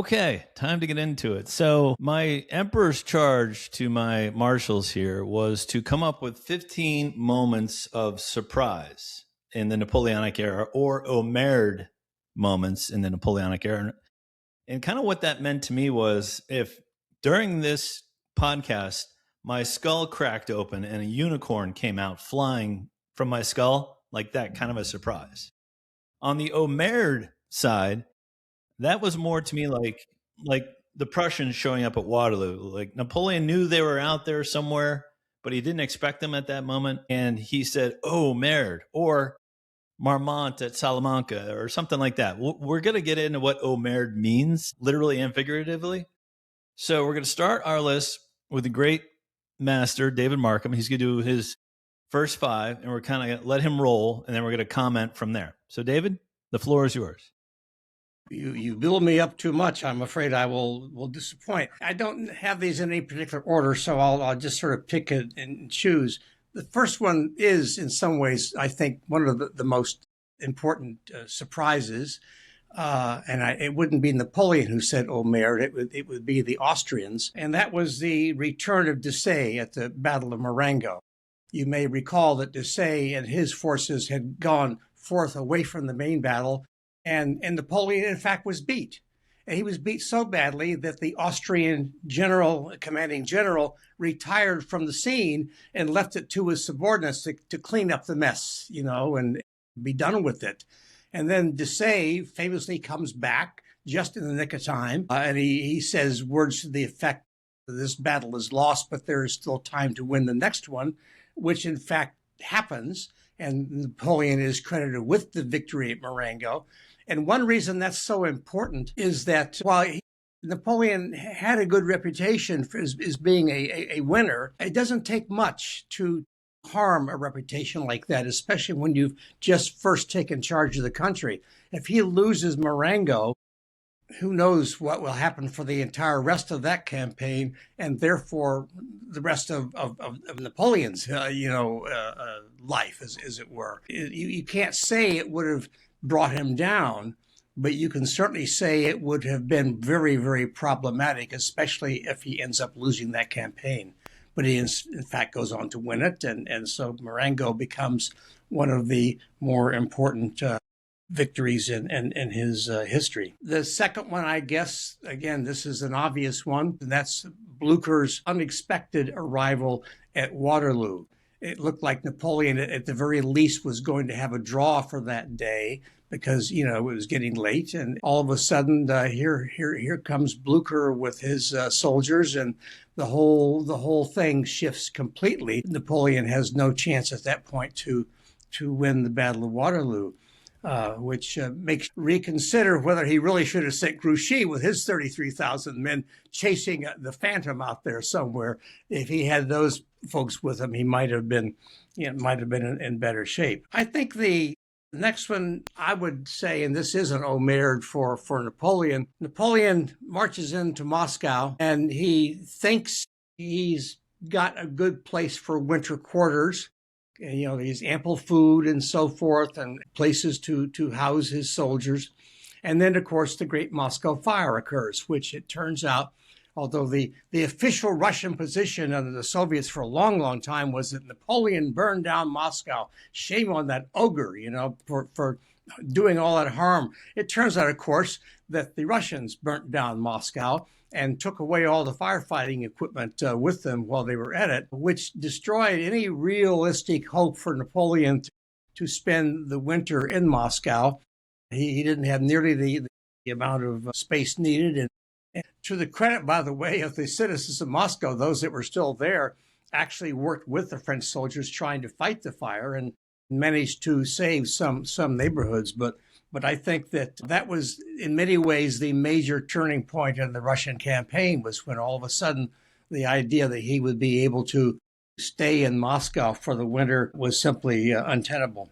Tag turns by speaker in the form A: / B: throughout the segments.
A: Okay, time to get into it. So, my emperor's charge to my marshals here was to come up with 15 moments of surprise in the Napoleonic era or omerred moments in the Napoleonic era. And kind of what that meant to me was if during this podcast, my skull cracked open and a unicorn came out flying from my skull, like that kind of a surprise. On the omerred side, that was more to me like the Prussians showing up at Waterloo. Like Napoleon knew they were out there somewhere, but he didn't expect them at that moment, and he said, "Oh, merde," or Marmont at Salamanca, or something like that. We're going to get into what "oh, merde" means, literally and figuratively. So we're going to start our list with the great master David Markham. He's going to do his first five, and we're kind of going to let him roll, and then we're going to comment from there. So, David, the floor is yours.
B: You build me up too much. I'm afraid I will disappoint. I don't have these in any particular order, so I'll just sort of pick it and choose. The first one is, in some ways, I think, one of the most important surprises. It wouldn't be Napoleon who said "oh merde," it would be the Austrians, and that was the return of Desaix at the Battle of Marengo. You may recall that Desaix and his forces had gone forth away from the main battle. And Napoleon, in fact, was beat. And he was beat so badly that the Austrian commanding general, retired from the scene and left it to his subordinates to clean up the mess, and be done with it. And then Desaix famously comes back just in the nick of time. And he says words to the effect that this battle is lost, but there is still time to win the next one, which in fact happens. And Napoleon is credited with the victory at Marengo. And one reason that's so important is that while Napoleon had a good reputation as being a winner, it doesn't take much to harm a reputation like that, especially when you've just first taken charge of the country. If he loses Marengo, who knows what will happen for the entire rest of that campaign, and therefore the rest of Napoleon's, life, as it were. You can't say it would have brought him down, but you can certainly say it would have been very, very problematic, especially if he ends up losing that campaign. But he, in fact, goes on to win it, and so Marengo becomes one of the more important victories in his history. The second one, I guess, again, this is an obvious one, and that's Blücher's unexpected arrival at Waterloo. It looked like Napoleon, at the very least, was going to have a draw for that day because, it was getting late. And all of a sudden, here comes Blücher with his soldiers, and the whole thing shifts completely. Napoleon has no chance at that point to win the Battle of Waterloo. Which makes reconsider whether he really should have sent Grouchy with his 33,000 men chasing the Phantom out there somewhere. If he had those folks with him, he might have been in better shape. I think the next one I would say, and this is an omerred for Napoleon. Napoleon marches into Moscow and he thinks he's got a good place for winter quarters. There's ample food and so forth and places to house his soldiers. And then, of course, the Great Moscow Fire occurs, which it turns out, although the official Russian position under the Soviets for a long, long time was that Napoleon burned down Moscow. Shame on that ogre, for doing all that harm. It turns out, of course, that the Russians burnt down Moscow and took away all the firefighting equipment with them while they were at it, which destroyed any realistic hope for Napoleon to spend the winter in Moscow. He didn't have nearly the amount of space needed. And to the credit, by the way, of the citizens of Moscow, those that were still there actually worked with the French soldiers trying to fight the fire and managed to save some neighborhoods. But I think that was, in many ways, the major turning point in the Russian campaign was when all of a sudden the idea that he would be able to stay in Moscow for the winter was simply untenable.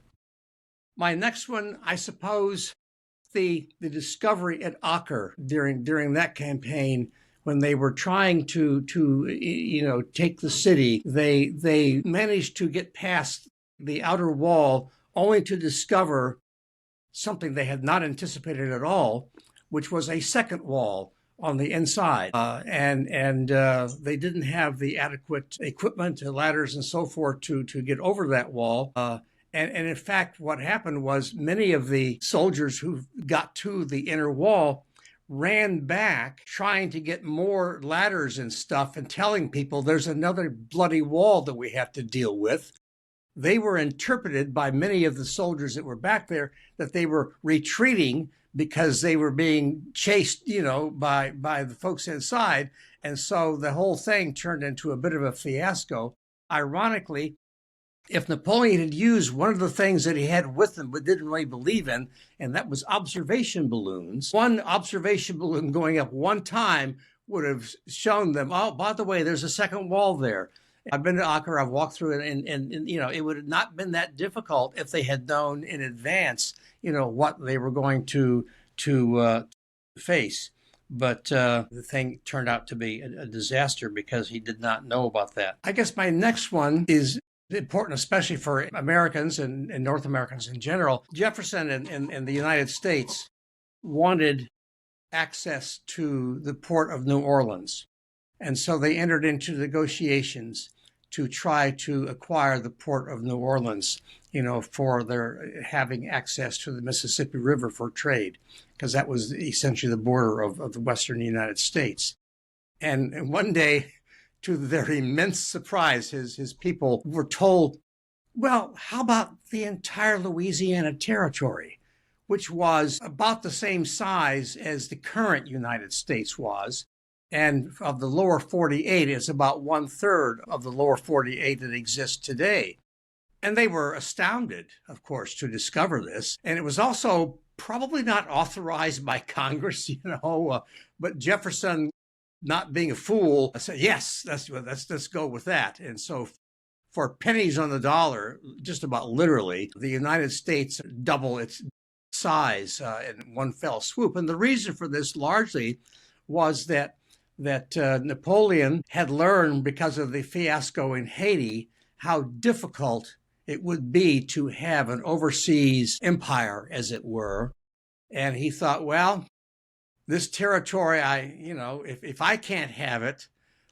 B: My next one, I suppose, the discovery at Acre during that campaign when they were trying to take the city. They managed to get past the outer wall only to discover something they had not anticipated at all, which was a second wall on the inside, and they didn't have the adequate equipment, ladders, and so forth to get over that wall. And in fact, what happened was many of the soldiers who got to the inner wall ran back trying to get more ladders and stuff and telling people there's another bloody wall that we have to deal with. They were interpreted by many of the soldiers that were back there that they were retreating because they were being chased, by the folks inside. And so the whole thing turned into a bit of a fiasco. Ironically, if Napoleon had used one of the things that he had with him but didn't really believe in, and that was observation balloons, one observation balloon going up one time would have shown them, oh, by the way, there's a second wall there. I've been to Acre, I've walked through it, and it would have not been that difficult if they had known in advance, what they were going to face. But the thing turned out to be a disaster because he did not know about that. I guess my next one is important, especially for Americans and North Americans in general. Jefferson and the United States wanted access to the port of New Orleans. And so they entered into negotiations to try to acquire the port of New Orleans, for their having access to the Mississippi River for trade, because that was essentially the border of the Western United States. And one day, to their immense surprise, his people were told, well, how about the entire Louisiana Territory, which was about the same size as the current United States was. And of the lower 48, it's about 1/3 of the lower 48 that exists today. And they were astounded, of course, to discover this. And it was also probably not authorized by Congress, but Jefferson, not being a fool, said, yes, let's go with that. And so for pennies on the dollar, just about literally, the United States doubled its size in one fell swoop. And the reason for this largely was that Napoleon had learned, because of the fiasco in Haiti, how difficult it would be to have an overseas empire, as it were. And he thought, well, this territory, if I can't have it,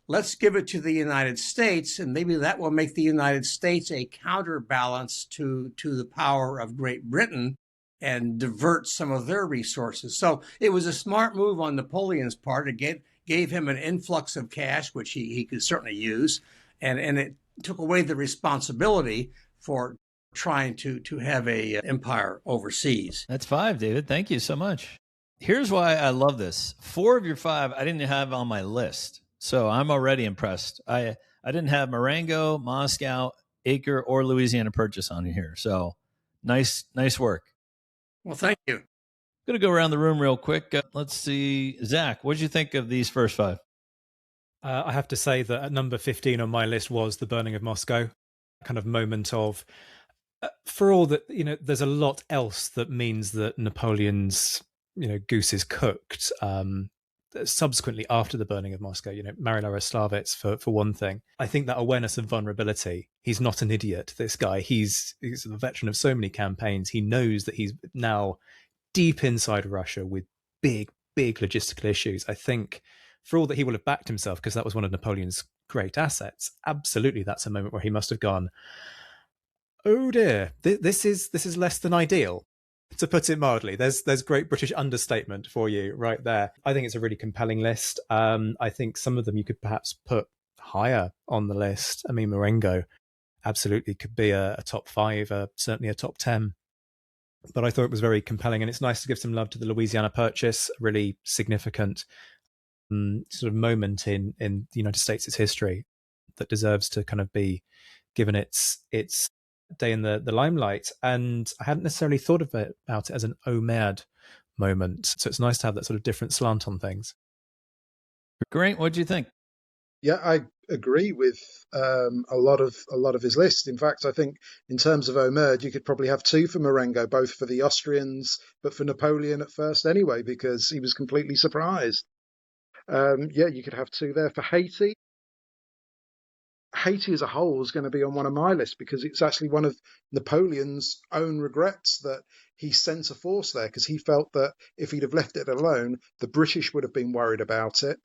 B: let's give it to the United States, and maybe that will make the United States a counterbalance to the power of Great Britain and divert some of their resources. So it was a smart move on Napoleon's part. It gave him an influx of cash, which he could certainly use, and it took away the responsibility for trying to have a empire overseas.
A: That's 5, David. Thank you so much. Here's why I love this. 4 of your 5 I didn't have on my list, so I'm already impressed. I didn't have Marengo, Moscow, Acre, or Louisiana Purchase on here, so nice work.
B: Well, thank you.
A: I'm going to go around the room real quick. Let's see. Zach, what did you think of these first 5?
C: I have to say that at number 15 on my list was the burning of Moscow. Kind of moment of, for all that, there's a lot else that means that Napoleon's, goose is cooked. Subsequently, after the burning of Moscow, Marina Roslavitz, for one thing. I think that awareness of vulnerability, he's not an idiot, this guy. He's a veteran of so many campaigns. He knows that he's now deep inside Russia with big logistical issues. I think for all that he will have backed himself, because that was one of Napoleon's great assets, absolutely that's a moment where he must have gone, oh dear, this is less than ideal, to put it mildly. There's great British understatement for you right there. I think it's a really compelling list. I think some of them you could perhaps put higher on the list. I mean, Marengo absolutely could be a top 5, certainly a top 10. But I thought it was very compelling, and it's nice to give some love to the Louisiana Purchase, a really significant sort of moment in the United States' history that deserves to kind of be given its day in the limelight. And I hadn't necessarily thought about it as an oh mad moment, so it's nice to have that sort of different slant on things.
A: Geraint, what do you think?
D: Yeah, I agree with a lot of his list. In fact, I think in terms of Homerd, you could probably have 2 for Marengo, both for the Austrians, but for Napoleon at first anyway, because he was completely surprised. You could have 2 there for Haiti. Haiti as a whole is going to be on one of my lists because it's actually one of Napoleon's own regrets that he sent a force there, because he felt that if he'd have left it alone, the British would have been worried about it.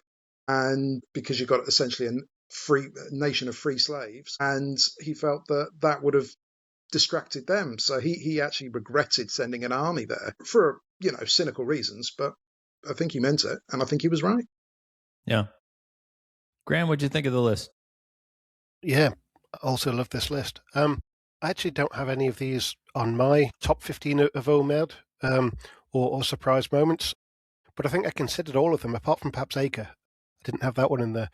D: And because you've got essentially a free nation of free slaves, and he felt that that would have distracted them. So he actually regretted sending an army there for, cynical reasons, but I think he meant it, and I think he was right.
A: Yeah. Graeme, what'd you think of the list?
E: Yeah, I also love this list. I actually don't have any of these on my top 15 of OMED or surprise moments, but I think I considered all of them, apart from perhaps Acre. I didn't have that one in there.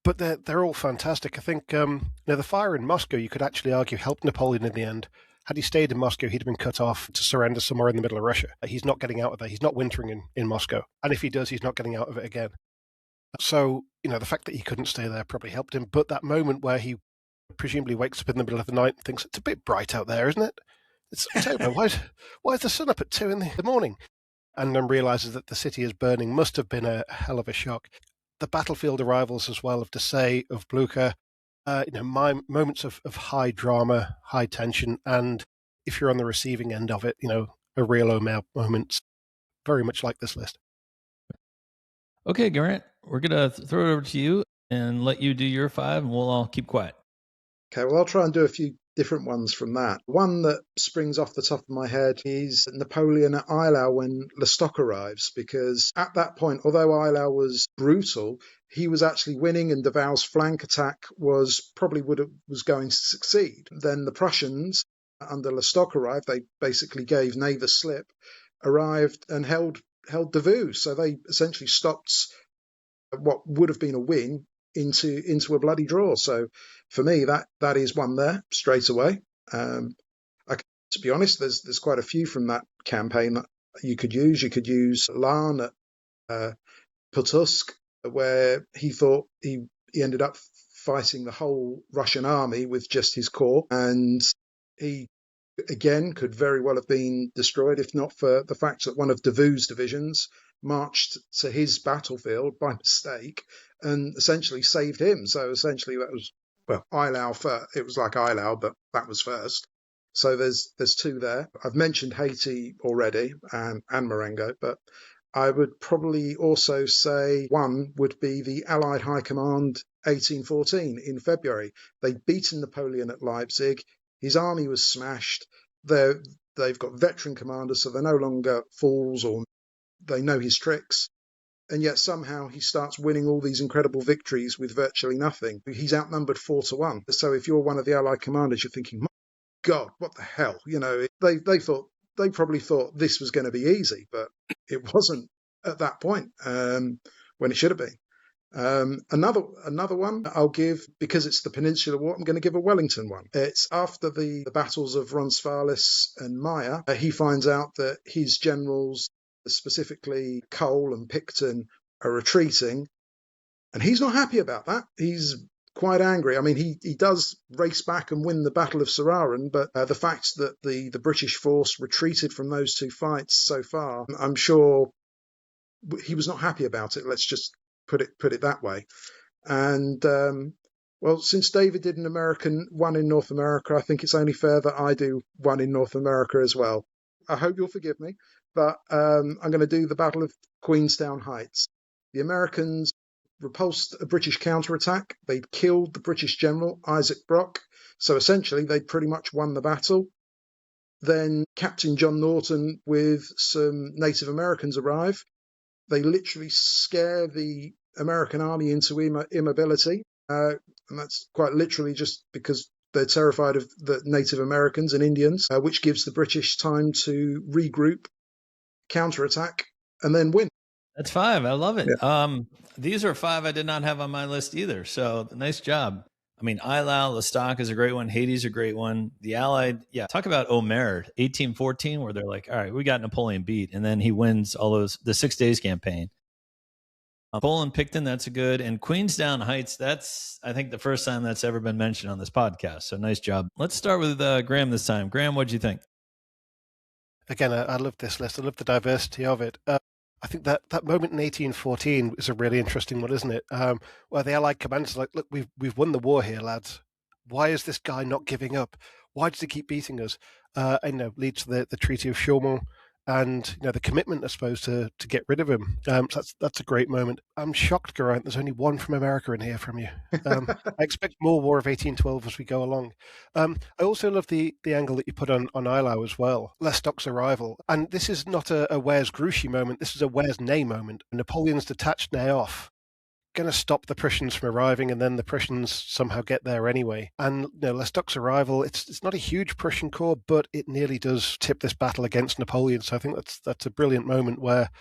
E: But they're all fantastic. I think the fire in Moscow, you could actually argue, helped Napoleon in the end. Had he stayed in Moscow, he'd have been cut off to surrender somewhere in the middle of Russia. He's not getting out of there. He's not wintering in Moscow. And if he does, he's not getting out of it again. So, the fact that he couldn't stay there probably helped him. But that moment where he presumably wakes up in the middle of the night and thinks, it's a bit bright out there, isn't it? It's October. Why is the sun up at 2 in the morning? And then realizes that the city is burning must have been a hell of a shock. The battlefield arrivals as well of Desailles, of Blucher, my moments of high drama, high tension, and if you're on the receiving end of it, a real Omer moment, very much like this list.
A: Okay, Garant, we're going to throw it over to you and let you do your 5, and we'll all keep quiet.
D: Okay, well, I'll try and do a few different ones from that. One that springs off the top of my head is Napoleon at Eylau when Lestock arrives, because at that point, although Eylau was brutal, he was actually winning, and Davau's flank attack was going to succeed. Then the Prussians, under Lestock arrived, they basically gave Ney the slip, arrived and held Davout. So they essentially stopped what would have been a win into a bloody draw. So for me, that is one there straight away. To be honest, there's quite a few from that campaign that you could use. You could use Larn at Pultusk, where he thought he ended up fighting the whole Russian army with just his corps, and he again could very well have been destroyed if not for the fact that one of Davout's divisions marched to his battlefield by mistake and essentially saved him. So essentially that was, Eylau first. It was like Eylau, but that was first. So there's 2 there. I've mentioned Haiti already and Marengo, but I would probably also say one would be the Allied High Command 1814 in February. They'd beaten Napoleon at Leipzig. His army was smashed. They've got veteran commanders, so they're no longer fools, or they know his tricks. And yet somehow he starts winning all these incredible victories with virtually nothing. He's outnumbered 4-1. So if you're one of the Allied commanders, you're thinking, my God, what the hell? They probably thought this was going to be easy, but it wasn't at that point when it should have been. Another one I'll give, because it's the Peninsular War, I'm going to give a Wellington one. It's after the battles of Roncesvalles and Maya. He finds out that his generals, specifically Cole and Picton, are retreating, and he's not happy about that. He's quite angry. I mean, he does race back and win the Battle of Sararan, but the fact that the British force retreated from those 2 fights so far, I'm sure he was not happy about it. Let's just put it that way. And since David did one in North America, I think it's only fair that I do one in North America as well. I hope you'll forgive me, but I'm going to do the Battle of Queenstown Heights. The Americans repulsed a British counterattack. They'd killed the British general, Isaac Brock. So essentially, they'd pretty much won the battle. Then Captain John Norton with some Native Americans arrive. They literally scare the American army into immobility. And that's quite literally just because they're terrified of the Native Americans and Indians, which gives the British time to regroup, counterattack, and then win.
A: That's 5. I love it.
D: Yeah.
A: These are 5 I did not have on my list either. So nice job. I mean, Eylau, Lestock is a great one. Haiti's a great one. The Allied, talk about Omer, 1814, where they're like, all right, we got Napoleon beat. And then he wins the 6 Days campaign. Poland Picton, that's a good. And Queenstown Heights, that's, I think, the first time that's ever been mentioned on this podcast. So nice job. Let's start with Graeme this time. Graeme, what'd you think?
E: Again, I love this list. I love the diversity of it. I think that moment in 1814 is a really interesting one, isn't it? Where the Allied commanders are like, look, we've won the war here, lads. Why is this guy not giving up? Why does he keep beating us? And leads to the Treaty of Chaumont, and the commitment, I suppose, to get rid of him. So that's a great moment. I'm shocked, Geraint. There's only one from America in here from you. I expect more War of 1812 as we go along. I also love the angle that you put on Eylau as well. Lestock's arrival, and this is not a Where's Grouchy moment. This is a Where's Ney moment. Napoleon's detached Ney off, going to stop the Prussians from arriving, and then the Prussians somehow get there anyway. And Lestock's arrival, it's not a huge Prussian corps, but it nearly does tip this battle against Napoleon. So I think that's a brilliant moment where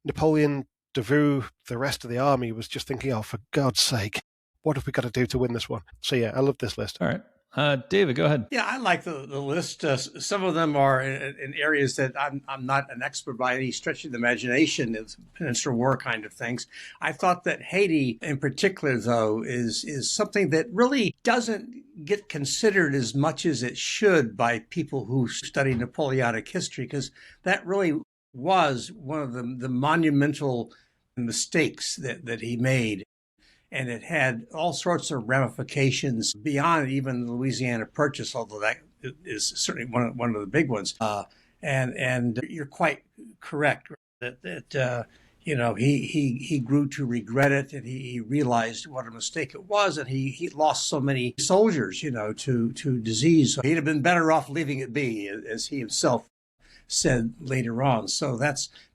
E: Napoleon, Davout, the rest of the army was just thinking, oh, for God's sake, what have we got to do to win this one? So yeah, I love this list.
A: All right. David, go ahead.
B: Yeah, I like the list. Some of them are in areas that I'm not an expert by any stretch of the imagination. It's Peninsular War kind of things. I thought that Haiti, in particular, though, is something that really doesn't get considered as much as it should by people who study Napoleonic history, because that really was one of the monumental mistakes that he made. And it had all sorts of ramifications beyond even the Louisiana Purchase, although that is certainly one of the big ones. And you're quite correct that he grew to regret it, and he realized what a mistake it was, and he lost so many soldiers, to disease. So he'd have been better off leaving it be, as he himself said later on. So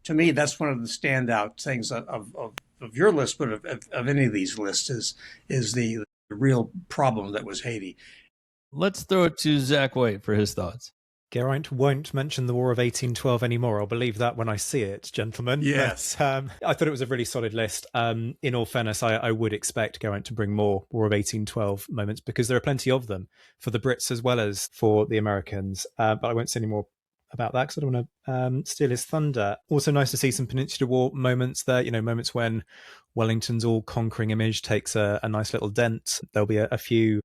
B: to me, that's one of the standout things of your list, but of any of these lists is the real problem that was Haiti.
A: Let's throw it to Zack White for his thoughts.
C: Geraint won't mention the War of 1812 anymore. I'll believe that when I see it, gentlemen.
B: Yes.
C: But, I thought it was a really solid list. In all fairness, I would expect Geraint to bring more War of 1812 moments, because there are plenty of them for the Brits as well as for the Americans. But I won't say any more about that because I don't want to steal his thunder. Also nice to see some Peninsular War moments there, moments when Wellington's all-conquering image takes a nice little dent. There'll be a few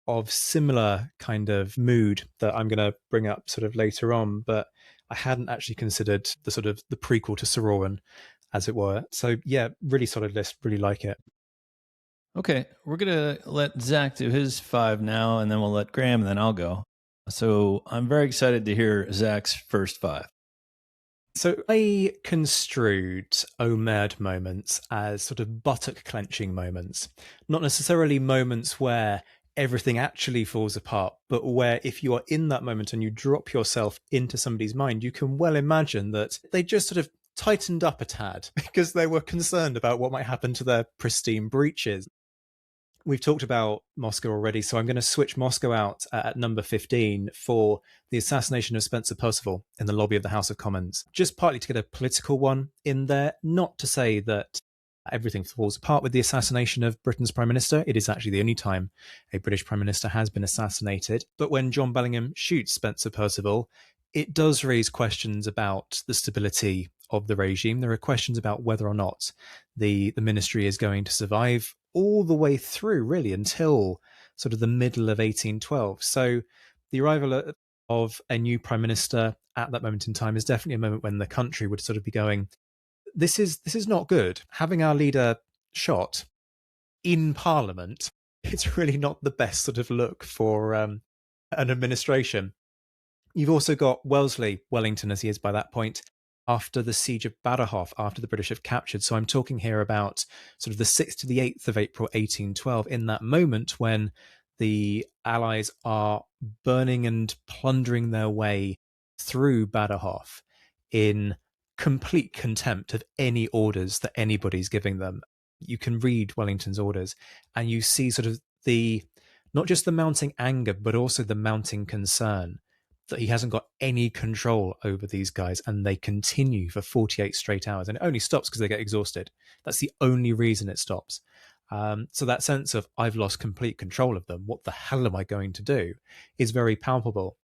C: of similar kind of mood that I'm going to bring up sort of later on, but I hadn't actually considered the sort of the prequel to Sir Owen, as it were. So yeah, really solid list, really like it.
A: Okay, we're going to let Zack do his 5 now, and then we'll let Graeme, and then I'll go. So I'm very excited to hear Zack's first 5.
C: So I construed Omerd moments as sort of buttock clenching moments, not necessarily moments where everything actually falls apart, but where if you are in that moment and you drop yourself into somebody's mind, you can well imagine that they just sort of tightened up a tad because they were concerned about what might happen to their pristine breeches. We've talked about Moscow already, so I'm going to switch Moscow out at number 15 for the assassination of Spencer Perceval in the lobby of the House of Commons. Just partly to get a political one in there, not to say that everything falls apart with the assassination of Britain's Prime Minister. It is actually the only time a British Prime Minister has been assassinated. But when John Bellingham shoots Spencer Perceval, it does raise questions about the stability of the regime. There are questions about whether or not the ministry is going to survive all the way through, really, until sort of the middle of 1812. So the arrival of a new prime minister at that moment in time is definitely a moment when the country would sort of be going, this is not good. Having our leader shot in Parliament, it's really not the best sort of look for an administration. You've also got Wellesley, Wellington as he is by that point, after the siege of Badajoz, after the British have captured. So I'm talking here about sort of the 6th to the 8th of April 1812, in that moment when the Allies are burning and plundering their way through Badajoz in complete contempt of any orders that anybody's giving them. You can read Wellington's orders and you see sort of not just the mounting anger, but also the mounting concern that he hasn't got any control over these guys, and they continue for 48 straight hours. And it only stops because they get exhausted. That's the only reason it stops. So that sense of, I've lost complete control of them, what the hell am I going to do, is very palpable.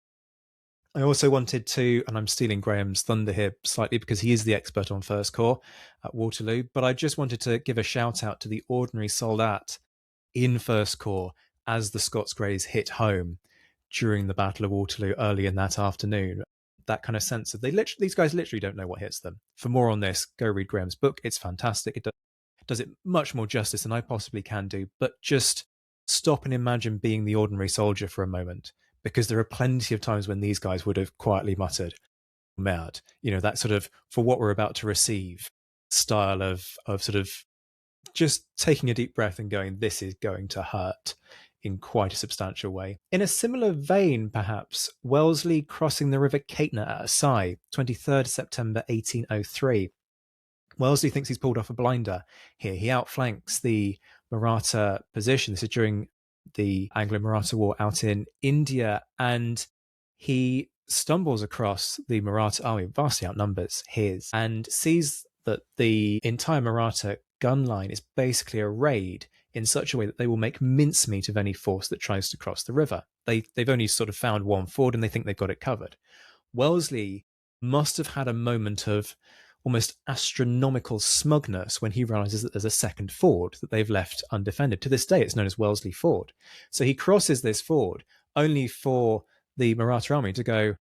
C: I also wanted to, and I'm stealing Graham's thunder here slightly because he is the expert on First Corps at Waterloo, but I just wanted to give a shout out to the ordinary soldat in First Corps as the Scots Greys hit home during the Battle of Waterloo early in that afternoon. that kind of sense of these guys literally don't know what hits them. For more on this, go read Graeme's book. It's fantastic. It does it much more justice than I possibly can do. But just stop and imagine being the ordinary soldier for a moment, because there are plenty of times when these guys would have quietly muttered, mad, that sort of, for what we're about to receive style of sort of just taking a deep breath and going, this is going to hurt in quite a substantial way. In a similar vein, perhaps, Wellesley crossing the River Caithness at Asai, 23rd September 1803. Wellesley thinks he's pulled off a blinder here. He outflanks the Maratha position. This is during the Anglo-Maratha War out in India, and he stumbles across the Maratha army, vastly outnumbers his, and sees that the entire Maratha gun line is basically arrayed in such a way that they will make mincemeat of any force that tries to cross the river. They've only sort of found one ford and they think they've got it covered. Wellesley must have had a moment of almost astronomical smugness when he realizes that there's a second ford that they've left undefended. To this day, it's known as Wellesley Ford. So he crosses this ford only for the Maratha army to go,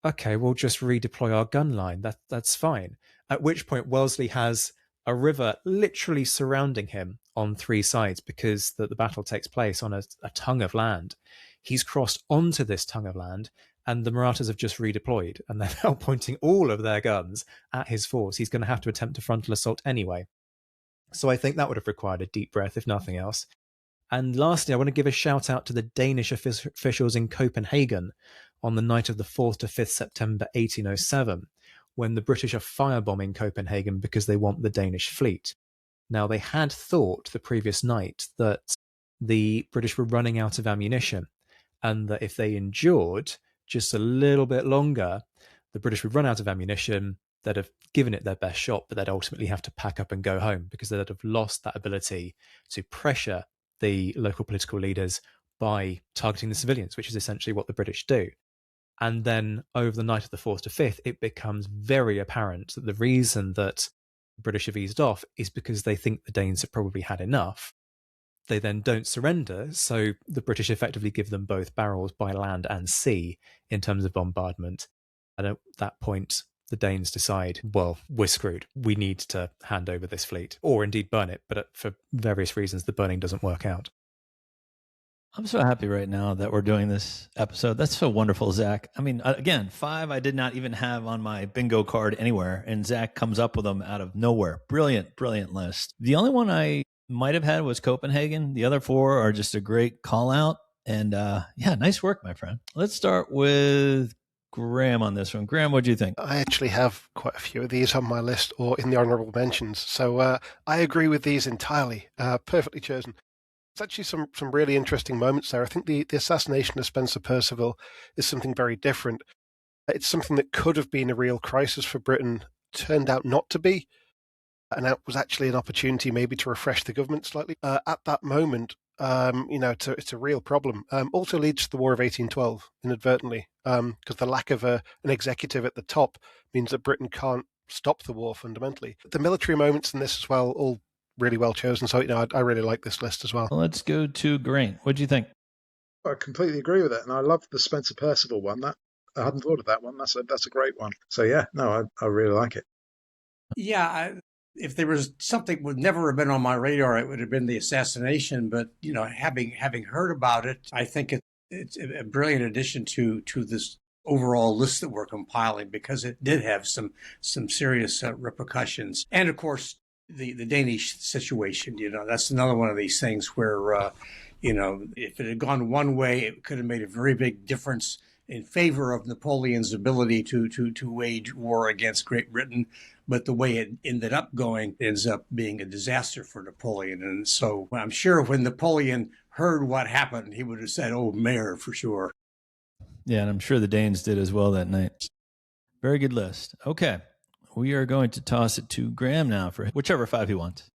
C: okay, we'll just redeploy our gun line. That's fine. At which point Wellesley has a river literally surrounding him on three sides, because the battle takes place on a tongue of land. He's crossed onto this tongue of land, and the Marathas have just redeployed, and they're now pointing all of their guns at his force. He's going to have to attempt a frontal assault anyway. So I think that would have required a deep breath, if nothing else. And lastly, I want to give a shout out to the Danish officials in Copenhagen on the night of the 4th to 5th September 1807, when the British are firebombing Copenhagen because they want the Danish fleet. Now, they had thought the previous night that the British were running out of ammunition, and that if they endured just a little bit longer, the British would run out of ammunition. They'd have given it their best shot, but they'd ultimately have to pack up and go home, because they'd have lost that ability to pressure the local political leaders by targeting the civilians, which is essentially what the British do. And then over the night of the 4th to 5th, it becomes very apparent that the reason that the British have eased off is because they think the Danes have probably had enough. They then don't surrender, so the British effectively give them both barrels by land and sea in terms of bombardment. And at that point, the Danes decide, well, we're screwed. We need to hand over this fleet, or indeed burn it. But for various reasons, the burning doesn't work out.
A: I'm so happy right now that we're doing this episode. That's so wonderful, Zach. I mean, again, 5 I did not even have on my bingo card anywhere, and Zach comes up with them out of nowhere. Brilliant, brilliant list. The only one I might have had was Copenhagen. The other 4 are just a great call out. And yeah, nice work, my friend. Let's start with Graeme on this one. Graeme, what do you think?
E: I actually have quite a few of these on my list or in the honourable mentions. So I agree with these entirely. Perfectly chosen. There's actually some really interesting moments there. I think the assassination of Spencer Perceval is something very different. It's something that could have been a real crisis for Britain, turned out not to be. And that was actually an opportunity maybe to refresh the government slightly. At that moment, it's a real problem. Also leads to the War of 1812 inadvertently, because the lack of an executive at the top means that Britain can't stop the war fundamentally. The military moments in this as well, all really well chosen. So, I really like this list as well.
A: Let's go to Geraint. What do you think?
D: I completely agree with it, and I love the Spencer Perceval one. That I hadn't thought of that one. That's a great one. So yeah, no, I really like it.
B: Yeah, if there was something would never have been on my radar, it would have been the assassination. But having heard about it, I think it's a brilliant addition to this overall list that we're compiling, because it did have some serious repercussions. And of course, the Danish situation. That's another one of these things where if it had gone one way, it could have made a very big difference in favor of Napoleon's ability to wage war against Great Britain. But the way it ended up going ends up being a disaster for Napoleon. And so I'm sure when Napoleon heard what happened, he would have said, "Oh, mayor," for sure.
A: Yeah, and I'm sure the Danes did as well that night. Very good list. Okay, we are going to toss it to Graeme now for whichever 5 he wants.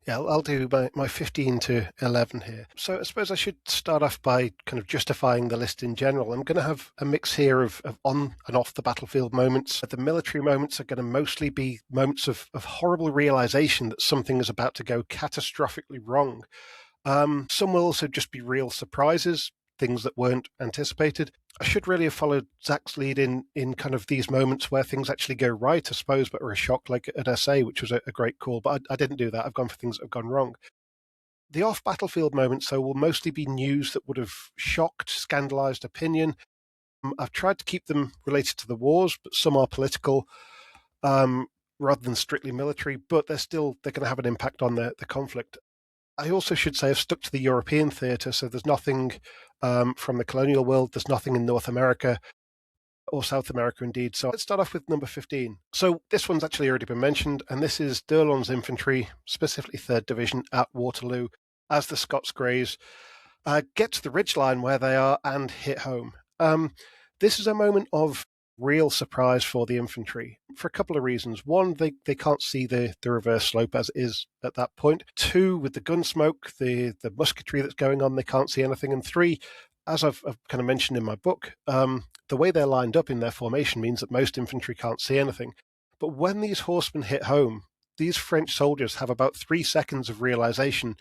E: Yeah, I'll do my 15 to 11 here. So I suppose I should start off by kind of justifying the list in general. I'm going to have a mix here of on and off the battlefield moments. The military moments are going to mostly be moments of horrible realization that something is about to go catastrophically wrong. Some will also just be real surprises. things that weren't anticipated. I should really have followed Zack's lead in kind of these moments where things actually go right, I suppose, but are a shock, like at SA, which was a great call. But I didn't do that. I've gone for things that have gone wrong. The off-battlefield moments, though, will mostly be news that would have shocked, scandalised opinion. I've tried to keep them related to the wars, but some are political rather than strictly military, but they're going to have an impact on the conflict. I also should say I've stuck to the European theatre, so there's nothing from the colonial world, there's nothing in North America, or South America indeed. So let's start off with number 15. So this one's actually already been mentioned, and this is D'Erlon's infantry, specifically 3rd Division at Waterloo, as the Scots Greys get to the ridgeline where they are and hit home. This is a moment of real surprise for the infantry for a couple of reasons. One, they can't see the reverse slope as it is at that point. Two, with the gun smoke, the musketry that's going on, they can't see anything. And three, as I've kind of mentioned in my book, the way they're lined up in their formation means that most infantry can't see anything. But when these horsemen hit home, these French soldiers have about 3 seconds of realization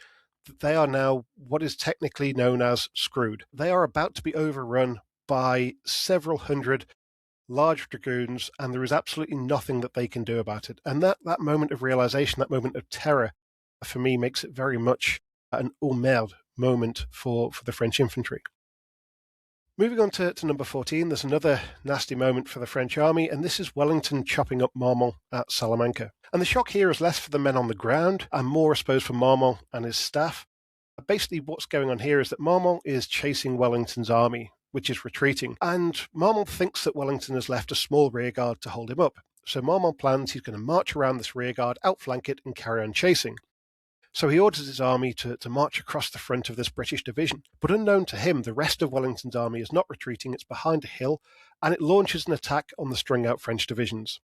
E: that they are now what is technically known as screwed. They are about to be overrun by several hundred large dragoons, and there is absolutely nothing that they can do about it. And that moment of realization, that moment of terror, for me, makes it very much an oh merde moment for the French infantry. Moving on to number 14, there's another nasty moment for the French army, and this is Wellington chopping up Marmont at Salamanca. And the shock here is less for the men on the ground, and more, I suppose, for Marmont and his staff. Basically, what's going on here is that Marmont is chasing Wellington's army, which is retreating, and Marmont thinks that Wellington has left a small rearguard to hold him up. So Marmont plans he's going to march around this rearguard, outflank it, and carry on chasing. So he orders his army to march across the front of this British division. But unknown to him, the rest of Wellington's army is not retreating, it's behind a hill, and it launches an attack on the strung-out French divisions.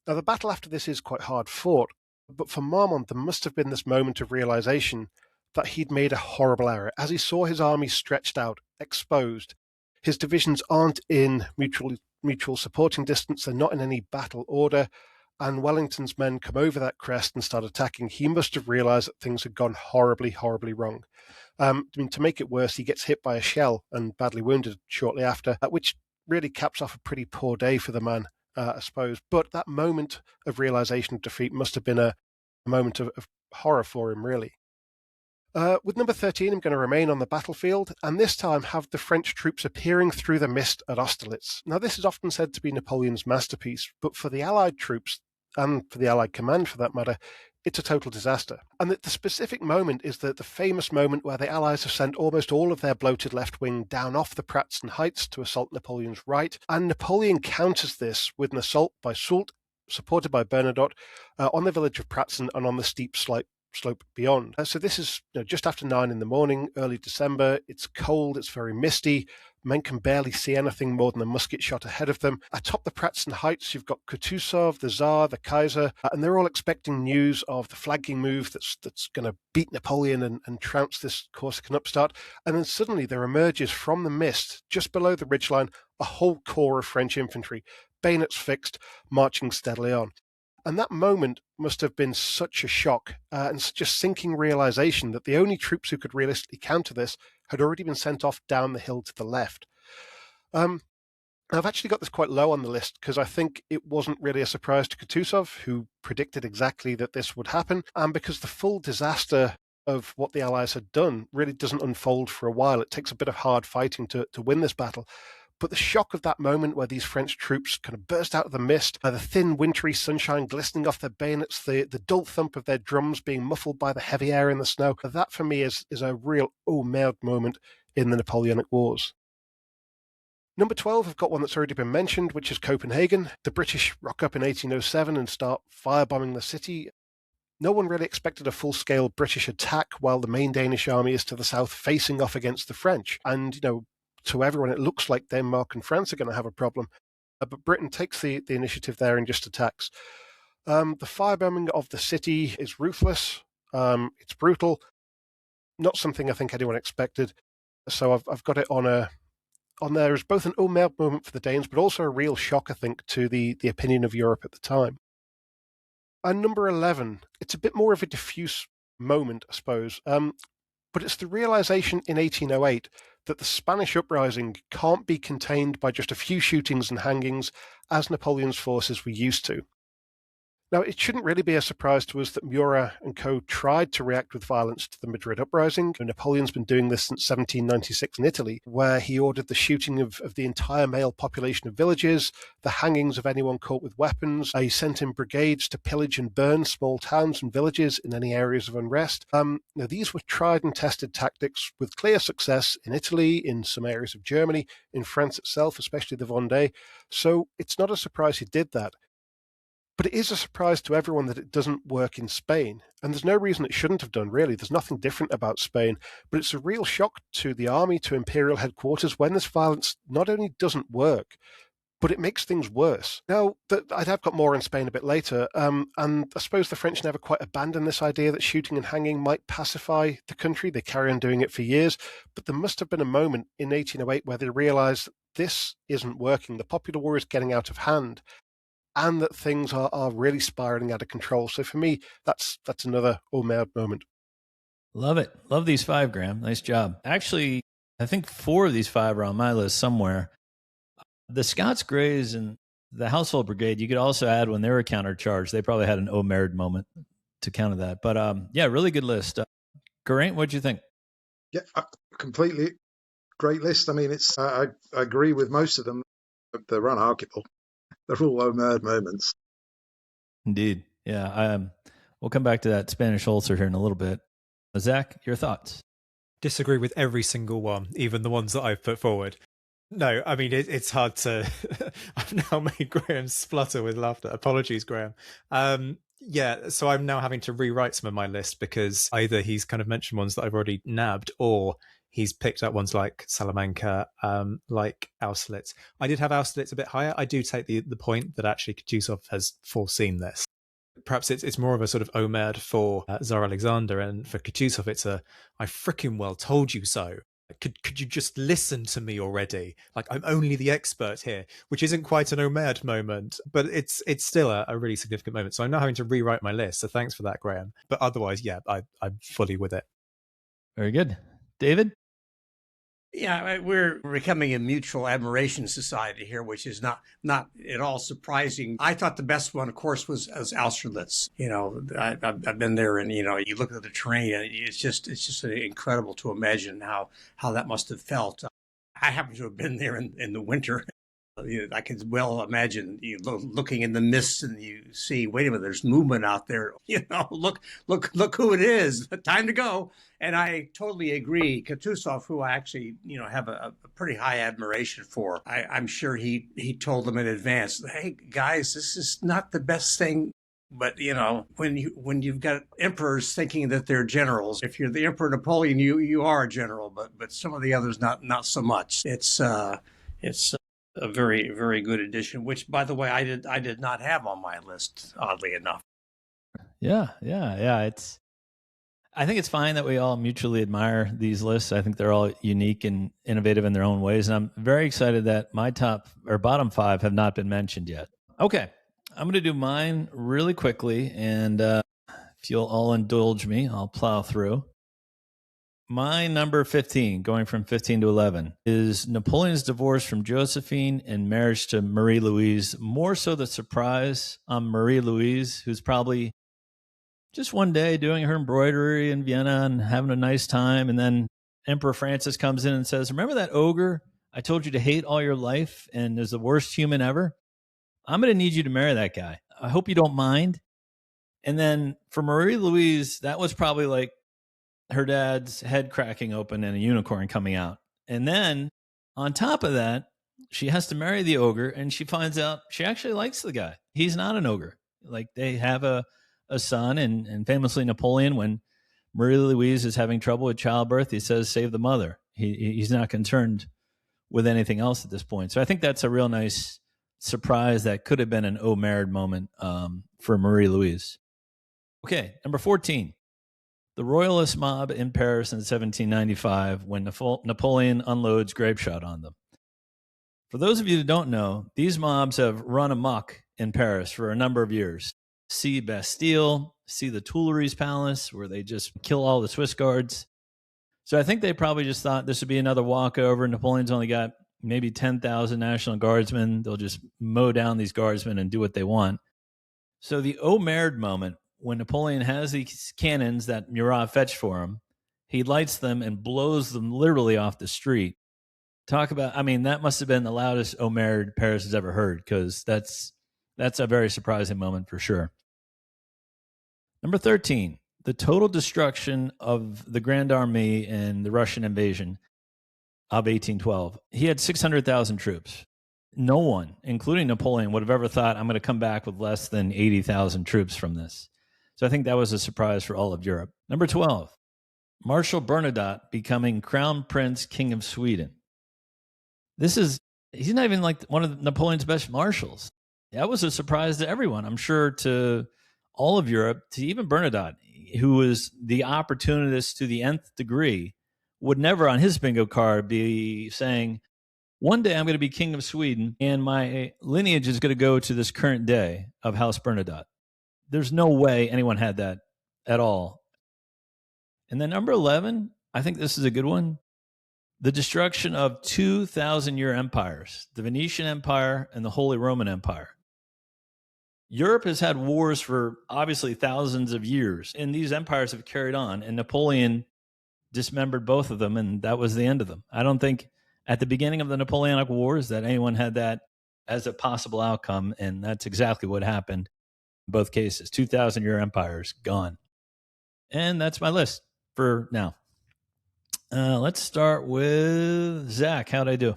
E: Now, the battle after this is quite hard fought, but for Marmont, there must have been this moment of realization that he'd made a horrible error. As he saw his army stretched out, exposed, his divisions aren't in mutual supporting distance, they're not in any battle order, and Wellington's men come over that crest and start attacking. He must have realized that things had gone horribly, horribly wrong. To make it worse, he gets hit by a shell and badly wounded shortly after, which really caps off a pretty poor day for the man, I suppose. But that moment of realization of defeat must have been a moment of horror for him, really. With number 13, I'm going to remain on the battlefield, and this time have the French troops appearing through the mist at Austerlitz. Now, this is often said to be Napoleon's masterpiece, but for the Allied troops, and for the Allied command for that matter, it's a total disaster. And the specific moment is the famous moment where the Allies have sent almost all of their bloated left wing down off the Pratzen Heights to assault Napoleon's right, and Napoleon counters this with an assault by Soult, supported by Bernadotte, on the village of Pratzen and on the steep slope beyond. So this is just after 9 in the morning, early December. It's cold, it's very misty. Men can barely see anything more than a musket shot ahead of them. Atop the Pratzen Heights, you've got Kutuzov, the Tsar, the Kaiser, and they're all expecting news of the flanking move that's going to beat Napoleon and trounce this Corsican upstart. And then suddenly there emerges from the mist, just below the ridgeline, a whole corps of French infantry, bayonets fixed, marching steadily on. And that moment must have been such a shock and such a sinking realization that the only troops who could realistically counter this had already been sent off down the hill to the left. I've actually got this quite low on the list because I think it wasn't really a surprise to Kutuzov, who predicted exactly that this would happen, and because the full disaster of what the Allies had done really doesn't unfold for a while. It takes a bit of hard fighting to win this battle. But the shock of that moment where these French troops kind of burst out of the mist, the thin wintry sunshine glistening off their bayonets, the dull thump of their drums being muffled by the heavy air in the snow, that for me is a real oh merde moment in the Napoleonic Wars. Number 12, I've got one that's already been mentioned, which is Copenhagen. The British rock up in 1807 and start firebombing the city. No one really expected a full-scale British attack while the main Danish army is to the south facing off against the French. And, to everyone, it looks like Denmark and France are going to have a problem. But Britain takes the initiative there and just attacks. The firebombing of the city is ruthless. It's brutal. Not something I think anyone expected. So I've got it on there as both an oh merde moment for the Danes, but also a real shock, I think, to the opinion of Europe at the time. And number 11, it's a bit more of a diffuse moment, I suppose. But it's the realization in 1808 that the Spanish uprising can't be contained by just a few shootings and hangings, as Napoleon's forces were used to. Now, it shouldn't really be a surprise to us that Murat and co. tried to react with violence to the Madrid uprising. Napoleon's been doing this since 1796 in Italy, where he ordered the shooting of the entire male population of villages, the hangings of anyone caught with weapons. He sent in brigades to pillage and burn small towns and villages in any areas of unrest. Now, these were tried and tested tactics with clear success in Italy, in some areas of Germany, in France itself, especially the Vendée. So it's not a surprise he did that. But it is a surprise to everyone that it doesn't work in Spain. And there's no reason it shouldn't have done, really. There's nothing different about Spain. But it's a real shock to the army, to imperial headquarters, when this violence not only doesn't work, but it makes things worse. Now, I've got more in Spain a bit later, and I suppose the French never quite abandoned this idea that shooting and hanging might pacify the country. They carry on doing it for years. But there must have been a moment in 1808 where they realised that this isn't working. The popular war is getting out of hand, and that things are really spiraling out of control. So for me, that's another Omer moment.
A: Love it. Love these 5, Graeme. Nice job. Actually, I think 4 of these 5 are on my list somewhere. The Scots Greys and the Household Brigade, you could also add when they were countercharged. They probably had an Omer moment to counter that. But yeah, really good list. Geraint, what'd you think?
D: Yeah, completely great list. I mean, I agree with most of them. They're unarguable. They're all Omer moments.
A: Indeed. Yeah. We'll come back to that Spanish ulcer here in a little bit. Zack, your thoughts?
C: Disagree with every single one, even the ones that I've put forward. No, I mean, it's hard to... I've now made Graeme splutter with laughter. Apologies, Graeme. Yeah, so I'm now having to rewrite some of my list because either he's kind of mentioned ones that I've already nabbed, or he's picked up ones like Salamanca, like Austerlitz. I did have Austerlitz a bit higher. I do take the point that actually Kutuzov has foreseen this. Perhaps it's more of a sort of Omer for Tsar Alexander, and for Kutuzov it's a I frickin' well told you so. Could you just listen to me already? Like, I'm only the expert here, which isn't quite an Omer moment, but it's still a really significant moment. So I'm now having to rewrite my list. So thanks for that, Graeme. But otherwise, yeah, I'm fully with it.
A: Very good. David?
B: Yeah, we're becoming a mutual admiration society here, which is not at all surprising. I thought the best one, of course, was Austerlitz. You know, I've been there, and you know, you look at the terrain, and it's just incredible to imagine how that must have felt. I happen to have been there in the winter. I could well imagine you looking in the mist and you see, wait a minute, there's movement out there. You know, look who it is. Time to go. And I totally agree. Kutuzov, who I actually, you know, have a pretty high admiration for, I'm sure he told them in advance, hey guys, this is not the best thing. But you know, when you've got emperors thinking that they're generals, if you're the Emperor Napoleon, you are a general. But some of the others not so much. It's a very, very good addition, which, by the way, I did not have on my list, oddly enough.
A: Yeah. I think it's fine that we all mutually admire these lists. I think they're all unique and innovative in their own ways. And I'm very excited that my top or bottom 5 have not been mentioned yet. Okay. I'm going to do mine really quickly. And if you'll all indulge me, I'll plow through. My number 15, going from 15 to 11, is Napoleon's divorce from Josephine and marriage to Marie-Louise. More so the surprise on Marie-Louise, who's probably just one day doing her embroidery in Vienna and having a nice time. And then Emperor Francis comes in and says, remember that ogre I told you to hate all your life and is the worst human ever? I'm going to need you to marry that guy. I hope you don't mind. And then for Marie-Louise, that was probably like her dad's head cracking open and a unicorn coming out. And then on top of that, she has to marry the ogre, and she finds out she actually likes the guy. He's not an ogre. Like, they have a son, and famously Napoleon, when Marie-Louise is having trouble with childbirth, he says, save the mother. He's not concerned with anything else at this point. So I think that's a real nice surprise that could have been an Omer moment for Marie-Louise. Okay, number 14. The Royalist mob in Paris in 1795 when Napoleon unloads grapeshot on them. For those of you who don't know, these mobs have run amok in Paris for a number of years. See Bastille, see the Tuileries Palace, where they just kill all the Swiss guards. So I think they probably just thought this would be another walkover. Napoleon's only got maybe 10,000 National Guardsmen. They'll just mow down these guardsmen and do what they want. So the Omerd moment, when Napoleon has these cannons that Murat fetched for him, he lights them and blows them literally off the street. Talk about, I mean, that must have been the loudest Omerd Paris has ever heard, because that's a very surprising moment for sure. Number 13, the total destruction of the Grand Army in the Russian invasion of 1812. He had 600,000 troops. No one, including Napoleon, would have ever thought, I'm going to come back with less than 80,000 troops from this. So I think that was a surprise for all of Europe. Number 12, Marshal Bernadotte becoming Crown Prince King of Sweden. He's not even like one of Napoleon's best marshals. That was a surprise to everyone. I'm sure to all of Europe, to even Bernadotte, who was the opportunist to the nth degree, would never on his bingo card be saying, one day I'm going to be King of Sweden and my lineage is going to go to this current day of House Bernadotte. There's no way anyone had that at all. And then number 11, I think this is a good one. The destruction of 2,000-year empires, the Venetian Empire and the Holy Roman Empire. Europe has had wars for obviously thousands of years, and these empires have carried on, and Napoleon dismembered both of them, and that was the end of them. I don't think at the beginning of the Napoleonic Wars that anyone had that as a possible outcome, and that's exactly what happened in both cases. 2,000-year empires gone. And that's my list for now. Let's start with Zack. How'd I do?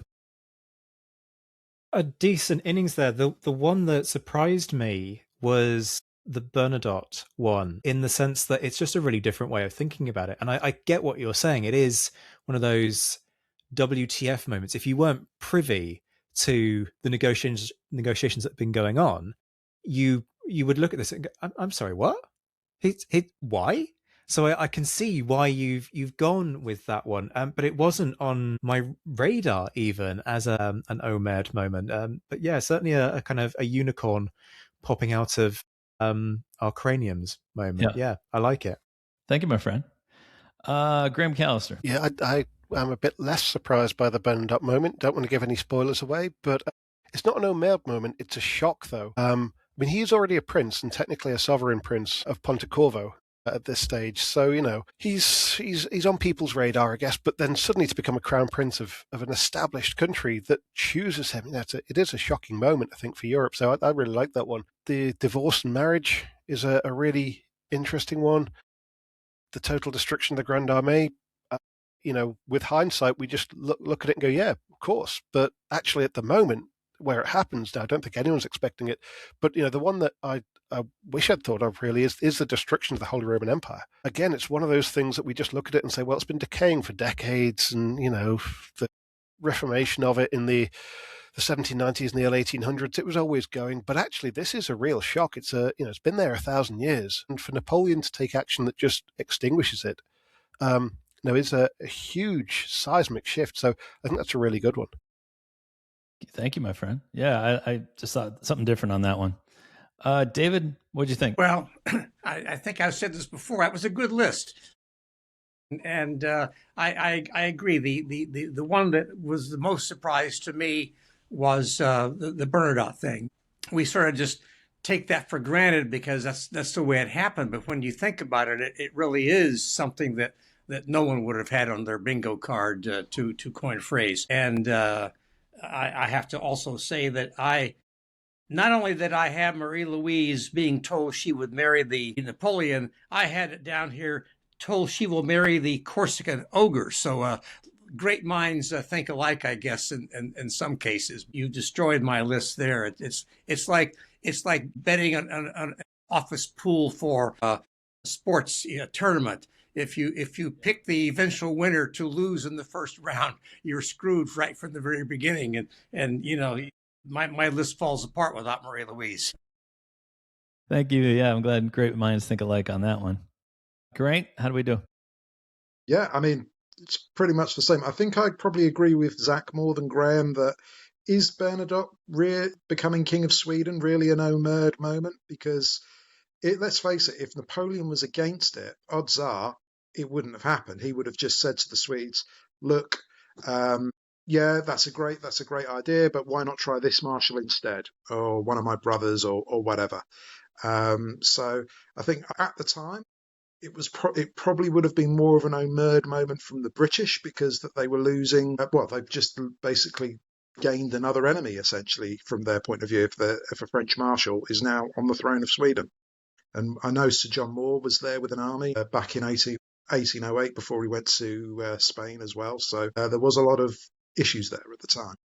C: A decent innings there. The one that surprised me was the Bernadotte one, in the sense that it's just a really different way of thinking about it. And I get what you're saying. It is one of those WTF moments. If you weren't privy to the negotiations that have been going on, you would look at this and go, I'm sorry, what? Why? So I can see why you've gone with that one, but it wasn't on my radar even as an Omerd moment. But yeah, certainly a kind of a unicorn popping out of our craniums moment. Yeah, I like it.
A: Thank you, my friend. Graeme Callister.
E: Yeah, I'm a bit less surprised by the Bernadotte moment. Don't want to give any spoilers away, but it's not an Omerd moment. It's a shock, though. I mean, he's already a prince and technically a sovereign prince of Pontecorvo at this stage. So, you know, he's on people's radar, I guess, but then suddenly to become a crown prince of an established country that chooses him, you know, it is a shocking moment, I think, for Europe. So I really like that one. The divorce and marriage is a really interesting one. The total destruction of the Grand Armée, you know, with hindsight, we just look at it and go, yeah, of course. But actually at the moment where it happens now, I don't think anyone's expecting it. But, you know, the one that I wish I'd thought of really is the destruction of the Holy Roman Empire. Again, it's one of those things that we just look at it and say, well, it's been decaying for decades, and, you know, the reformation of it in the 1790s and the early 1800s, it was always going. But actually, this is a real shock. It's it's been there 1,000 years, and for Napoleon to take action that just extinguishes it, is a huge seismic shift. So I think that's a really good one.
A: Thank you, my friend. Yeah, I just thought something different on that one. David, what'd you think?
B: Well, I think I've said this before. It was a good list, and I agree. The one that was the most surprise to me was the Bernadotte thing. We sort of just take that for granted because that's the way it happened. But when you think about it, it really is something that no one would have had on their bingo card, to coin a phrase. And I have to also say that not only that I have Marie Louise being told she would marry the Napoleon, I had it down here told she will marry the Corsican ogre. So great minds think alike, I guess, in some cases. You destroyed my list there. It's like betting on an office pool for a sports tournament. If you pick the eventual winner to lose in the first round, you're screwed right from the very beginning. And you know, my list falls apart without Marie Louise.
A: Thank you. Yeah, I'm glad great minds think alike on that one. Geraint, how do we do?
D: Yeah, I mean, it's pretty much the same. I think I'd probably agree with Zack more than Graeme that is Bernadotte becoming King of Sweden really an Omerd moment? Because let's face it, if Napoleon was against it, odds are it wouldn't have happened. He would have just said to the Swedes, look, yeah, that's a great idea, but why not try this marshal instead, or one of my brothers, or whatever. So I think at the time it probably would have been more of an Omerd moment from the British, because that they were losing. Well, they've just basically gained another enemy, essentially, from their point of view. If a French marshal is now on the throne of Sweden, and I know Sir John Moore was there with an army back in 1808 before he went to Spain as well. So there was a lot of issues there at the time.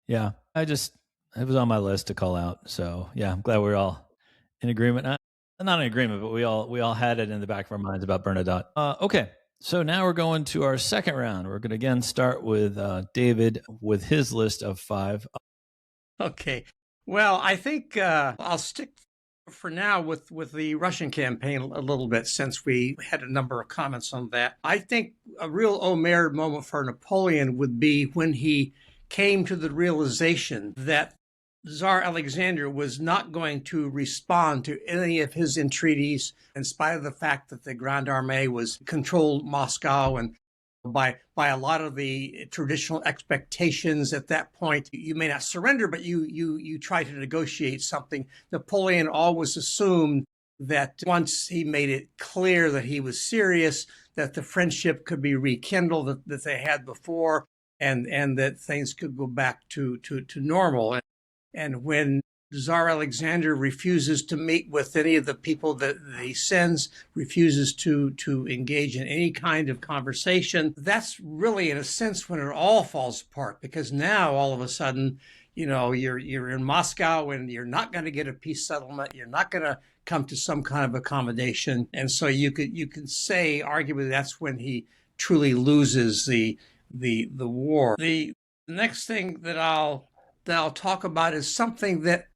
A: Yeah, it was on my list to call out. So yeah, I'm glad we're all in agreement. Not in agreement, but we all had it in the back of our minds about Bernadotte. Okay, so now we're going to our second round. We're going to again start with David with his list of 5.
B: Okay. Well, I think I'll stick for now with the Russian campaign a little bit, since we had a number of comments on that. I think a real Omerd moment for Napoleon would be when he came to the realization that Tsar Alexander was not going to respond to any of his entreaties, in spite of the fact that the Grande Armée was controlled Moscow, and by a lot of the traditional expectations at that point. You may not surrender, but you try to negotiate something. Napoleon always assumed that once he made it clear that he was serious, that the friendship could be rekindled that they had before, and that things could go back to normal. And when Tsar Alexander refuses to meet with any of the people that he sends, refuses to engage in any kind of conversation, that's really, in a sense, when it all falls apart. Because now, all of a sudden, you're in Moscow, and you're not going to get a peace settlement. You're not going to come to some kind of accommodation. And so you can say, arguably, that's when he truly loses the war. The next thing that I'll talk about is something that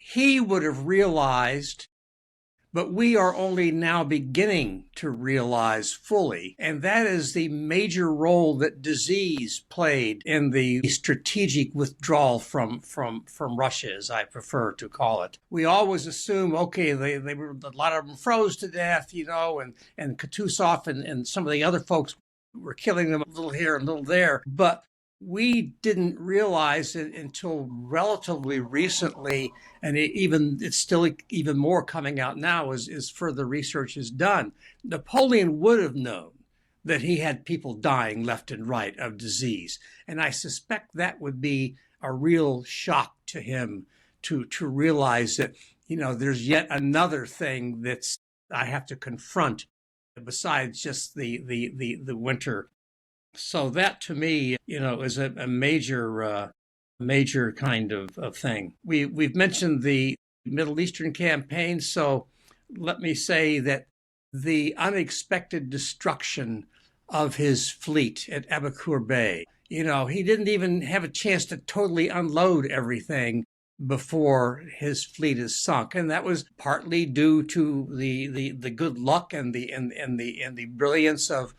B: he would have realized, but we are only now beginning to realize fully. And that is the major role that disease played in the strategic withdrawal from Russia, as I prefer to call it. We always assume, okay, they were, a lot of them froze to death, and Kutuzov and some of the other folks were killing them a little here and a little there. But we didn't realize it until relatively recently, and it's still even more coming out now as further research is done. Napoleon would have known that he had people dying left and right of disease, and I suspect that would be a real shock to him to realize that there's yet another thing that's I have to confront besides just the winter. So that, to me, is a major kind of thing. We've mentioned the Middle Eastern campaign, so let me say that the unexpected destruction of his fleet at Aboukir Bay, he didn't even have a chance to totally unload everything before his fleet is sunk, and that was partly due to the good luck and the brilliance of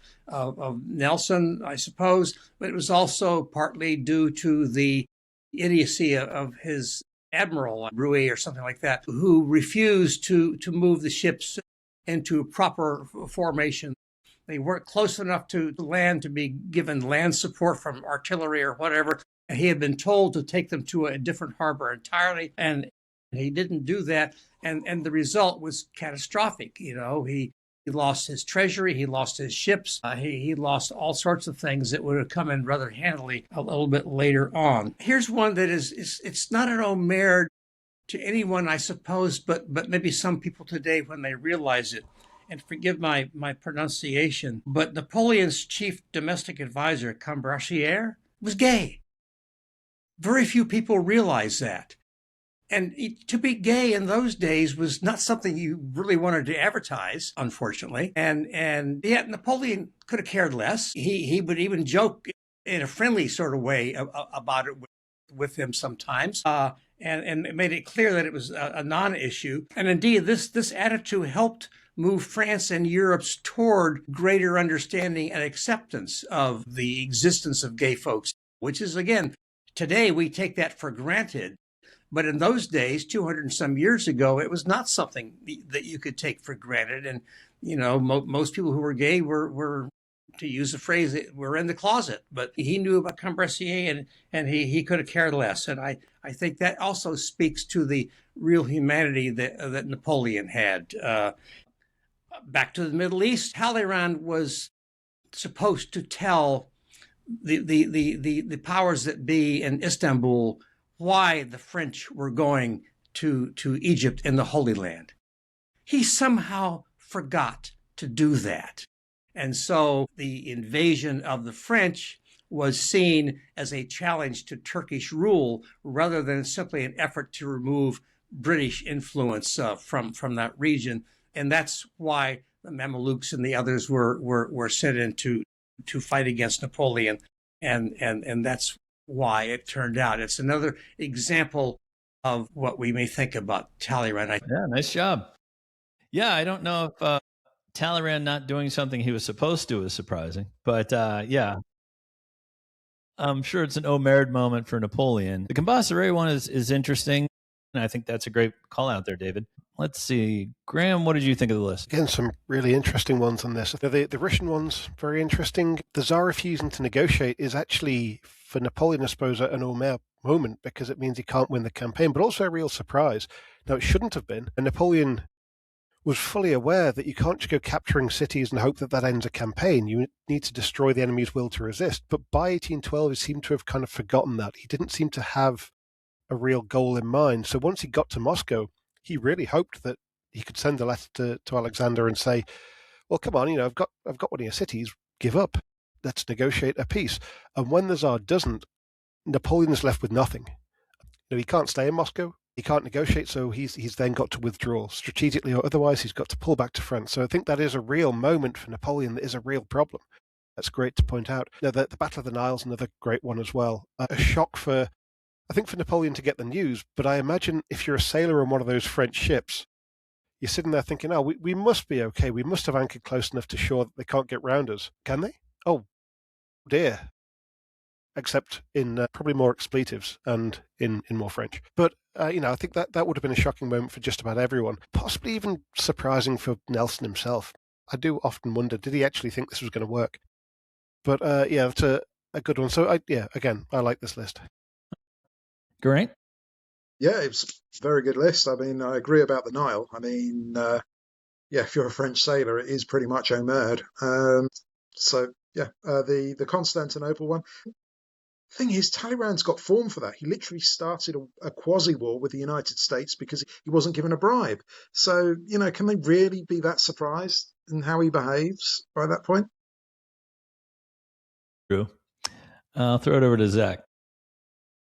B: Nelson, I suppose, but it was also partly due to the idiocy of his admiral, Bruy or something like that, who refused to move the ships into proper formation. They weren't close enough to land to be given land support from artillery or whatever. And he had been told to take them to a different harbor entirely, and he didn't do that. And the result was catastrophic. He lost his treasury, he lost his ships, he lost all sorts of things that would have come in rather handily a little bit later on. Here's one that it's not an Omerd to anyone, I suppose, but maybe some people today when they realize it. And forgive my pronunciation, but Napoleon's chief domestic advisor, Cambarchier, was gay. Very few people realize that. And to be gay in those days was not something you really wanted to advertise, unfortunately. And yet Napoleon could have cared less. He would even joke in a friendly sort of way about it with him sometimes. And it made it clear that it was a non-issue. And indeed, this attitude helped move France and Europe toward greater understanding and acceptance of the existence of gay folks, which is, again, today we take that for granted. But in those days, 200 and some years ago, it was not something that you could take for granted. And most people who were gay were, to use a phrase, were in the closet. But he knew about Combressier, and he could have cared less. And I think that also speaks to the real humanity that Napoleon had. Back to the Middle East, Talleyrand was supposed to tell the powers that be in Istanbul why the French were going to Egypt and the Holy Land. He somehow forgot to do that. And so the invasion of the French was seen as a challenge to Turkish rule rather than simply an effort to remove British influence from that region. And that's why the Mamelukes and the others were sent in to fight against Napoleon. And that's why it turned out. It's another example of what we may think about Talleyrand.
A: Yeah, nice job. Yeah, I don't know if Talleyrand not doing something he was supposed to is surprising, but yeah, I'm sure it's an Omer'd moment for Napoleon. The Cambacéré one is interesting, and I think that's a great call out there, David. Let's see. Graeme, what did you think of the list?
E: Again, some really interesting ones on this. The Russian one's very interesting. The Tsar refusing to negotiate is actually, for Napoleon, I suppose, an Omer moment, because it means he can't win the campaign, but also a real surprise. Now, it shouldn't have been. And Napoleon was fully aware that you can't just go capturing cities and hope that that ends a campaign. You need to destroy the enemy's will to resist. But by 1812, he seemed to have kind of forgotten that. He didn't seem to have a real goal in mind. So once he got to Moscow, he really hoped that he could send a letter to Alexander and say, well, come on, I've got one of your cities, give up. Let's negotiate a peace. And when the Tsar doesn't, Napoleon is left with nothing. He can't stay in Moscow. He can't negotiate, so he's then got to withdraw strategically or otherwise. He's got to pull back to France. So I think that is a real moment for Napoleon that is a real problem. That's great to point out. Now, the Battle of the Nile is another great one as well. A shock for Napoleon to get the news, but I imagine if you're a sailor on one of those French ships, you're sitting there thinking, oh, we must be okay. We must have anchored close enough to shore that they can't get round us. Can they? Oh, dear. Except in probably more expletives and in more French. But, I think that would have been a shocking moment for just about everyone. Possibly even surprising for Nelson himself. I do often wonder, did he actually think this was going to work? But, yeah, that's a good one. So, again, I like this list.
A: Geraint?
D: Yeah, it was a very good list. I mean, I agree about the Nile. I mean, if you're a French sailor, it is pretty much Omer'd. The Constantinople one. Thing is, Talleyrand's got form for that. He literally started a quasi-war with the United States because he wasn't given a bribe. So, can they really be that surprised in how he behaves by that point?
A: True. I'll throw it over to Zack.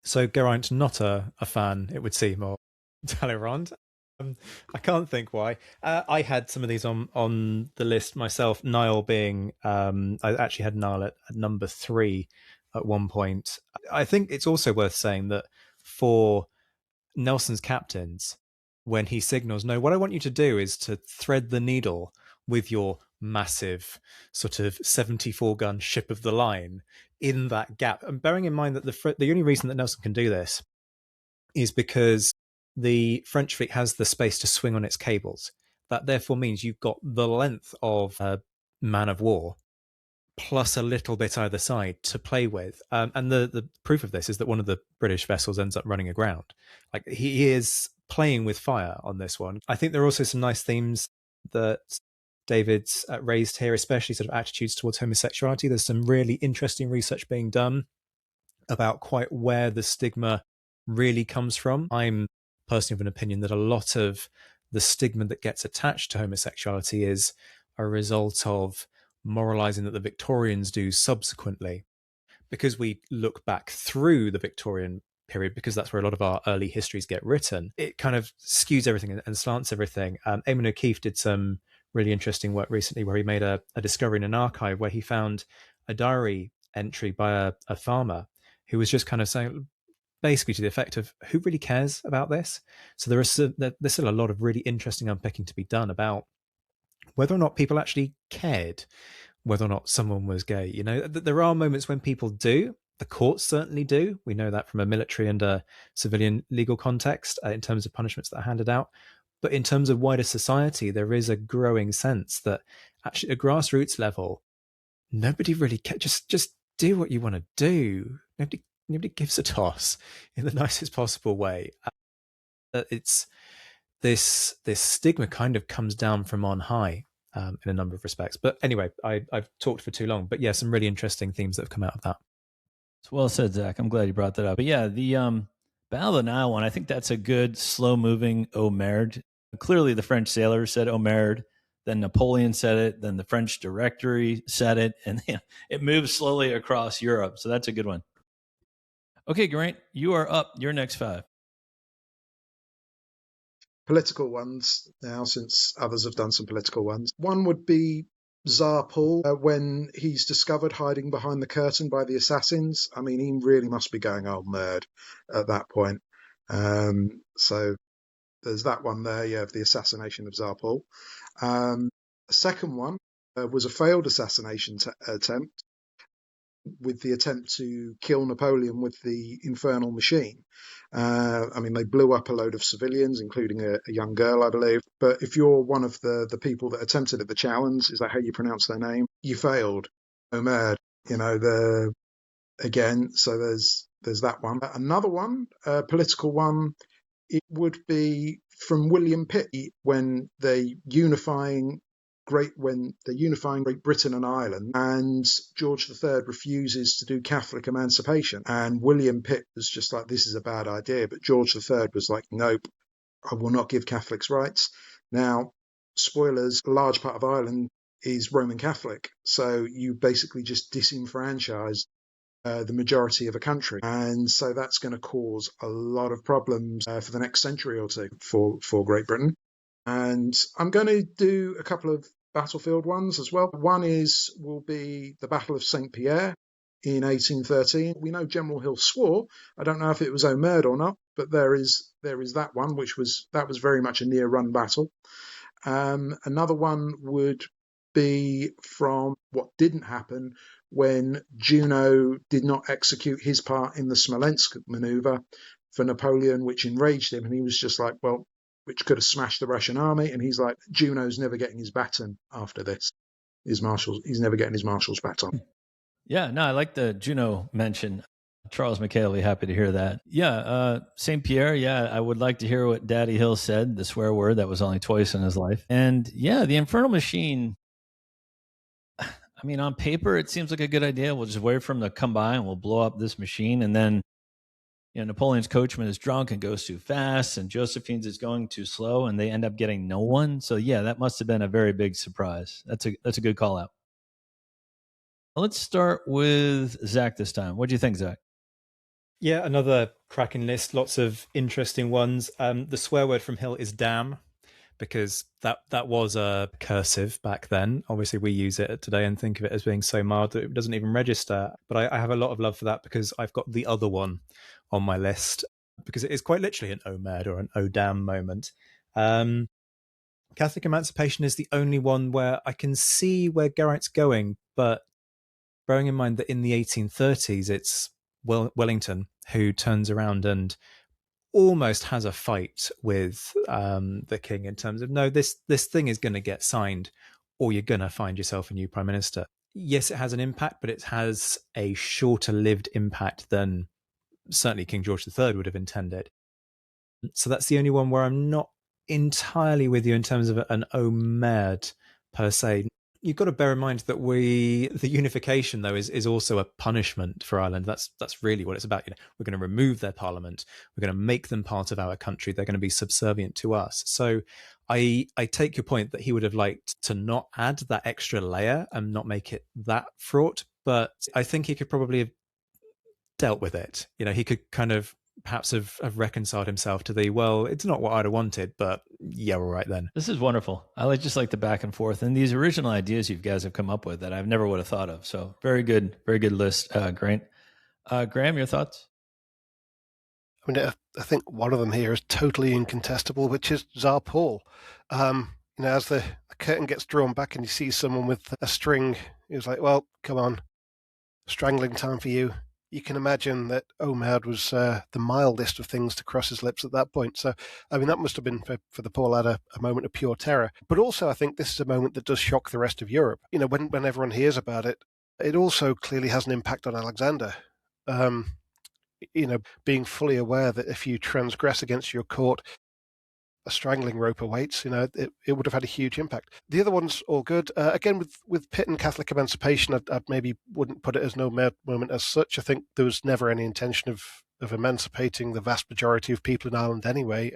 C: So Geraint, not a fan, it would seem, of Talleyrand. I can't think why. I had some of these on the list myself. Nile being, I actually had Nile at number 3 at one point. I think it's also worth saying that for Nelson's captains, when he signals, no, what I want you to do is to thread the needle with your massive sort of 74-gun ship of the line in that gap. And bearing in mind that the only reason that Nelson can do this is because the French fleet has the space to swing on its cables. That therefore means you've got the length of a man of war plus a little bit either side to play with. And the proof of this is that one of the British vessels ends up running aground. Like, he is playing with fire on this one. I think there are also some nice themes that David's raised here, especially sort of attitudes towards homosexuality. There's some really interesting research being done about quite where the stigma really comes from. I'm personally of an opinion that a lot of the stigma that gets attached to homosexuality is a result of moralizing that the Victorians do subsequently. Because we look back through the Victorian period, because that's where a lot of our early histories get written, it kind of skews everything and slants everything. Eamon O'Keefe did some really interesting work recently where he made a discovery in an archive where he found a diary entry by a farmer who was just kind of saying, basically to the effect of, who really cares about this? So there's still a lot of really interesting unpicking to be done about whether or not people actually cared whether or not someone was gay. There are moments when people do. The courts certainly do. We know that from a military and a civilian legal context in terms of punishments that are handed out. But in terms of wider society, there is a growing sense that actually at a grassroots level, nobody really cares. Just do what you want to do. Nobody gives a toss in the nicest possible way. It's this stigma kind of comes down from on high in a number of respects. But anyway, I've talked for too long. But yeah, some really interesting themes that have come out of that.
A: It's well said, Zach. I'm glad you brought that up. But yeah, the Battle of the Nile one, I think that's a good slow-moving Omerd. Clearly, the French sailors said Omerd. Then Napoleon said it. Then the French Directory said it, and it moves slowly across Europe. So that's a good one. Okay, Geraint, you are up. Your next 5.
D: Political ones now, since others have done some political ones. One would be Tsar Paul when he's discovered hiding behind the curtain by the assassins. I mean, he really must be going old nerd at that point. So there's that one there, yeah, of the assassination of Tsar Paul. The second one was a failed assassination attempt, with the attempt to kill Napoleon with the infernal machine. I mean, they blew up a load of civilians, including a young girl, I believe. But if you're one of the people that attempted at the challenge, is that how you pronounce their name? You failed. Omerd, again, so there's that one. Another one, political one, it would be from William Pitt when they're unifying Great Britain and Ireland, and George III refuses to do Catholic emancipation, and William Pitt was just like, this is a bad idea, but George III was like, nope, I will not give Catholics rights. Now, spoilers, a large part of Ireland is Roman Catholic, so you basically just disenfranchise the majority of a country, and so that's going to cause a lot of problems for the next century or two for Great Britain. And I'm going to do a couple of battlefield ones as well. One will be the Battle of St. Pierre in 1813. We know General Hill swore. I don't know if it was Omerd or not, but there is that one, that was very much a near-run battle. Another one would be from what didn't happen when Junot did not execute his part in the Smolensk maneuver for Napoleon, which enraged him, and he was just like, well, which could have smashed the Russian army, and he's like, Junot's never getting his baton after this. He's never getting his marshal's baton.
A: Yeah, no, I like the Junot mention. Charles McKay will be happy to hear that. Yeah, St. Pierre, yeah, I would like to hear what Daddy Hill said, the swear word that was only twice in his life. And yeah, the Infernal Machine, I mean, on paper, it seems like a good idea. We'll just wait for him to come by and we'll blow up this machine. And then, Napoleon's coachman is drunk and goes too fast, and Josephine's is going too slow, and they end up getting no one. So yeah, that must have been a very big surprise. That's a good call out. Let's start with Zach this time. What do you think, Zach?
C: Yeah, another cracking list. Lots of interesting ones. The swear word from Hill is damn, because that was a cursive back then. Obviously, we use it today and think of it as being so mild that it doesn't even register. But I have a lot of love for that, because I've got the other one on my list, because it is quite literally an Omerd or an oh damn moment. Catholic emancipation is the only one where I can see where Garant's going, but bearing in mind that in the 1830s, it's Wellington who turns around and almost has a fight with the king in terms of, no, this thing is going to get signed or you're going to find yourself a new prime minister. Yes, it has an impact, but it has a shorter lived impact than certainly King George III would have intended. So that's the only one where I'm not entirely with you in terms of an Omerd per se. You've got to bear in mind that the unification, though, is also a punishment for Ireland. That's really what it's about. We're going to remove their parliament. We're going to make them part of our country. They're going to be subservient to us. So I take your point that he would have liked to not add that extra layer and not make it that fraught. But I think he could probably have dealt with it. He could kind of perhaps have reconciled himself to well, it's not what I'd have wanted, but yeah, all right then.
A: This is wonderful. I just like the back and forth and these original ideas you guys have come up with that I've never would have thought of. So very good list, Geraint. Graeme, your thoughts?
E: I mean, I think one of them here is totally incontestable, which is Tsar Paul. As the curtain gets drawn back and you see someone with a string, he was like, well, come on, strangling time for you. you can imagine that Omerd was the mildest of things to cross his lips at that point. So, I mean, that must have been for the poor lad a moment of pure terror. But also, I think this is a moment that does shock the rest of Europe. You know, when everyone hears about it, it also clearly has an impact on Alexander. You know, being fully aware that if you transgress against your court, a strangling rope awaits. You know, it would have had a huge impact. The other one's all good. Again, with Pitt and Catholic emancipation, I maybe wouldn't put it as no moment as such. I think there was never any intention of emancipating the vast majority of people in Ireland anyway.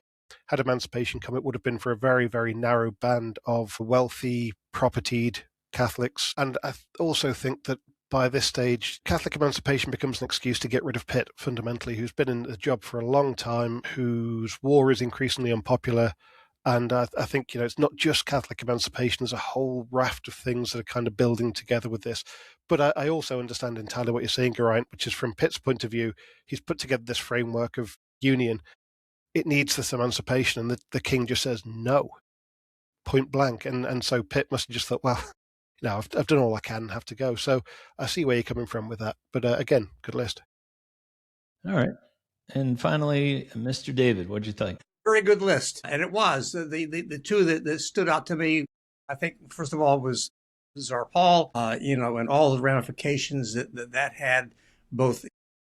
E: Had emancipation come, it would have been for a very, very narrow band of wealthy, propertied Catholics. And I also think that by this stage, Catholic emancipation becomes an excuse to get rid of Pitt, fundamentally, who's been in the job for a long time, whose war is increasingly unpopular. And I think, you know, it's not just Catholic emancipation. There's a whole raft of things that are kind of building together with this. But I also understand entirely what you're saying, Geraint, which is from Pitt's point of view, he's put together this framework of union. It needs this emancipation, and the king just says no, point blank. And so Pitt must have just thought, well, no, I've done all I can, have to go. So I see where you're coming from with that. But again, good list.
A: All right. And finally, Mr. David, what'd you think?
B: Very good list. And it was. The two that stood out to me, I think, first of all, was Tsar Paul, you know, and all the ramifications that had, both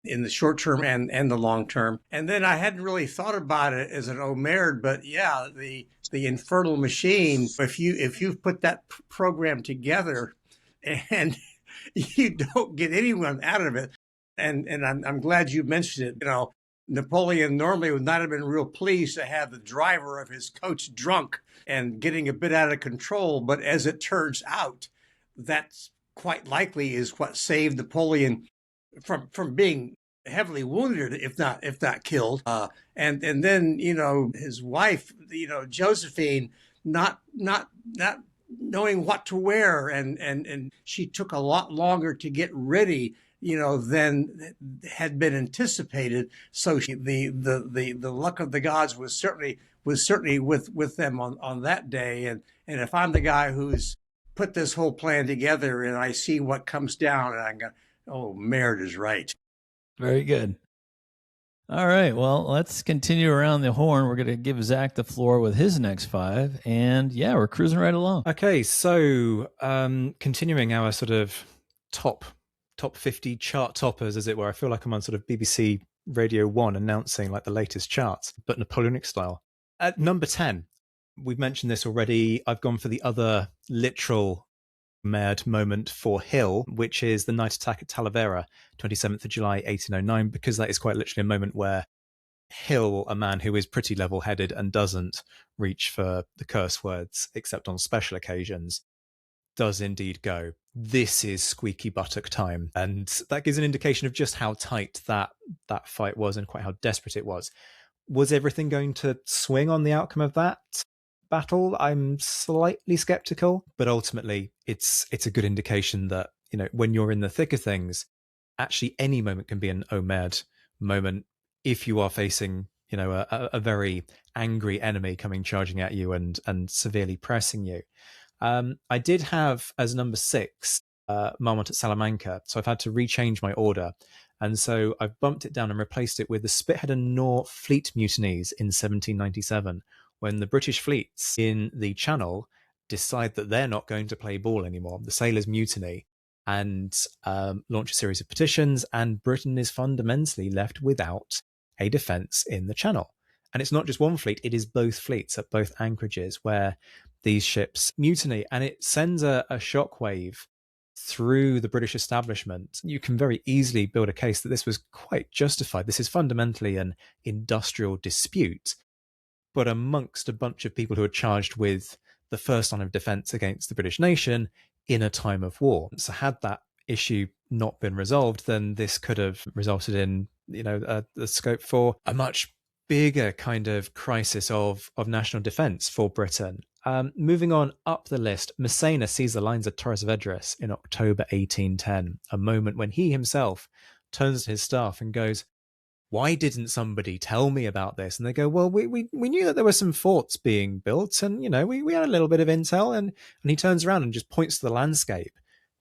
B: in the short term and the long term. And then I hadn't really thought about it as an Omerd, but yeah, the infernal machine, if you've put that program together and you don't get anyone out of it, and I'm glad you mentioned it. You know, Napoleon normally would not have been real pleased to have the driver of his coach drunk and getting a bit out of control, but as it turns out, that's quite likely is what saved Napoleon from being heavily wounded, if not killed. And then, you know, his wife, you know, Josephine, not knowing what to wear, and she took a lot longer to get ready, you know, than had been anticipated. So the luck of the gods was certainly with them on that day. And if I'm the guy who's put this whole plan together and I see what comes down, and I go, oh, Maynard is right.
A: Very good. All right. Well, let's continue around the horn. We're going to give Zack the floor with his next five. And yeah, we're cruising right along.
C: Okay. So continuing our sort of top 50 chart toppers, as it were. I feel like I'm on sort of BBC Radio 1 announcing like the latest charts, but Napoleonic style. At number 10, we've mentioned this already. I've gone for the other literal mad moment for Hill, which is the night attack at Talavera, 27th of July, 1809, because that is quite literally a moment where Hill, a man who is pretty level-headed and doesn't reach for the curse words except on special occasions, does indeed go, this is squeaky buttock time. And that gives an indication of just how tight that fight was and quite how desperate it was. Was everything going to swing on the outcome of that battle? I'm slightly skeptical, but ultimately it's a good indication that, you know, when you're in the thick of things, actually any moment can be an Omerd moment if you are facing, you know, a very angry enemy coming charging at you and severely pressing you. I did have as number 6 Marmont at Salamanca, so I've had to rechange my order, and so I've bumped it down and replaced it with the Spithead and Nore fleet mutinies in 1797, when the British fleets in the Channel decide that they're not going to play ball anymore. The sailors mutiny and launch a series of petitions, and Britain is fundamentally left without a defence in the Channel. And it's not just one fleet, it is both fleets at both anchorages where these ships mutiny, and it sends a shockwave through the British establishment. You can very easily build a case that this was quite justified. This is fundamentally an industrial dispute, but amongst a bunch of people who are charged with the first line of defence against the British nation in a time of war. So had that issue not been resolved, then this could have resulted in, you know, the scope for a much bigger kind of crisis of national defence for Britain. Moving on up the list, Massena sees the lines of Torres Vedras in October 1810, a moment when he himself turns to his staff and goes, why didn't somebody tell me about this? And they go, well, we knew that there were some forts being built, and, you know, we had a little bit of intel. And he turns around and just points to the landscape.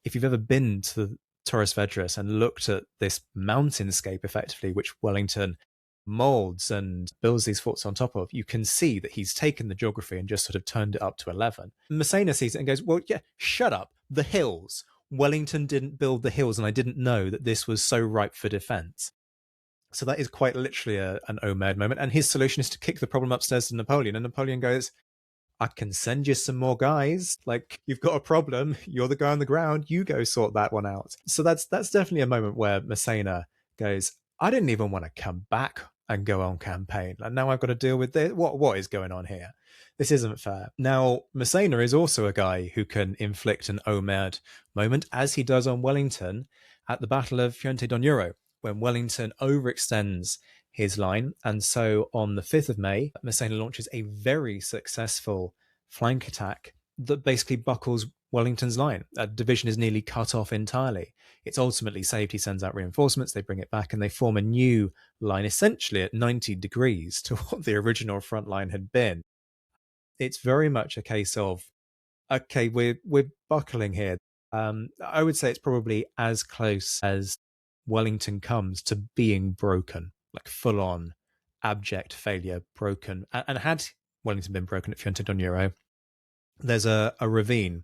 C: If you've ever been to Torres Vedras and looked at this mountainscape effectively, which Wellington molds and builds these forts on top of, you can see that he's taken the geography and just sort of turned it up to 11. Massena sees it and goes, well, yeah, shut up. The hills. Wellington didn't build the hills, and I didn't know that this was so ripe for defense. So that is quite literally an Omer moment. And his solution is to kick the problem upstairs to Napoleon. And Napoleon goes, I can send you some more guys. Like, you've got a problem. You're the guy on the ground. You go sort that one out. So that's definitely a moment where Massena goes, I didn't even want to come back and go on campaign. And now I've got to deal with this. What is going on here? This isn't fair. Now, Massena is also a guy who can inflict an Omered moment, as he does on Wellington at the Battle of Fuente d'Onoro, when Wellington overextends his line. And so on the 5th of May, Massena launches a very successful flank attack that basically buckles Wellington's line. A division is nearly cut off entirely. It's ultimately saved. He sends out reinforcements, they bring it back, and they form a new line, essentially at 90 degrees to what the original front line had been. It's very much a case of, okay, we're buckling here. I would say it's probably as close as Wellington comes to being broken, like full-on abject failure, broken. And had Wellington been broken at Fuente d'Onoro, there's a ravine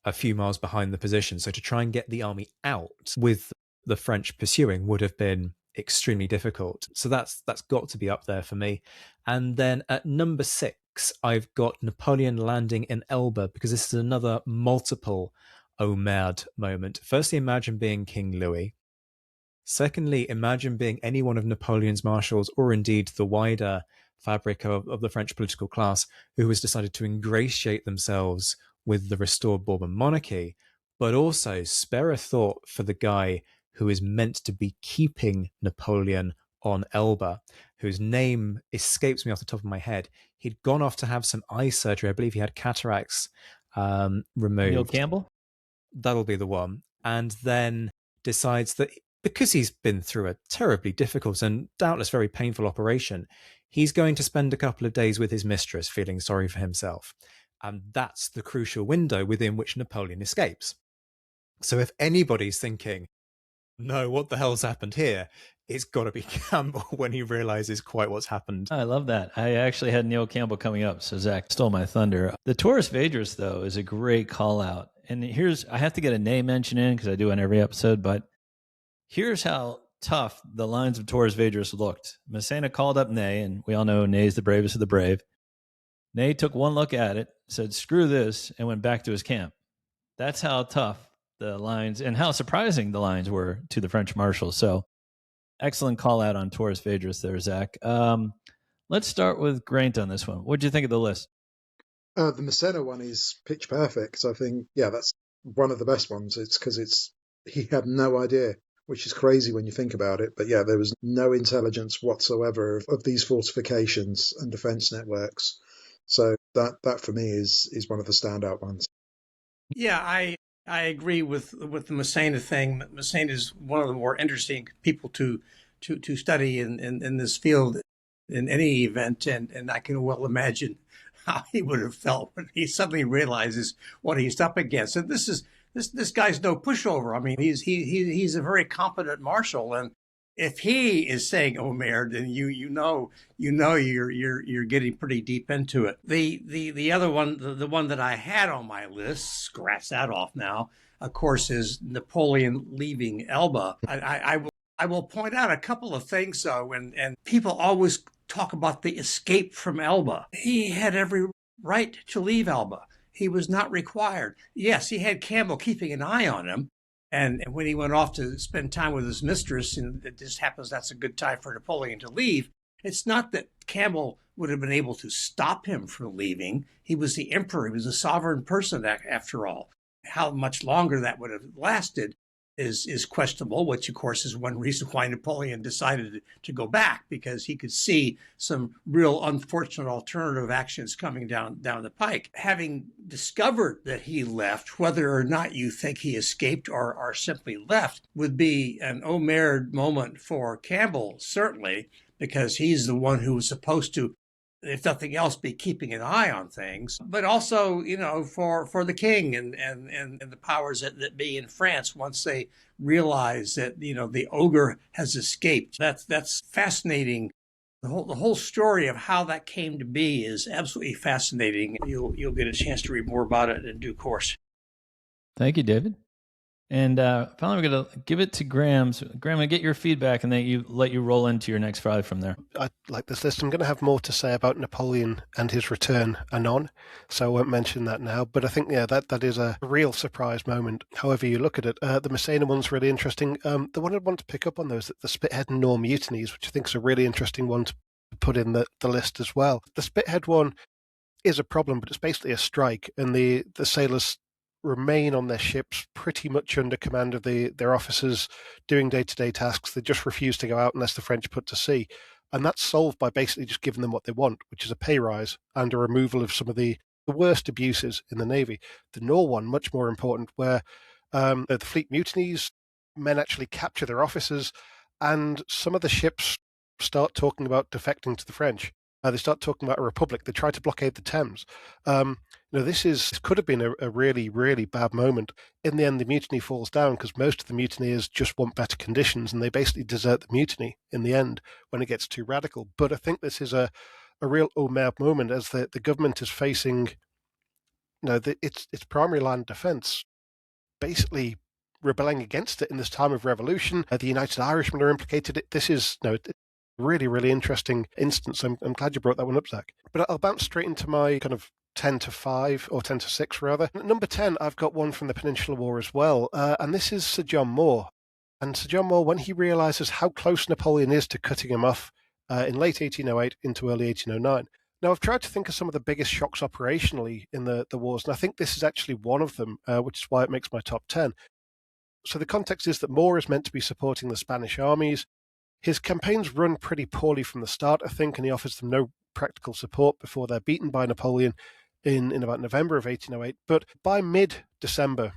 C: a few miles behind the position. So to try and get the army out with the French pursuing would have been extremely difficult. So that's got to be up there for me. And then at number 6, I've got Napoleon landing in Elba, because this is another multiple Omered moment. Firstly, imagine being King Louis. Secondly, imagine being any one of Napoleon's marshals, or indeed the wider fabric of the French political class, who has decided to ingratiate themselves with the restored Bourbon monarchy, but also spare a thought for the guy who is meant to be keeping Napoleon on Elba, whose name escapes me off the top of my head. He'd gone off to have some eye surgery. I believe he had cataracts removed.
A: Neil Campbell?
C: That'll be the one. And then decides that because he's been through a terribly difficult and doubtless very painful operation, he's going to spend a couple of days with his mistress, feeling sorry for himself. And that's the crucial window within which Napoleon escapes. So if anybody's thinking, no, what the hell's happened here? It's got to be Campbell when he realizes quite what's happened.
A: I love that. I actually had Neil Campbell coming up, so Zack stole my thunder. The Torres Vedras, though, is a great call out. And I have to get a name mention in because I do on every episode, but here's how tough the lines of Torres Vedras looked. Massena called up Ney, and we all know Ney's the bravest of the brave. Ney took one look at it, said, screw this, and went back to his camp. That's how tough the lines and how surprising the lines were to the French marshals. So excellent call out on Torres Vedras there, Zack. Let's start with Geraint on this one. What do you think of the list?
D: The Massena one is pitch perfect. I think, yeah, that's one of the best ones. It's because he had no idea, which is crazy when you think about it. But yeah, there was no intelligence whatsoever of these fortifications and defense networks. So that for me is one of the standout ones.
B: Yeah, I agree with the Massena thing. Massena is one of the more interesting people to study in this field in any event, and I can well imagine how he would have felt when he suddenly realizes what he's up against. And this guy's no pushover. I mean, he's a very competent marshal, and if he is saying Omer, then you know you're getting pretty deep into it. The other one, the one that I had on my list, scratch that off now, of course, is Napoleon leaving Elba. I will point out a couple of things though, and people always talk about the escape from Elba. He had every right to leave Elba. He was not required. Yes, he had Campbell keeping an eye on him. And when he went off to spend time with his mistress, and it just happens that's a good time for Napoleon to leave, it's not that Campbell would have been able to stop him from leaving. He was the emperor. He was a sovereign person, after all. How much longer that would have lasted is questionable, which, of course, is one reason why Napoleon decided to go back, because he could see some real unfortunate alternative actions coming down the pike. Having discovered that he left, whether or not you think he escaped or simply left, would be an Omer moment for Campbell, certainly, because he's the one who was supposed to if nothing else, be keeping an eye on things, but also, for the king and the powers that be in France once they realize that, the ogre has escaped. That's fascinating. The whole story of how that came to be is absolutely fascinating. You'll get a chance to read more about it in due course.
A: Thank you, David. And finally, we're going to give it to Graeme. So, Graeme, I'm going to get your feedback and then let you roll into your next five from there.
E: I like this list. I'm going to have more to say about Napoleon and his return anon, so I won't mention that now. But I think, that is a real surprise moment, however you look at it. The Massena one's really interesting. The one I'd want to pick up on, though, is the Spithead and Nore mutinies, which I think is a really interesting one to put in the list as well. The Spithead one is a problem, but it's basically a strike, and the sailors remain on their ships pretty much under command of their officers doing day-to-day tasks. They just refuse to go out unless the French put to sea. And that's solved by basically just giving them what they want, which is a pay rise and a removal of some of the worst abuses in the Navy. The Nore one, much more important, where the fleet mutinies, men actually capture their officers, and some of the ships start talking about defecting to the French. They start talking about a republic. They try to blockade the Thames. This could have been a really, really bad moment. In the end, the mutiny falls down because most of the mutineers just want better conditions, and they basically desert the mutiny in the end when it gets too radical. But I think this is a real Omer moment as the government is facing, its primary land defence, basically rebelling against it in this time of revolution. The United Irishmen are implicated. This is really, really interesting instance. I'm glad you brought that one up, Zack. But I'll bounce straight into my kind of 10 to 5, or 10 to 6 rather. Number 10, I've got one from the Peninsular War as well, and this is Sir John Moore. And Sir John Moore, when he realises how close Napoleon is to cutting him off in late 1808 into early 1809. Now, I've tried to think of some of the biggest shocks operationally in the wars, and I think this is actually one of them, which is why it makes my top 10. So the context is that Moore is meant to be supporting the Spanish armies. His campaigns run pretty poorly from the start, I think, and he offers them no practical support before they're beaten by Napoleon in about November of 1808. But by mid-December,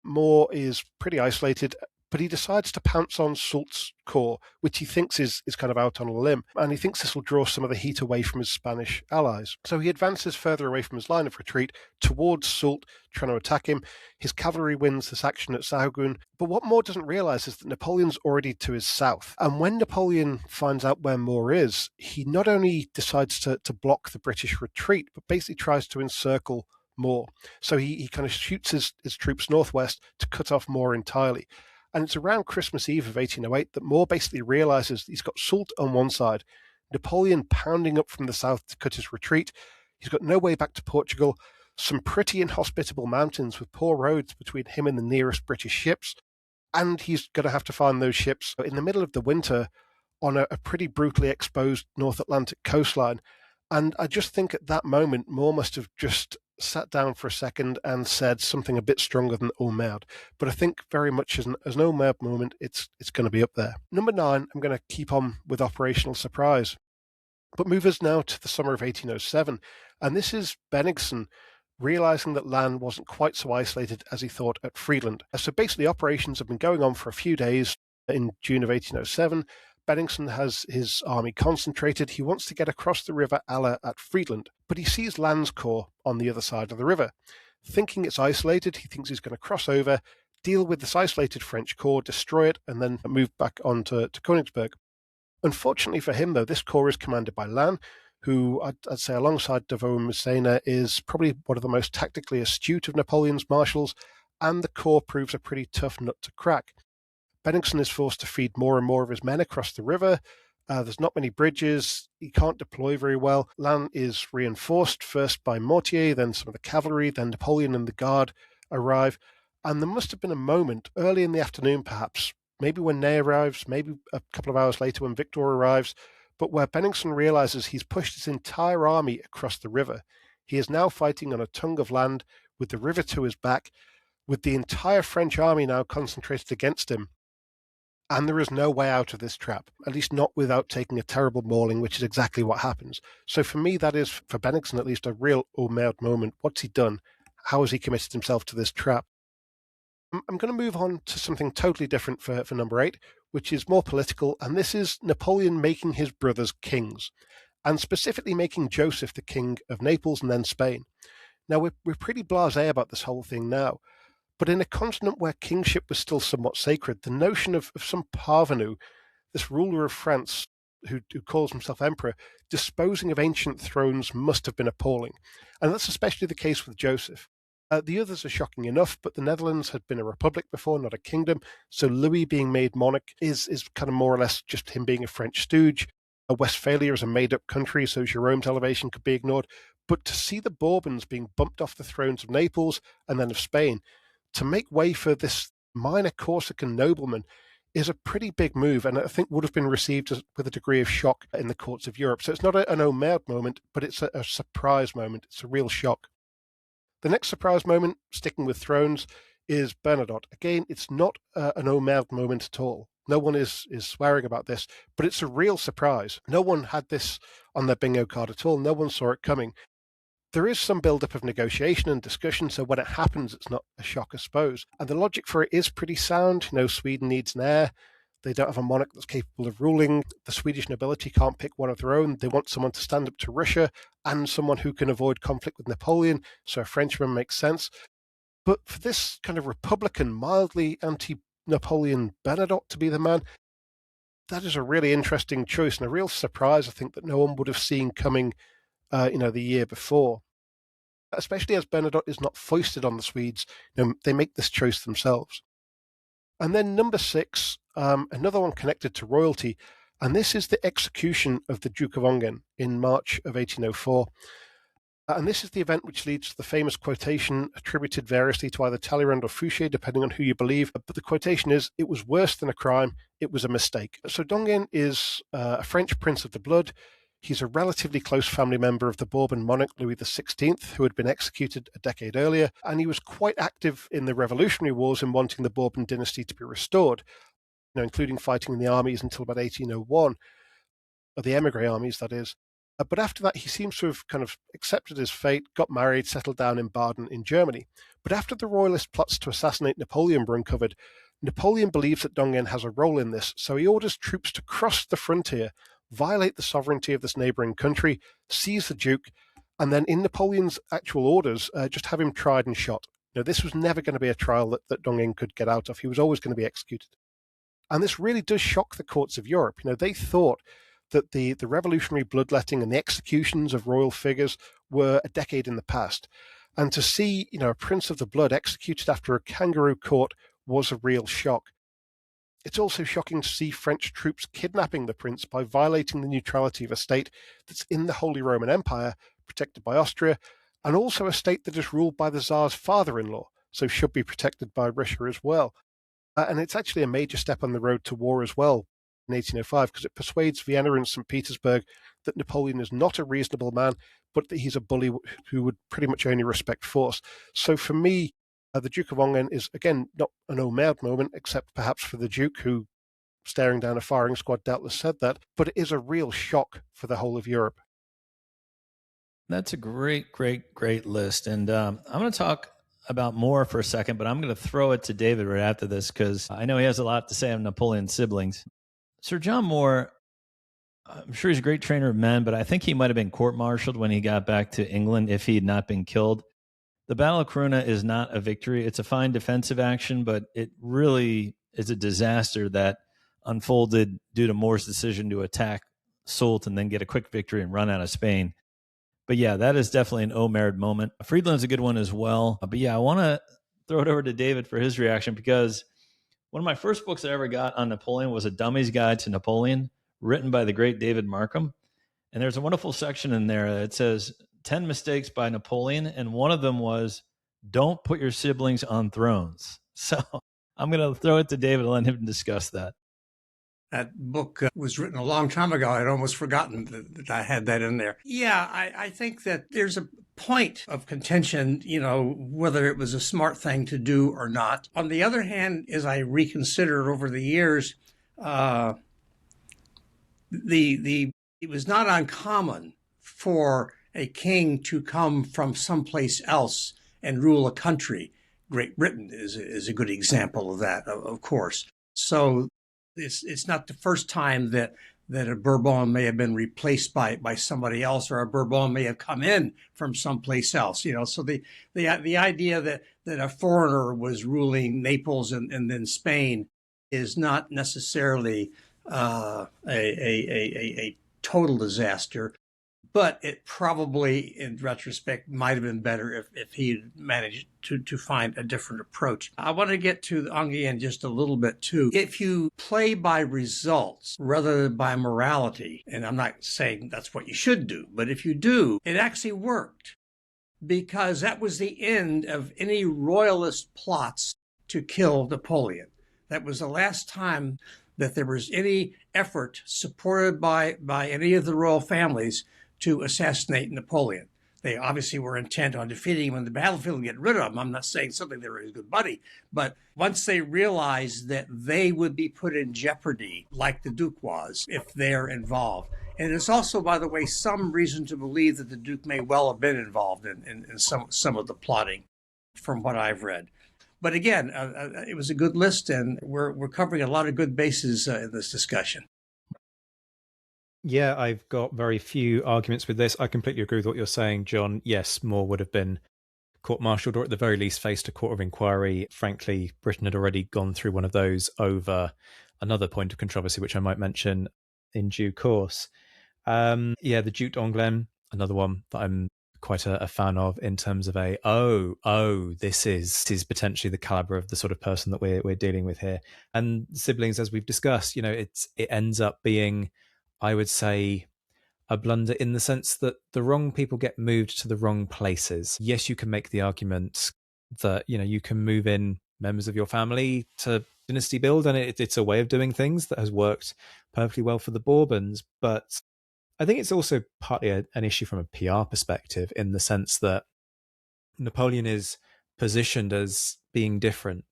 E: Moore is pretty isolated, but he decides to pounce on Soult's corps, which he thinks is kind of out on a limb, and he thinks this will draw some of the heat away from his Spanish allies. So he advances further away from his line of retreat towards Soult, trying to attack him. His cavalry wins this action at Sahagun, but what Moore doesn't realise is that Napoleon's already to his south. And when Napoleon finds out where Moore is, he not only decides to block the British retreat, but basically tries to encircle Moore. So he kind of shoots his troops northwest to cut off Moore entirely. And it's around Christmas Eve of 1808 that Moore basically realises he's got Soult on one side, Napoleon pounding up from the south to cut his retreat. He's got no way back to Portugal, some pretty inhospitable mountains with poor roads between him and the nearest British ships, and he's going to have to find those ships in the middle of the winter on a pretty brutally exposed North Atlantic coastline. And I just think at that moment, Moore must have just sat down for a second and said something a bit stronger than Omer. But I think very much as an Omer moment, it's going to be up there. Number 9, I'm going to keep on with Operational Surprise, but move us now to the summer of 1807. And this is Bennigsen realizing that Lannes wasn't quite so isolated as he thought at Friedland. So basically, operations have been going on for a few days in June of 1807. Bennigsen has his army concentrated. He wants to get across the river Aller at Friedland, but he sees Lannes' corps on the other side of the river. Thinking it's isolated, he thinks he's going to cross over, deal with this isolated French corps, destroy it, and then move back on to Königsberg. Unfortunately for him, though, this corps is commanded by Lannes, who I'd say alongside Devoe and Massena is probably one of the most tactically astute of Napoleon's marshals, and the corps proves a pretty tough nut to crack. Bennigsen is forced to feed more and more of his men across the river. There's not many bridges. He can't deploy very well. Lannes is reinforced, first by Mortier, then some of the cavalry, then Napoleon and the Guard arrive. And there must have been a moment, early in the afternoon perhaps, maybe when Ney arrives, maybe a couple of hours later when Victor arrives, but where Bennigsen realizes he's pushed his entire army across the river. He is now fighting on a tongue of land with the river to his back, with the entire French army now concentrated against him. And there is no way out of this trap, at least not without taking a terrible mauling, which is exactly what happens. So for me, that is, for Bennigsen at least, a real Omer moment. What's he done? How has he committed himself to this trap? I'm going to move on to something totally different for number 8, which is more political, and this is Napoleon making his brothers kings. and specifically making Joseph the king of Naples and then Spain. Now, we're pretty blasé about this whole thing now, but in a continent where kingship was still somewhat sacred, the notion of some parvenu, this ruler of France who calls himself emperor, disposing of ancient thrones must have been appalling. And that's especially the case with Joseph. The others are shocking enough, but the Netherlands had been a republic before, not a kingdom, so Louis being made monarch is kind of more or less just him being a French stooge. Westphalia is a made-up country, so Geraint's elevation could be ignored. But to see the Bourbons being bumped off the thrones of Naples and then of Spain, to make way for this minor Corsican nobleman is a pretty big move, and I think would have been received with a degree of shock in the courts of Europe. So it's not an Omered moment, but it's a surprise moment. It's a real shock. The next surprise moment, sticking with thrones, is Bernadotte. Again, it's not an Omered moment at all. No one is swearing about this, but it's a real surprise. No one had this on their bingo card at all. No one saw it coming. There is some build-up of negotiation and discussion, so when it happens, it's not a shock, I suppose. And the logic for it is pretty sound. Sweden needs an heir. They don't have a monarch that's capable of ruling. The Swedish nobility can't pick one of their own. They want someone to stand up to Russia and someone who can avoid conflict with Napoleon, so a Frenchman makes sense. But for this kind of Republican, mildly anti-Napoleon Bernadotte to be the man, that is a really interesting choice and a real surprise, I think, that no one would have seen coming the year before. Especially as Bernadotte is not foisted on the Swedes, they make this choice themselves. And then number 6, another one connected to royalty, and this is the execution of the Duke of Enghien in March of 1804. And this is the event which leads to the famous quotation attributed variously to either Talleyrand or Fouché, depending on who you believe. But the quotation is, "It was worse than a crime, it was a mistake." So d'Enghien is a French prince of the blood. He's a relatively close family member of the Bourbon monarch Louis XVI, who had been executed a decade earlier, and he was quite active in the Revolutionary Wars in wanting the Bourbon dynasty to be restored, including fighting in the armies until about 1801, or the émigré armies, that is. But after that, he seems to have kind of accepted his fate, got married, settled down in Baden in Germany. But after the royalist plots to assassinate Napoleon were uncovered, Napoleon believes that d'Enghien has a role in this, so he orders troops to cross the frontier, violate the sovereignty of this neighbouring country, seize the Duke, and then in Napoleon's actual orders, just have him tried and shot. This was never going to be a trial that d'Enghien could get out of. He was always going to be executed. And this really does shock the courts of Europe. They thought that the revolutionary bloodletting and the executions of royal figures were a decade in the past. And to see, a prince of the blood executed after a kangaroo court was a real shock. It's also shocking to see French troops kidnapping the prince by violating the neutrality of a state that's in the Holy Roman Empire, protected by Austria, and also a state that is ruled by the Tsar's father-in-law, so should be protected by Russia as well. And it's actually a major step on the road to war as well in 1805, because it persuades Vienna and St. Petersburg that Napoleon is not a reasonable man, but that he's a bully who would pretty much only respect force. So for me, the Duke of Enghien is, again, not an Omered moment, except perhaps for the Duke, who, staring down a firing squad, doubtless said that, but it is a real shock for the whole of Europe.
A: That's a great, great, great list. And I'm going to talk about more for a second, but I'm going to throw it to David right after this, because I know he has a lot to say on Napoleon's siblings. Sir John Moore, I'm sure he's a great trainer of men, but I think he might have been court-martialed when he got back to England if he had not been killed. The Battle of Corunna is not a victory. It's a fine defensive action, but it really is a disaster that unfolded due to Moore's decision to attack Soult and then get a quick victory and run out of Spain. But yeah, that is definitely an Omered moment. Friedland's a good one as well. But yeah, I want to throw it over to David for his reaction, because one of my first books I ever got on Napoleon was A Dummy's Guide to Napoleon, written by the great David Markham. And there's a wonderful section in there that says 10 mistakes by Napoleon, and one of them was, don't put your siblings on thrones. So I'm going to throw it to David and let him discuss that.
B: That book was written a long time ago. I'd almost forgotten that I had that in there. Yeah, I think that there's a point of contention, whether it was a smart thing to do or not. On the other hand, as I reconsider over the years, it was not uncommon for a king to come from someplace else and rule a country. Great Britain is a good example of that, of course. So it's not the first time that that a Bourbon may have been replaced by somebody else, or a Bourbon may have come in from someplace else. So the idea that a foreigner was ruling Naples and then Spain is not necessarily a total disaster. But it probably, in retrospect, might have been better if he had managed to find a different approach. I want to get to Enghien just a little bit, too. If you play by results rather than by morality, and I'm not saying that's what you should do, but if you do, it actually worked, because that was the end of any royalist plots to kill Napoleon. That was the last time that there was any effort supported by any of the royal families to assassinate Napoleon. They obviously were intent on defeating him on the battlefield and getting rid of him. I'm not saying something they were a good buddy, but once they realized that they would be put in jeopardy, like the Duke was, if they're involved. And there's also, by the way, some reason to believe that the Duke may well have been involved in some of the plotting, from what I've read. But again, it was a good list, and we're covering a lot of good bases in this discussion.
C: Yeah, I've got very few arguments with this. I completely agree with what you're saying, John. Yes, more would have been court-martialed, or at the very least faced a court of inquiry. Frankly, Britain had already gone through one of those over another point of controversy, which I might mention in due course. The Duke d'Angoulême, another one that I'm quite a fan of in terms of this is potentially the caliber of the sort of person that we're dealing with here. And siblings, as we've discussed, it ends up being, I would say, a blunder in the sense that the wrong people get moved to the wrong places. Yes, you can make the argument that, you can move in members of your family to dynasty build, and it's a way of doing things that has worked perfectly well for the Bourbons. But I think it's also partly an issue from a PR perspective, in the sense that Napoleon is positioned as being different,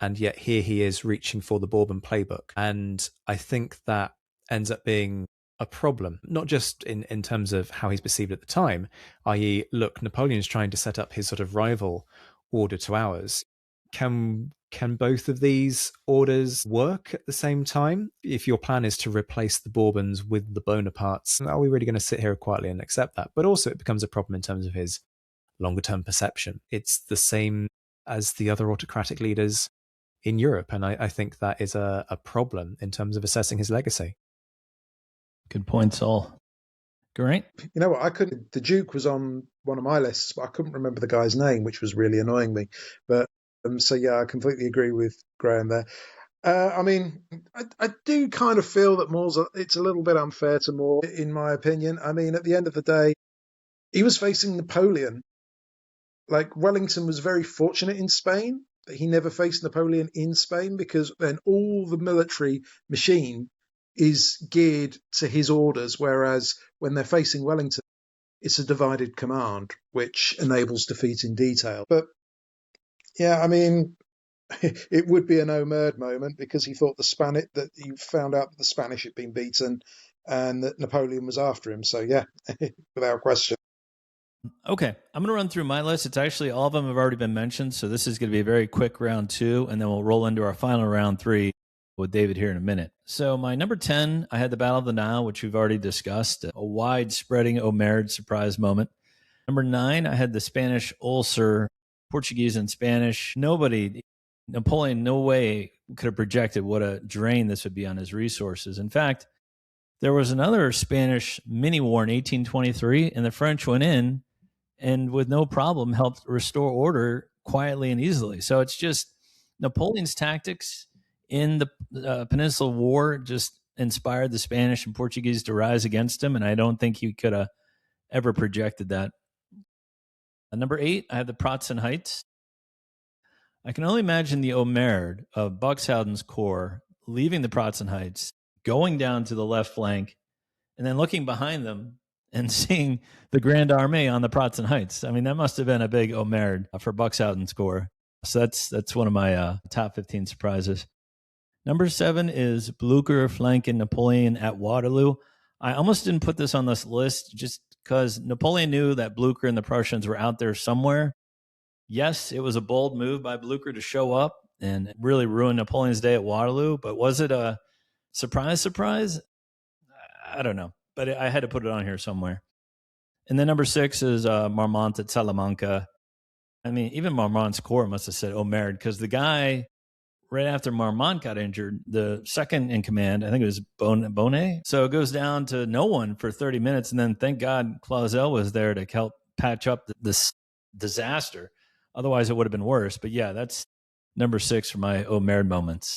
C: and yet here he is reaching for the Bourbon playbook. And I think that ends up being a problem, not just in terms of how he's perceived at the time, i.e., look, Napoleon's trying to set up his sort of rival order to ours. Can both of these orders work at the same time? If your plan is to replace the Bourbons with the Bonapartes, are we really going to sit here quietly and accept that? But also it becomes a problem in terms of his longer term perception. It's the same as the other autocratic leaders in Europe, and I think that is a problem in terms of assessing his legacy.
A: Good point, Saul. Geraint?
D: You know what? The Duke was on one of my lists, but I couldn't remember the guy's name, which was really annoying me. But I completely agree with Graeme there. I do kind of feel that it's a little bit unfair to More, in my opinion. I mean, at the end of the day, he was facing Napoleon. Like, Wellington was very fortunate in Spain that he never faced Napoleon in Spain, because then all the military machine is geared to his orders, whereas when they're facing Wellington, it's a divided command, which enables defeat in detail. But yeah, I mean, it would be an Omerd moment, because he thought that he found out that the Spanish had been beaten and that Napoleon was after him. So yeah, without question.
A: Okay, I'm going to run through my list. It's actually, all of them have already been mentioned, so this is going to be a very quick round 2, and then we'll roll into our final round 3 with David here in a minute. So my number 10, I had the Battle of the Nile, which we've already discussed, a wide-spreading Omerd surprise moment. Number 9, I had the Spanish ulcer, Portuguese and Spanish. Napoleon, no way could have projected what a drain this would be on his resources. In fact, there was another Spanish mini-war in 1823, and the French went in and with no problem helped restore order quietly and easily. So it's just Napoleon's tactics in the Peninsular War just inspired the Spanish and Portuguese to rise against him, and I don't think he could have ever projected that. Number 8, I have the Pratzen Heights. I can only imagine the Omerd of Buxhouden's corps leaving the Pratzen Heights, going down to the left flank, and then looking behind them and seeing the Grand Armée on the Pratzen Heights. I mean, that must have been a big Omerd for Buxhouden's corps. So that's one of my top 15 surprises. Number 7 is Blücher flanking Napoleon at Waterloo. I almost didn't put this on this list just because Napoleon knew that Blücher and the Prussians were out there somewhere. Yes, it was a bold move by Blücher to show up and really ruin Napoleon's day at Waterloo, but was it a surprise? I don't know, but I had to put it on here somewhere. And then number 6 is Marmont at Salamanca. I mean, even Marmont's corps must have said Omer, because the guy right after Marmont got injured, the second in command, I think it was Bonnet. So it goes down to no one for 30 minutes. And then thank God Clausel was there to help patch up this disaster. Otherwise, it would have been worse. But yeah, that's number 6 for my Omer moments.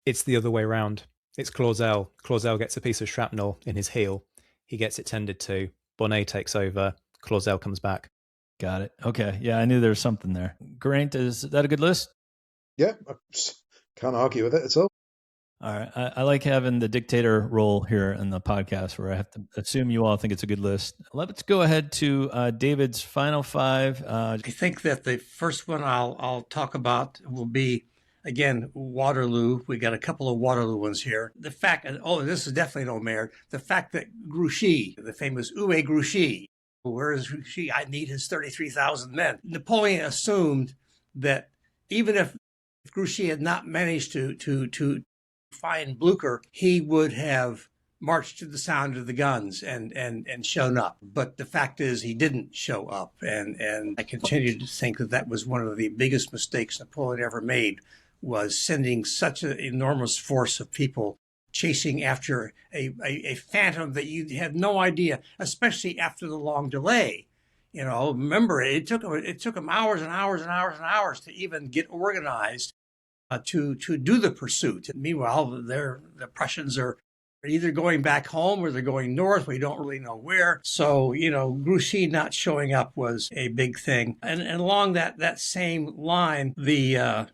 C: It's the other way around. It's Clausel. Clausel gets a piece of shrapnel in his heel. He gets it tended to. Bonnet takes over. Clausel comes back.
A: Got it. Okay. Yeah, I knew there was something there. Geraint, is that a good list?
D: Yeah, I can't argue with it at all.
A: All right. I like having the dictator role here in the podcast where I have to assume you all think it's a good list. Let's go ahead to David's final 5.
B: I think that the first one I'll talk about will be, again, Waterloo. We got a couple of Waterloo ones here. The fact, this is definitely an Omer, the fact that Grouchy, the famous Uwe Grouchy, where is Grouchy? I need his 33,000 men. Napoleon assumed that even if Grouchy had not managed to find Blucher, he would have marched to the sound of the guns and shown up. But the fact is he didn't show up. And I continue to think that was one of the biggest mistakes Napoleon ever made, was sending such an enormous force of people chasing after a phantom that you had no idea, especially after the long delay. You know, remember, it took them hours and hours and hours and hours to even get organized to do the pursuit. And meanwhile, the Prussians are either going back home or they're going north. We don't really know where. So, you know, Grouchy not showing up was a big thing. And along that same line, the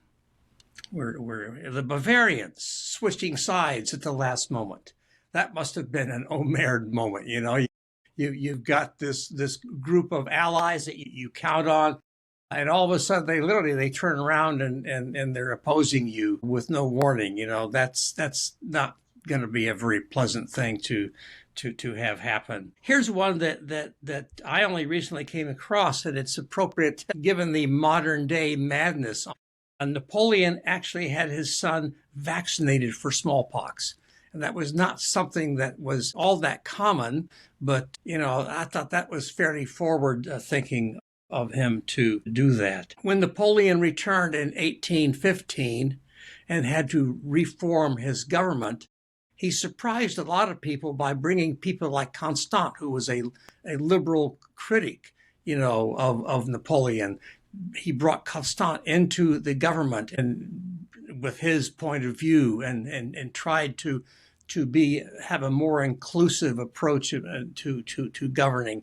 B: Bavarians switching sides at the last moment. That must have been an Omer moment. You know, you've got this group of allies that you count on, and all of a sudden they turn around and they're opposing you with no warning. You know, that's not going to be a very pleasant thing to have happen. Here's one that I only recently came across, and it's appropriate given the modern day madness. Napoleon actually had his son vaccinated for smallpox. And that was not something that was all that common, but, you know, I thought that was fairly forward thinking of him to do that. When Napoleon returned in 1815 and had to reform his government, he surprised a lot of people by bringing people like Constant, who was a liberal critic, you know, of Napoleon. He brought Constant into the government and with his point of view and tried to have a more inclusive approach to governing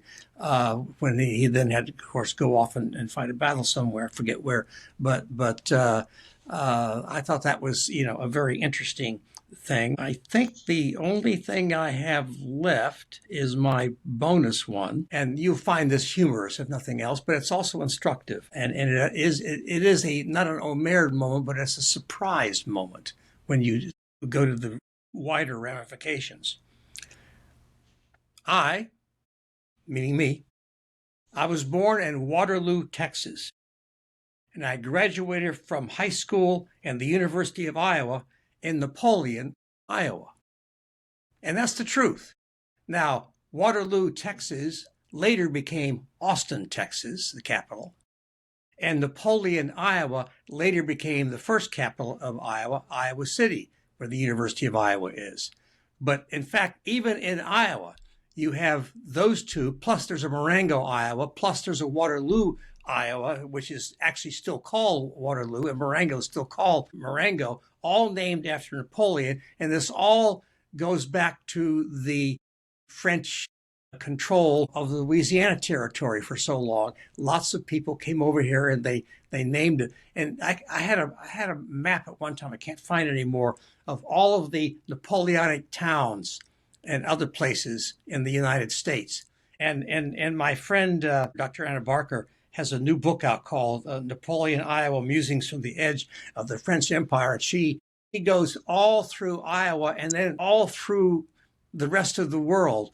B: when he then had to, of course, go off and fight a battle somewhere, I forget where. But I thought that was, you know, a very interesting thing. I think the only thing I have left is my bonus one, and you'll find this humorous if nothing else, but it's also instructive, and it is not an Omer moment, but it's a surprised moment when you go to the wider ramifications. I, meaning me, I was born in Waterloo, Texas, and I graduated from high school and the University of Iowa in Napoleon, Iowa. And that's the truth. Now, Waterloo, Texas later became Austin, Texas, the capital. And Napoleon, Iowa later became the first capital of Iowa, Iowa City, where the University of Iowa is. But in fact, even in Iowa, you have those two, plus there's a Marengo, Iowa, plus there's a Waterloo, Iowa, which is actually still called Waterloo, and Marengo is still called Marengo, all named after Napoleon. And this all goes back to the French control of the Louisiana Territory for so long. Lots of people came over here and they named it. And I had a map at one time, I can't find it anymore, of all of the Napoleonic towns and other places in the United States. And my friend, Dr. Anna Barker, has a new book out called Napoleon, Iowa, Musings from the Edge of the French Empire. And she goes all through Iowa and then all through the rest of the world,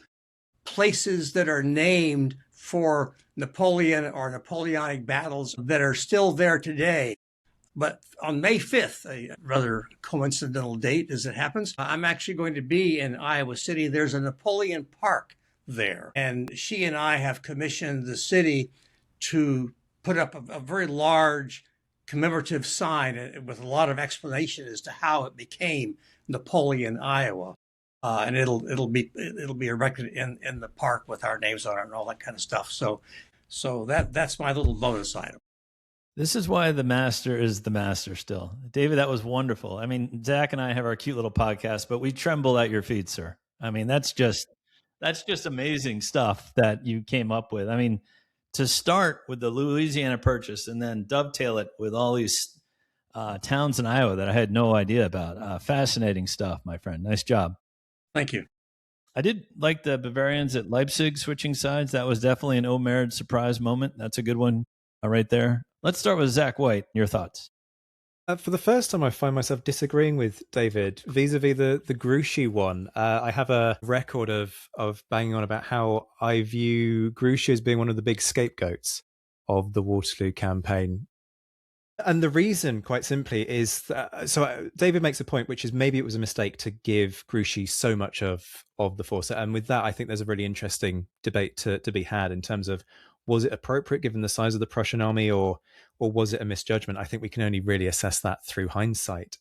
B: places that are named for Napoleon or Napoleonic battles that are still there today. But on May 5th, a rather coincidental date as it happens, I'm actually going to be in Iowa City. There's a Napoleon Park there. And she and I have commissioned the city to put up a very large commemorative sign with a lot of explanation as to how it became Napoleon, Iowa. And it'll be erected in the park with our names on it and all that kind of stuff. So that's my little bonus item.
A: This is why the master is the master still. David, that was wonderful. I mean, Zach and I have our cute little podcast, but we tremble at your feet, sir. I mean, that's just amazing stuff that you came up with. I mean, to start with the Louisiana Purchase and then dovetail it with all these towns in Iowa that I had no idea about. Fascinating stuff, my friend. Nice job.
B: Thank you.
A: I did like the Bavarians at Leipzig switching sides. That was definitely an Omer surprise moment. That's a good one right there. Let's start with Zach White. Your thoughts?
C: For the first time, I find myself disagreeing with David vis-a-vis the Grouchy one. I have a record of banging on about how I view Grouchy as being one of the big scapegoats of the Waterloo campaign. And the reason, quite simply, is that, so David makes a point, which is maybe it was a mistake to give Grouchy so much of the force. And with that, I think there's a really interesting debate to be had in terms of, was it appropriate given the size of the Prussian army, or was it a misjudgment? I think we can only really assess that through hindsight.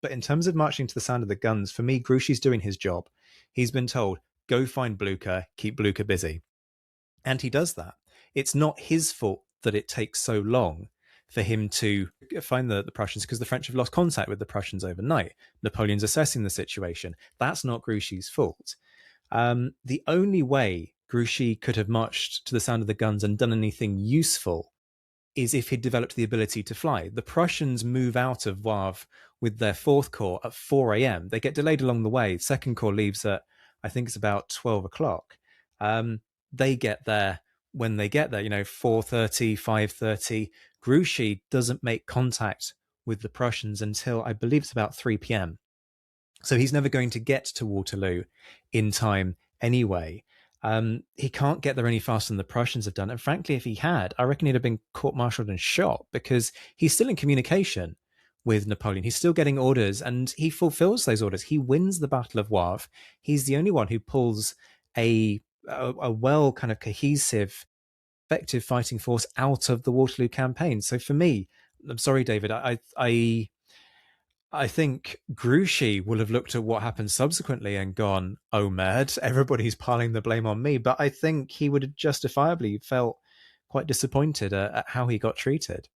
C: But in terms of marching to the sound of the guns, for me, Grouchy's doing his job. He's been told, go find Blucher, keep Blucher busy. And he does that. It's not his fault that it takes so long for him to find the Prussians, because the French have lost contact with the Prussians overnight. Napoleon's assessing the situation. That's not Grouchy's fault. The only way Grouchy could have marched to the sound of the guns and done anything useful is if he'd developed the ability to fly. The Prussians move out of Wavre with their 4th Corps at 4 a.m. They get delayed along the way. 2nd Corps leaves at, I think it's about 12 o'clock. They get there when they get there, 4:30, 5:30. Grouchy doesn't make contact with the Prussians until, I believe it's about 3 p.m. So he's never going to get to Waterloo in time anyway. He can't get there any faster than the Prussians have done. And frankly, if he had, I reckon he'd have been court-martialed and shot, because he's still in communication with Napoleon. He's still getting orders, and he fulfills those orders. He wins the Battle of Wavre. He's the only one who pulls a well kind of cohesive, effective fighting force out of the Waterloo campaign. So for me, I'm sorry, David, I think Grouchy will have looked at what happened subsequently and gone, oh, mad, everybody's piling the blame on me. But I think he would have justifiably felt quite disappointed at how he got treated.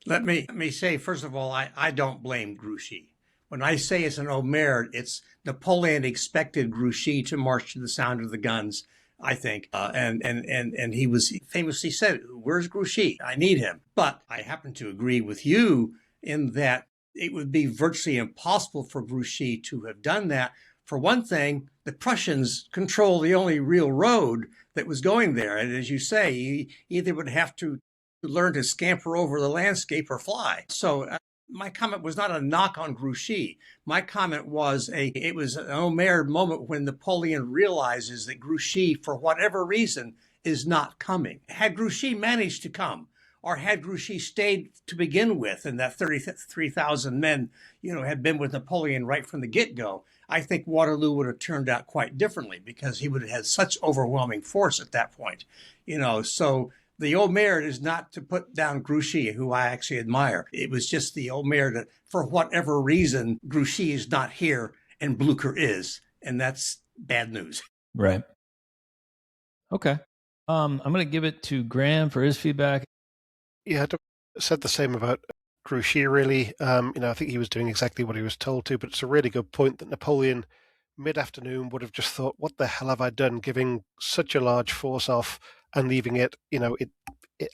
B: Let me say, first of all, I don't blame Grouchy. When I say it's an omer, it's Napoleon expected Grouchy to march to the sound of the guns, I think. And he was famously said, where's Grouchy? I need him. But I happen to agree with you in that it would be virtually impossible for Grouchy to have done that. For one thing, the Prussians control the only real road that was going there. And as you say, he either would have to learn to scamper over the landscape or fly. So my comment was not a knock on Grouchy. My comment was it was an Omer moment when Napoleon realizes that Grouchy, for whatever reason, is not coming. Had Grouchy managed to come, or had Grouchy stayed to begin with, and that 33,000 men, had been with Napoleon right from the get-go, I think Waterloo would have turned out quite differently, because he would have had such overwhelming force at that point. So the Omer is not to put down Grouchy, who I actually admire. It was just the Omer that, for whatever reason, Grouchy is not here and Blucher is, and that's bad news.
A: Right. Okay. I'm going to give it to Graeme for his feedback.
E: Yeah, I said the same about Grouchy, really. I think he was doing exactly what he was told to, but it's a really good point that Napoleon, mid-afternoon, would have just thought, what the hell have I done, giving such a large force off and leaving it? It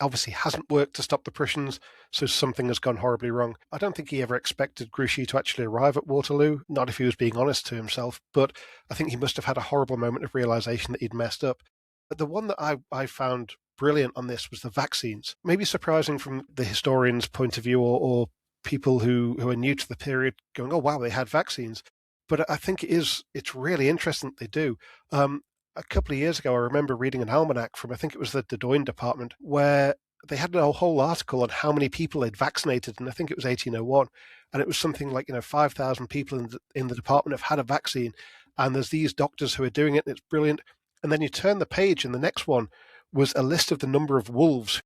E: obviously hasn't worked to stop the Prussians, so something has gone horribly wrong. I don't think he ever expected Grouchy to actually arrive at Waterloo, not if he was being honest to himself, but I think he must have had a horrible moment of realization that he'd messed up. But the one that I found brilliant on this was the vaccines. Maybe surprising from the historian's point of view, or people who are new to the period going, oh, wow, they had vaccines. But I think it's really interesting that they do. A couple of years ago, I remember reading an almanac from, I think it was the Dordogne department, where they had a whole article on how many people they'd vaccinated, and I think it was 1801, and it was something like 5,000 people in the department have had a vaccine, and there's these doctors who are doing it, and it's brilliant. And then you turn the page, and the next one was a list of the number of wolves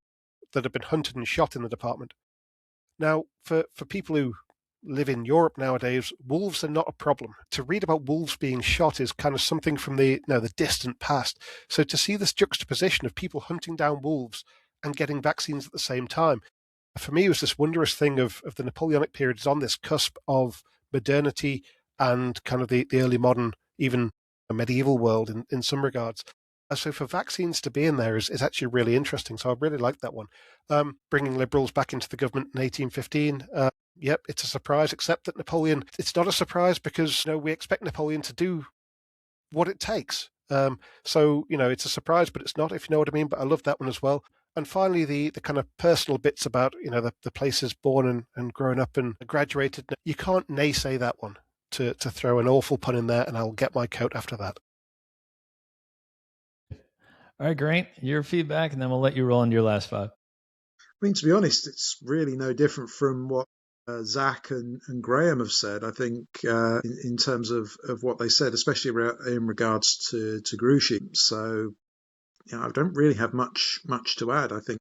E: that have been hunted and shot in the department. Now, for people who live in Europe nowadays, wolves are not a problem. To read about wolves being shot is kind of something from the distant past. So to see this juxtaposition of people hunting down wolves and getting vaccines at the same time, for me, it was this wondrous thing of the Napoleonic period is on this cusp of modernity and kind of the early modern, even a medieval world in some regards. So for vaccines to be in there is actually really interesting. So I really like that one. Bringing liberals back into the government in 1815. Yep, it's a surprise, except that Napoleon, it's not a surprise because we expect Napoleon to do what it takes. So it's a surprise, but it's not, if you know what I mean. But I love that one as well. And finally, the kind of personal bits about the places born and grown up and graduated. You can't naysay that one. To throw an awful pun in there, and I'll get my coat after that.
A: All right, Geraint, your feedback, and then we'll let you roll into your last 5.
D: I mean, to be honest, it's really no different from what Zack and Graeme have said. I think in terms of what they said, especially in regards to Grouchy. So, I don't really have much to add, I think.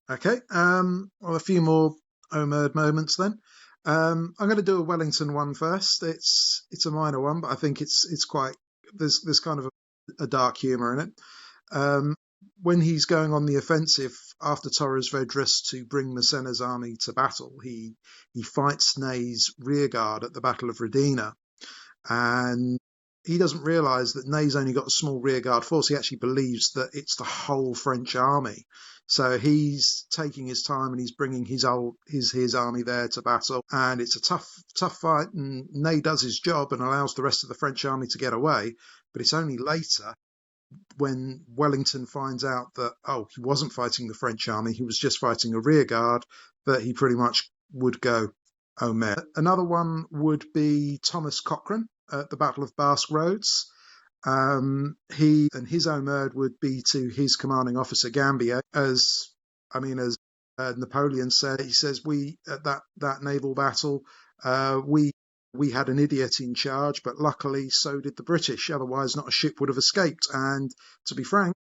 D: Okay, well, a few more Omerd moments then. I'm going to do a Wellington one first. It's a minor one, but I think it's quite there's kind of a dark humour in it. When he's going on the offensive after Torres Vedras to bring Massena's army to battle, he fights Ney's rearguard at the Battle of Redina, and he doesn't realise that Ney's only got a small rearguard force. He actually believes that it's the whole French army. So he's taking his time and he's bringing his army there to battle, and it's a tough fight. And Ney does his job and allows the rest of the French army to get away. But it's only later, when Wellington finds out that, he wasn't fighting the French army, he was just fighting a rear guard, that he pretty much would go Omer. Another one would be Thomas Cochrane at the Battle of Basque Roads. He and his Omer would be to his commanding officer Gambier, as Napoleon said. He says, we at that naval battle, we had an idiot in charge, but luckily so did the British. Otherwise, not a ship would have escaped. And to be frank,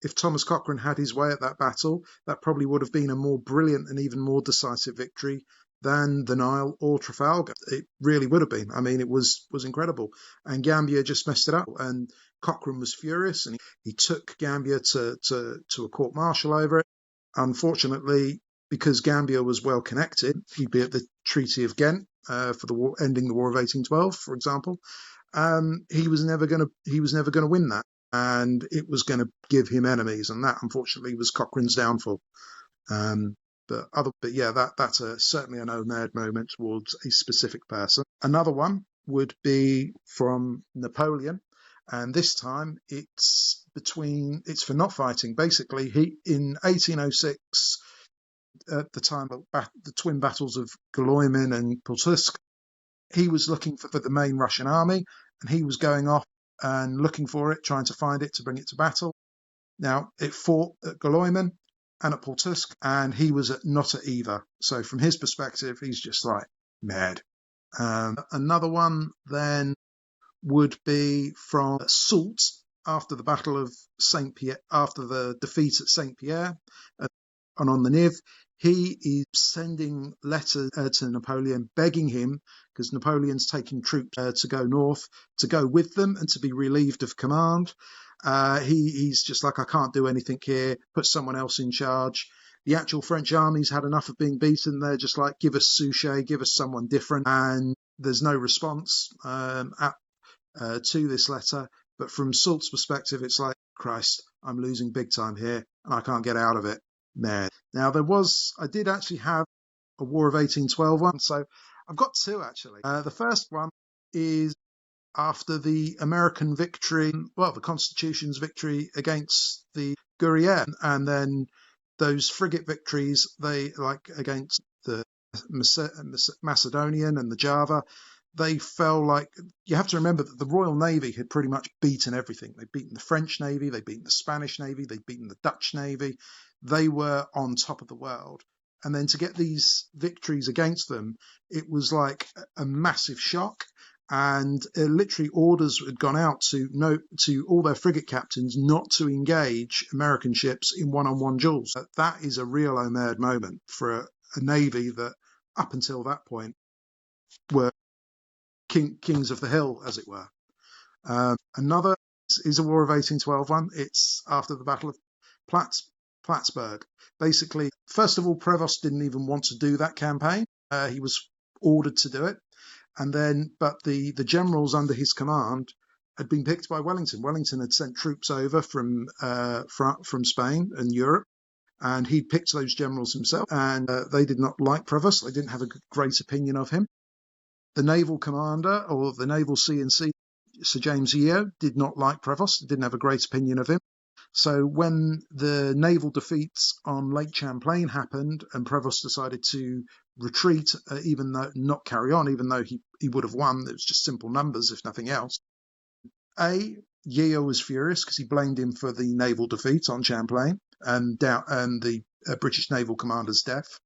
D: if Thomas Cochrane had his way at that battle, that probably would have been a more brilliant and even more decisive victory than the Nile or Trafalgar. It really would have been. I mean, it was incredible. And Gambier just messed it up. And Cochrane was furious, and he took Gambier to a court-martial over it. Unfortunately, because Gambier was well connected, he'd be at the Treaty of Ghent for the war, ending the War of 1812, for example. He was never going to win that, and it was going to give him enemies, and that unfortunately was Cochrane's downfall. But yeah, that's certainly an Omer moment towards a specific person. Another one would be from Napoleon, and this time it's for not fighting. Basically, he in 1806. At the time of the twin battles of Goloymin and Pultusk, he was looking for the main Russian army, and he was going off and looking for it, trying to find it to bring it to battle. Now, it fought at Goloymin and at Pultusk, and he was not at either. So from his perspective, he's just like mad. Another one then would be from Soult after the Battle of Saint Pierre, after the defeat at Saint Pierre and on the Nive. He is sending letters to Napoleon, begging him, because Napoleon's taking troops to go north, to go with them and to be relieved of command. He's just like, I can't do anything here, put someone else in charge. The actual French army's had enough of being beaten. They're just like, give us Suchet, give us someone different. And there's no response to this letter. But from Soult's perspective, it's like, Christ, I'm losing big time here, and I can't get out of it. Man. Now, I did actually have a War of 1812 one, so I've got two actually. The first one is after the American victory, the Constitution's victory against the Geraint, and then those frigate victories, they against the Macedonian and the Java. They fell you have to remember that the Royal Navy had pretty much beaten everything. They'd beaten the French Navy, they'd beaten the Spanish Navy, they'd beaten the Dutch Navy. they were on top of the world. And then to get these victories against them, it was like a massive shock. And literally orders had gone out to all their frigate captains not to engage American ships in one-on-one duels. That is a real Homerd moment for a navy that up until that point were kings of the hill, as it were. Another is a War of 1812 one. It's after the Battle of Plattsburgh. Basically, first of all, Prevost didn't even want to do that campaign. He was ordered to do it. And then, but the generals under his command had been picked by Wellington. Wellington had sent troops over from Spain and Europe, and he picked those generals himself. And they did not like Prevost. They didn't have a great opinion of him. The naval commander, or the naval C&C, Sir James Yeo, did not like Prevost. Didn't have a great opinion of him. So when the naval defeats on Lake Champlain happened and Prevost decided to retreat, even though not carry on, even though he would have won, it was just simple numbers, if nothing else. Yeo was furious because he blamed him for the naval defeat on Champlain and the British naval commander's death.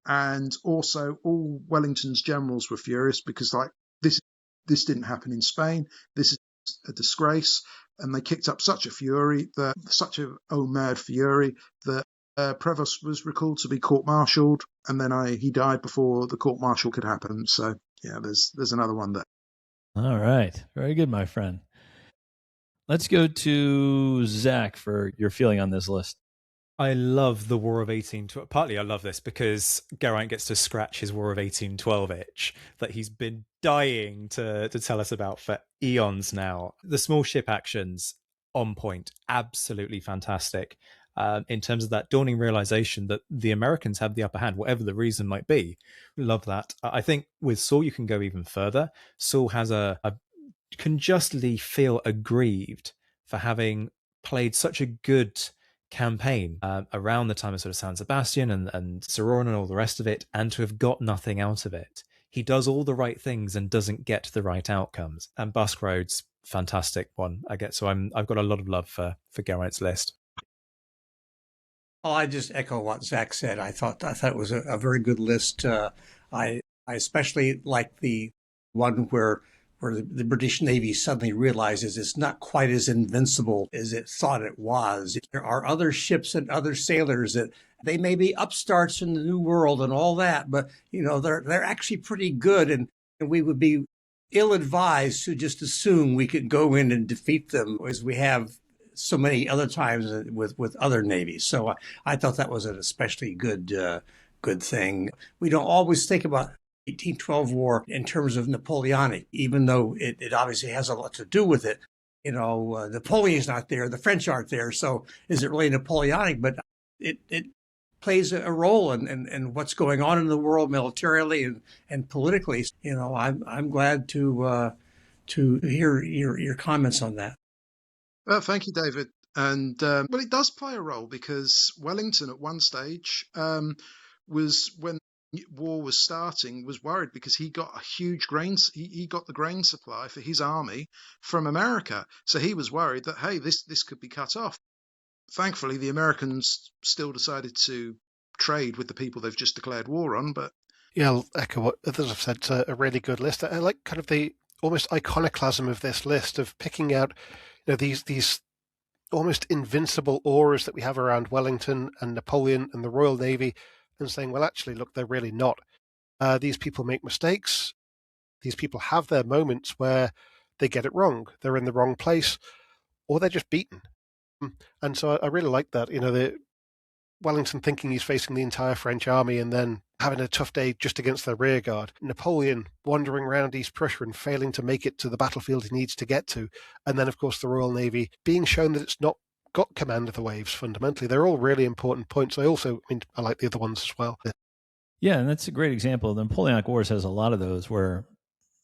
D: And also all Wellington's generals were furious because this didn't happen in Spain. This is a disgrace. And they kicked up such a Homerd fury that Prevost was recalled to be court-martialed, and then he died before the court-martial could happen. So yeah, there's another one there.
A: All right, very good, my friend. Let's go to Zack for your feeling on this list.
C: I love the War of 1812. Partly I love this because Geraint gets to scratch his War of 1812 itch that he's been dying to tell us about for eons now. The small ship actions, on point, absolutely fantastic. In terms of that dawning realization that the Americans have the upper hand, whatever the reason might be. Love that. I think with Saul, you can go even further. Saul has can justly feel aggrieved for having played such a good campaign around the time of sort of San Sebastian and Sororn and all the rest of it, and to have got nothing out of it. He does all the right things and doesn't get the right outcomes. And Busk Roads, fantastic one. I've got a lot of love for Geraint's list.
B: Well, I just echo what Zack said. I thought it was a very good list. I especially like the one where the British Navy suddenly realizes it's not quite as invincible as it thought it was. There are other ships and other sailors that they may be upstarts in the New World and all that, but they're actually pretty good, and we would be ill-advised to just assume we could go in and defeat them as we have so many other times with other navies. So I thought that was an especially good thing. We don't always think about 1812 war in terms of Napoleonic, even though it obviously has a lot to do with it. Napoleon's not there, the French aren't there, so is it really Napoleonic? But it plays a role in what's going on in the world militarily and politically. I'm glad to hear your comments on that.
D: Thank you, David. And it does play a role because Wellington at one stage was, when war was starting, was worried because he got a huge he got the grain supply for his army from America. So he was worried that, hey, this could be cut off. Thankfully, the Americans still decided to trade with the people they've just declared war on. But
E: yeah, I'll echo what others have said. It's a really good list. I like kind of the almost iconoclasm of this list of picking out these almost invincible auras that we have around Wellington and Napoleon and the Royal Navy, and saying, well, actually, look, they're really not. These people make mistakes. These people have their moments where they get it wrong. They're in the wrong place, or they're just beaten. And so I really like that. The Wellington thinking he's facing the entire French army and then having a tough day just against their rear guard. Napoleon wandering around East Prussia and failing to make it to the battlefield he needs to get to. And then, of course, the Royal Navy being shown that it's not got command of the waves fundamentally. They're all really important points. I like the other ones as well.
A: Yeah, and that's a great example. The Napoleonic Wars has a lot of those where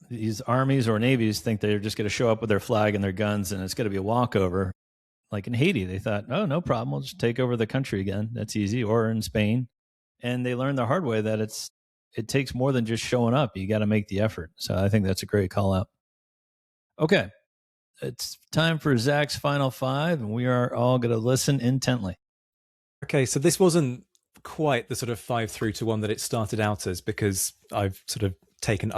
A: these armies or navies think they're just going to show up with their flag and their guns and it's going to be a walkover. Like in Haiti, they thought, oh, no problem, we'll just take over the country again. That's easy. Or in Spain. And they learned the hard way that it takes more than just showing up. You got to make the effort. So I think that's a great call out. Okay. It's time for Zack's final five, and we are all going to listen intently.
C: Okay, so this wasn't quite the sort of 5 through to 1 that it started out as, because I've sort of taken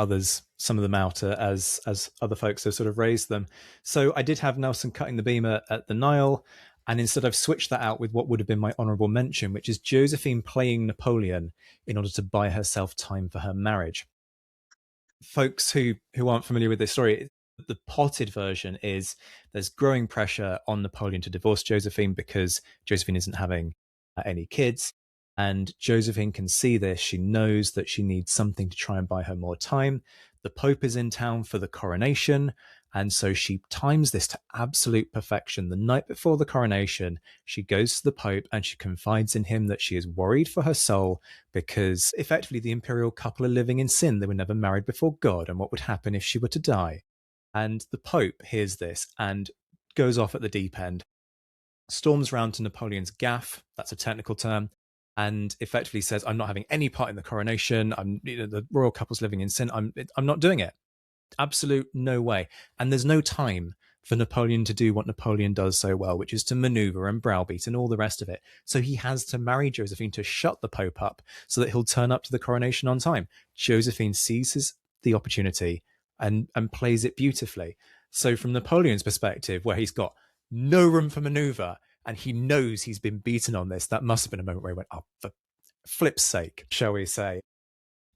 C: some of them out as other folks have sort of raised them. So I did have Nelson cutting the beam at the Nile, and instead I've switched that out with what would have been my honourable mention, which is Josephine playing Napoleon in order to buy herself time for her marriage. Folks who aren't familiar with this story, the potted version is there's growing pressure on Napoleon to divorce Josephine because Josephine isn't having any kids. And Josephine can see this. She knows that she needs something to try and buy her more time. The Pope is in town for the coronation. And so she times this to absolute perfection. The night before the coronation, she goes to the Pope and she confides in him that she is worried for her soul because effectively the imperial couple are living in sin. They were never married before God. And what would happen if she were to die? And the Pope hears this and goes off at the deep end, storms round to Napoleon's gaff, that's a technical term, and effectively says, I'm not having any part in the coronation. The royal couple's living in sin. I'm not doing it. Absolute no way. And there's no time for Napoleon to do what Napoleon does so well, which is to maneuver and browbeat and all the rest of it. So he has to marry Josephine to shut the Pope up so that he'll turn up to the coronation on time. Josephine seizes the opportunity and plays it beautifully. So from Napoleon's perspective, where he's got no room for maneuver and he knows he's been beaten on this, that must have been a moment where he went, oh, for flip's sake, shall we say.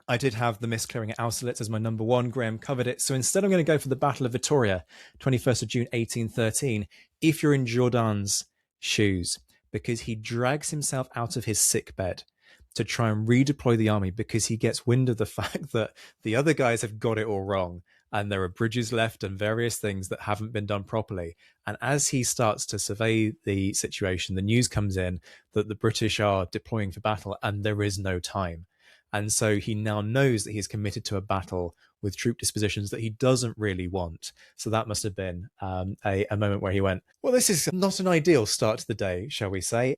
C: I did have the misclearing at Austerlitz as my number 1. Graeme covered it. So instead I'm going to go for the Battle of Vittoria, 21st of June, 1813, if you're in Jourdan's shoes, because he drags himself out of his sickbed to try and redeploy the army because he gets wind of the fact that the other guys have got it all wrong and there are bridges left and various things that haven't been done properly. And as he starts to survey the situation, the news comes in that the British are deploying for battle and there is no time. And so he now knows that he's committed to a battle with troop dispositions that he doesn't really want. So that must have been a moment where he went, well, this is not an ideal start to the day, shall we say.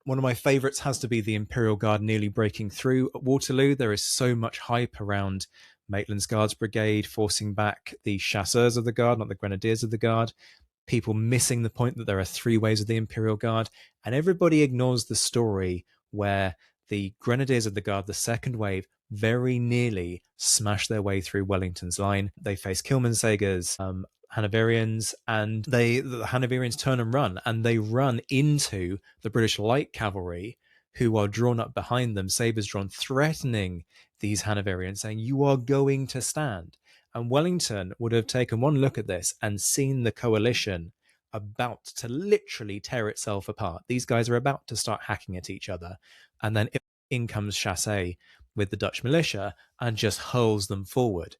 C: One of my favourites has to be the Imperial Guard nearly breaking through at Waterloo. There is so much hype around Maitland's Guards Brigade forcing back the chasseurs of the Guard, not the grenadiers of the Guard. People missing the point that there are 3 waves of the Imperial Guard. And everybody ignores the story where the grenadiers of the Guard, the second wave, very nearly smash their way through Wellington's line. They face Kilmansegger's Hanoverians, and the Hanoverians turn and run, and they run into the British light cavalry, who are drawn up behind them, sabres drawn, threatening these Hanoverians, saying, you are going to stand. And Wellington would have taken one look at this and seen the coalition about to literally tear itself apart. These guys are about to start hacking at each other. And then in comes Chassé with the Dutch militia and just hurls them forward.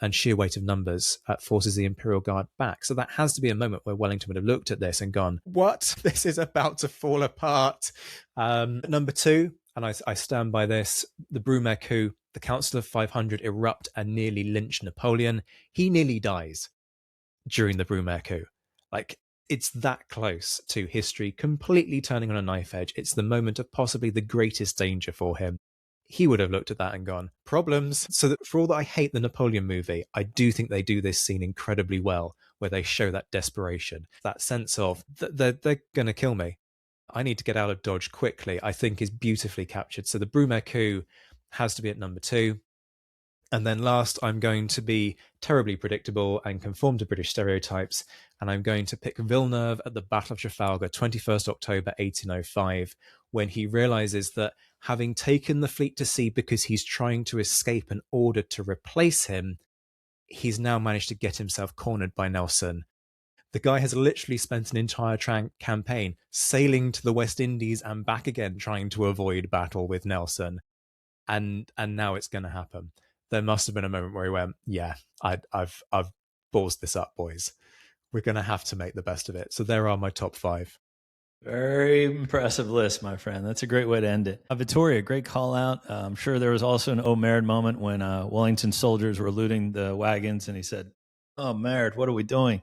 C: And sheer weight of numbers forces the Imperial Guard back. So that has to be a moment where Wellington would have looked at this and gone, what? This is about to fall apart. Number 2, and I stand by this, the Brumaire coup, the Council of 500 erupt and nearly lynch Napoleon. He nearly dies during the Brumaire coup. Like, it's that close to history completely turning on a knife edge. It's the moment of possibly the greatest danger for him. He would have looked at that and gone, problems. So that for all that I hate the Napoleon movie, I do think they do this scene incredibly well, where they show that desperation, that sense of they're going to kill me. I need to get out of Dodge quickly, I think is beautifully captured. So the Brumaire coup has to be at number 2. And then last, I'm going to be terribly predictable and conform to British stereotypes, and I'm going to pick Villeneuve at the Battle of Trafalgar, 21st October 1805, when he realizes that having taken the fleet to sea because he's trying to escape an order to replace him, he's now managed to get himself cornered by Nelson. The guy has literally spent an entire campaign sailing to the West Indies and back again, trying to avoid battle with Nelson. And now it's going to happen. There must have been a moment where he went, yeah, I've ballsed this up, boys. We're going to have to make the best of it. So there are my top 5.
A: Very impressive list, my friend. That's a great way to end it. Vittoria, great call out. I'm sure there was also an O'Merd moment when Wellington's soldiers were looting the wagons and he said, oh, Merd, what are we doing?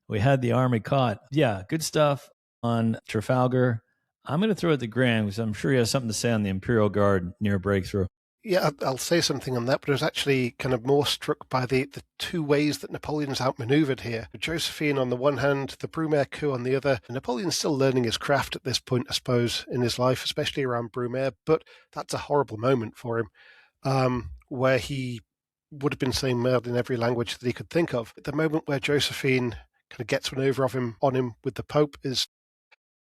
A: We had the army caught. Yeah, good stuff on Trafalgar. I'm going to throw it to Graeme because I'm sure he has something to say on the Imperial Guard near breakthrough.
E: Yeah, I'll say something on that, but I was actually kind of more struck by the two ways that Napoleon's outmaneuvered here. Josephine on the one hand, the Brumaire coup on the other. Napoleon's still learning his craft at this point, I suppose, in his life, especially around Brumaire, but that's a horrible moment for him, where he would have been saying murder in every language that he could think of. The moment where Josephine kind of gets one over on him with the Pope is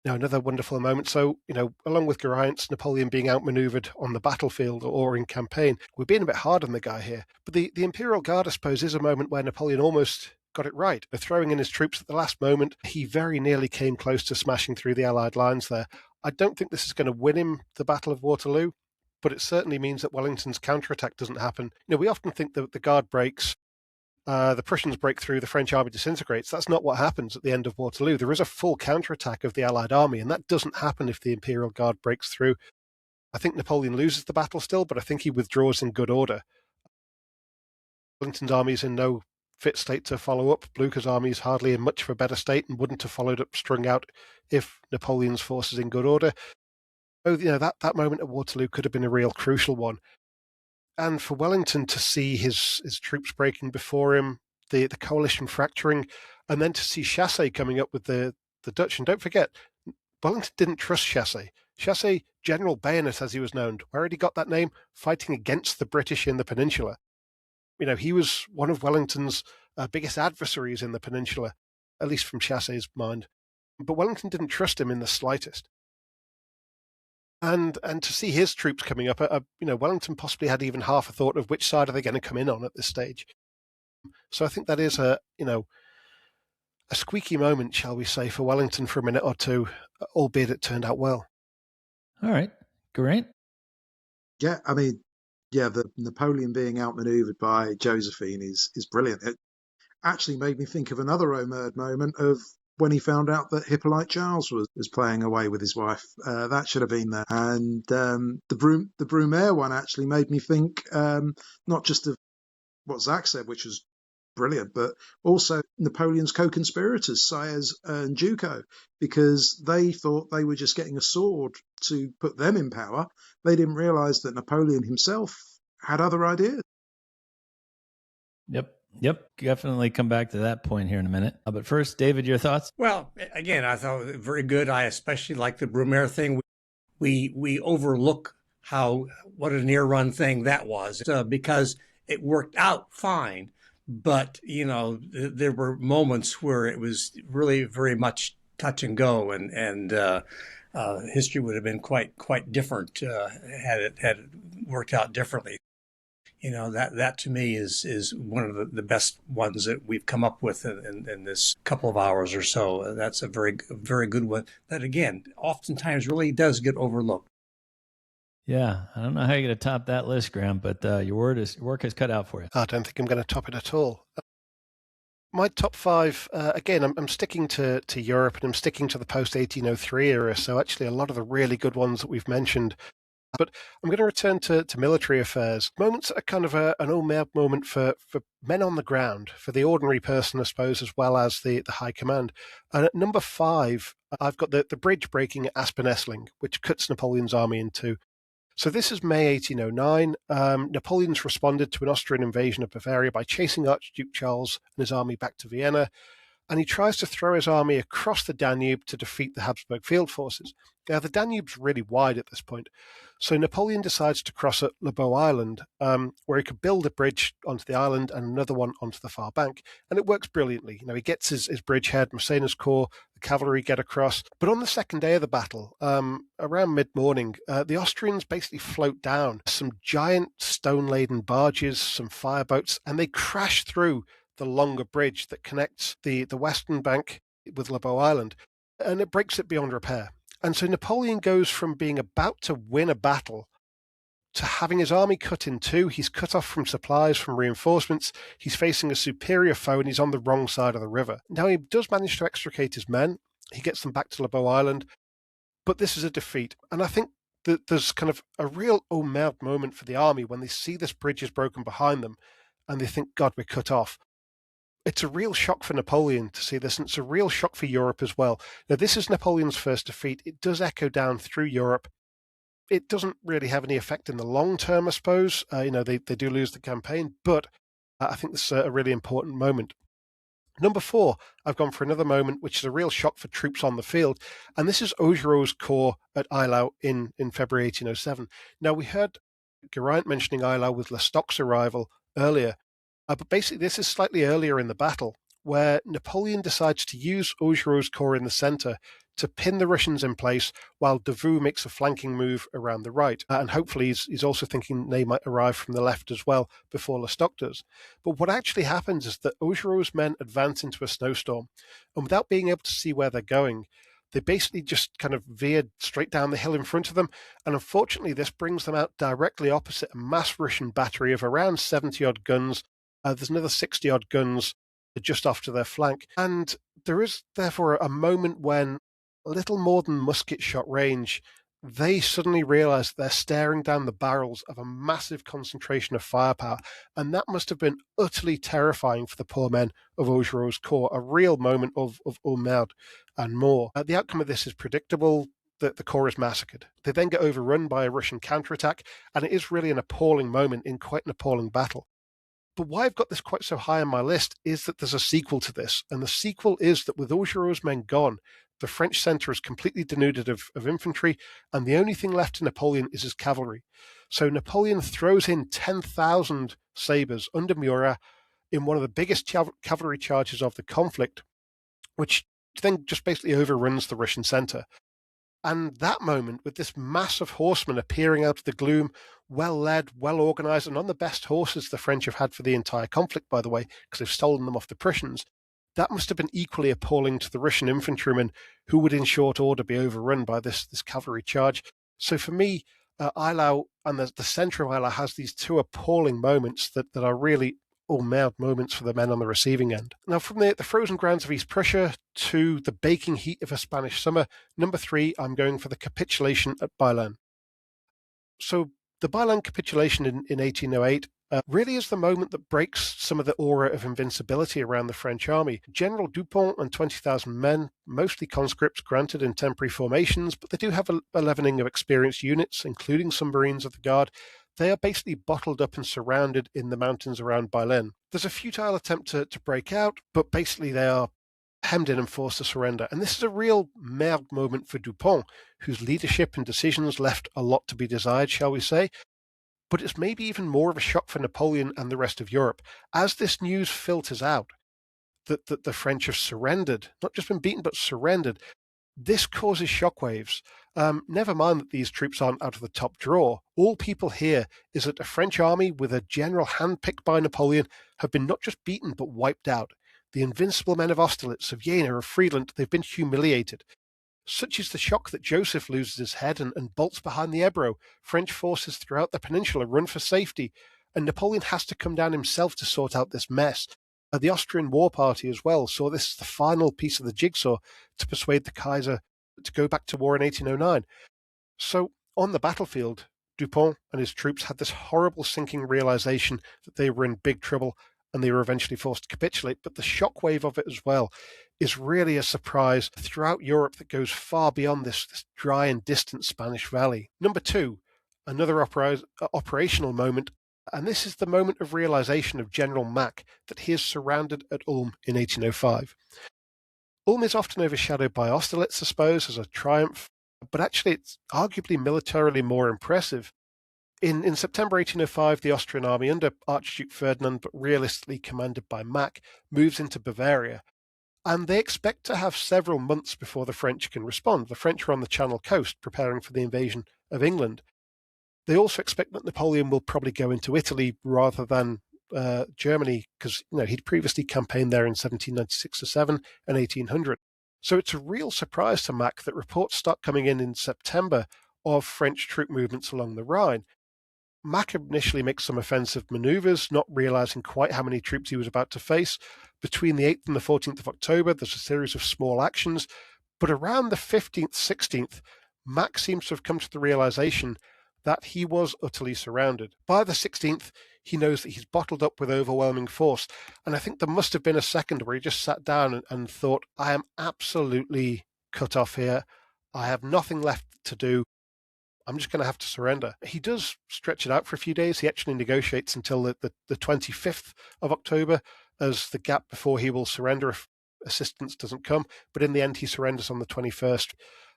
E: another wonderful moment. So, along with Geraint, Napoleon being outmaneuvered on the battlefield or in campaign, we're being a bit hard on the guy here. But the Imperial Guard, I suppose, is a moment where Napoleon almost got it right. Throwing in his troops at the last moment, he very nearly came close to smashing through the Allied lines there. I don't think this is going to win him the Battle of Waterloo, but it certainly means that Wellington's counterattack doesn't happen. We often think that the Guard breaks, the Prussians break through, the French army disintegrates. That's not what happens at the end of Waterloo. There is a full counterattack of the Allied army, and that doesn't happen if the Imperial Guard breaks through. I think Napoleon loses the battle still, but I think he withdraws in good order. Wellington's army is in no fit state to follow up. Blucher's army is hardly in much of a better state and wouldn't have followed up, strung out, if Napoleon's force is in good order. So, that moment at Waterloo could have been a real crucial one. And for Wellington to see his troops breaking before him, the coalition fracturing, and then to see Chassé coming up with the Dutch. And don't forget, Wellington didn't trust Chassé. Chassé, General Bayonet as he was known, where had he got that name? Fighting against the British in the Peninsula. He was one of Wellington's biggest adversaries in the Peninsula, at least from Chassé's mind. But Wellington didn't trust him in the slightest. And to see his troops coming up, Wellington possibly had even half a thought of which side are they going to come in on at this stage. So I think that is a squeaky moment, shall we say, for Wellington for a minute or two, albeit it turned out well.
A: All right. Geraint?
D: Yeah, the Napoleon being outmaneuvered by Josephine is brilliant. It actually made me think of another Omerd moment of when he found out that Hippolyte Charles was playing away with his wife. That should have been there. And the Brumaire one actually made me think not just of what Zack said, which was brilliant, but also Napoleon's co-conspirators, Saez and Duco, because they thought they were just getting a sword to put them in power. They didn't realise that Napoleon himself had other ideas.
A: Yep. Definitely come back to that point here in a minute. But first, David, your thoughts?
B: Well, again, I thought it was very good. I especially like the Brumaire thing. We overlook what a near run thing that was because it worked out fine. But, there were moments where it was really very much touch and go, and history would have been quite different had it worked out differently. That to me is one of the best ones that we've come up with in this couple of hours or so. That's a very, very good one that, again, oftentimes really does get overlooked.
A: Yeah, I don't know how you're going to top that list, Graeme, but your work is cut out for you.
E: I don't think I'm going to top it at all. My top five, again, I'm sticking to Europe, and I'm sticking to the post-1803 era, so actually a lot of the really good ones that we've mentioned. But I'm going to return to military affairs. Moments that are kind of an Omerd moment for men on the ground, for the ordinary person, I suppose, as well as the high command. And at number 5, I've got the bridge breaking at Aspen-Essling, which cuts Napoleon's army in two. So this is May 1809. Napoleon's responded to an Austrian invasion of Bavaria by chasing Archduke Charles and his army back to Vienna, and he tries to throw his army across the Danube to defeat the Habsburg field forces. Now, the Danube's really wide at this point, so Napoleon decides to cross at Le Beau Island, where he could build a bridge onto the island and another one onto the far bank, and it works brilliantly. He gets his bridgehead, Massena's corps, the cavalry get across. But on the second day of the battle, around mid-morning, the Austrians basically float down some giant stone-laden barges, some fireboats, and they crash through the longer bridge that connects the western bank with Le Beau Island, and it breaks it beyond repair. And so Napoleon goes from being about to win a battle to having his army cut in two. He's cut off from supplies, from reinforcements. He's facing a superior foe, and he's on the wrong side of the river. Now, he does manage to extricate his men. He gets them back to Le Beau Island, but this is a defeat. And I think that there's kind of a real Omerd moment for the army when they see this bridge is broken behind them, and they think, God, we're cut off. It's a real shock for Napoleon to see this, and it's a real shock for Europe as well. Now, this is Napoleon's first defeat. It does echo down through Europe. it doesn't really have any effect in the long term, I suppose. They do lose the campaign, but I think this is a really important moment. Number 4, I've gone for another moment, which is a real shock for troops on the field, and this is Augereau's corps at Eylau in February 1807. Now, we heard Geraint mentioning Eylau with Lestocq's arrival earlier, but basically this is slightly earlier in the battle, where Napoleon decides to use Augereau's corps in the centre to pin the Russians in place while Davout makes a flanking move around the right. And hopefully he's also thinking they might arrive from the left as well before Lestock does. But what actually happens is that Augereau's men advance into a snowstorm, and without being able to see where they're going, they basically just kind of veered straight down the hill in front of them. And unfortunately, this brings them out directly opposite a mass Russian battery of around 70-odd guns. There's another 60-odd guns just off to their flank. And there is therefore a moment when, a little more than musket shot range, they suddenly realize that they're staring down the barrels of a massive concentration of firepower. And that must have been utterly terrifying for the poor men of Augereau's corps, a real moment of Ormerd and more. The outcome of this is predictable. The corps is massacred. They then get overrun by a Russian counterattack, and it is really an appalling moment in quite an appalling battle. But why I've got this quite so high on my list is that there's a sequel to this, and the sequel is that with Augereau's men gone, the French centre is completely denuded of infantry, and the only thing left to Napoleon is his cavalry. So Napoleon throws in 10,000 sabres under Murat in one of the biggest cavalry charges of the conflict, which then just basically overruns the Russian centre. And that moment, with this mass of horsemen appearing out of the gloom, well led, well organised, and on the best horses the French have had for the entire conflict, by the way, because they've stolen them off the Prussians, that must have been equally appalling to the Russian infantrymen, who would in short order be overrun by this cavalry charge. So for me, Eylau and the centre of Eylau has these two appalling moments that are really Ormerd moments for the men on the receiving end. Now, from the frozen grounds of East Prussia to the baking heat of a Spanish summer, number 3, I'm going for the capitulation at Baylen. So the Baylen capitulation in 1808 really is the moment that breaks some of the aura of invincibility around the French army. General Dupont and 20,000 men, mostly conscripts granted in temporary formations, but they do have a leavening of experienced units, including some Marines of the Guard. They are basically bottled up and surrounded in the mountains around Baylen. There's a futile attempt to break out, but basically they are hemmed in and forced to surrender. And this is a real merde moment for Dupont, whose leadership and decisions left a lot to be desired, shall we say. But it's maybe even more of a shock for Napoleon and the rest of Europe, as this news filters out that the French have surrendered, not just been beaten, but surrendered. This causes shockwaves. Never mind that these troops aren't out of the top drawer. All people hear is that a French army with a general handpicked by Napoleon have been not just beaten, but wiped out. The invincible men of Austerlitz, of Jena, of Friedland, they've been humiliated. Such is the shock that Joseph loses his head and bolts behind the Ebro. French forces throughout the peninsula run for safety, and Napoleon has to come down himself to sort out this mess. The Austrian war party as well saw this as the final piece of the jigsaw to persuade the Kaiser to go back to war in 1809. So on the battlefield, Dupont and his troops had this horrible sinking realization that they were in big trouble, and they were eventually forced to capitulate. But the shockwave of it as well is really a surprise throughout Europe that goes far beyond this dry and distant Spanish valley. Number 2, another operational moment, and this is the moment of realization of General Mack that he is surrounded at Ulm in 1805. Ulm is often overshadowed by Austerlitz, I suppose, as a triumph, but actually it's arguably militarily more impressive. In September 1805, the Austrian army under Archduke Ferdinand, but realistically commanded by Mack, moves into Bavaria, and they expect to have several months before the French can respond. The French are on the Channel coast, preparing for the invasion of England. They also expect that Napoleon will probably go into Italy rather than Germany, because he'd previously campaigned there in 1796-7 and 1800. So it's a real surprise to Mack that reports start coming in September of French troop movements along the Rhine. Mack initially makes some offensive manoeuvres, not realizing quite how many troops he was about to face. Between the 8th and the 14th of October, there's a series of small actions, but around the 15th, 16th, Mack seems to have come to the realization that he was utterly surrounded. By the 16th, he knows that he's bottled up with overwhelming force, and I think there must have been a second where he just sat down and thought, I am absolutely cut off here. I have nothing left to do. I'm just going to have to surrender. He does stretch it out for a few days. He actually negotiates until the 25th of October as the gap before he will surrender if assistance doesn't come. But in the end, he surrenders on the 21st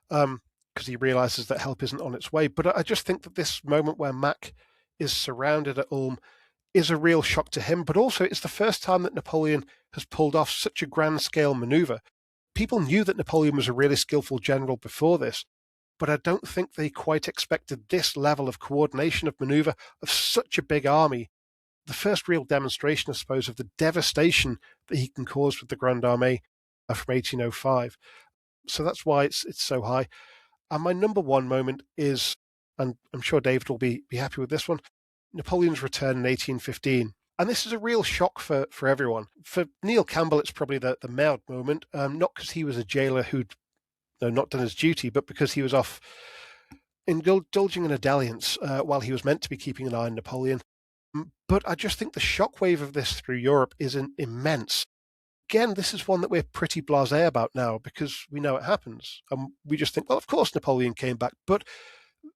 E: because he realizes that help isn't on its way. But I just think that this moment where Mac is surrounded at Ulm is a real shock to him, but also it's the first time that Napoleon has pulled off such a grand-scale maneuver. People knew that Napoleon was a really skillful general before this, but I don't think they quite expected this level of coordination of maneuver of such a big army. The first real demonstration, I suppose, of the devastation that he can cause with the Grande Armée from 1805. So that's why it's so high. And my number one moment is, and I'm sure David will be happy with this one, Napoleon's return in 1815. And this is a real shock for everyone. For Neil Campbell, it's probably the Maud moment, not because he was a jailer who'd not done his duty, but because he was off indulging in a dalliance while he was meant to be keeping an eye on Napoleon. But I just think the shockwave of this through Europe is immense. Again, this is one that we're pretty blasé about now because we know it happens. And we just think, well, of course Napoleon came back. But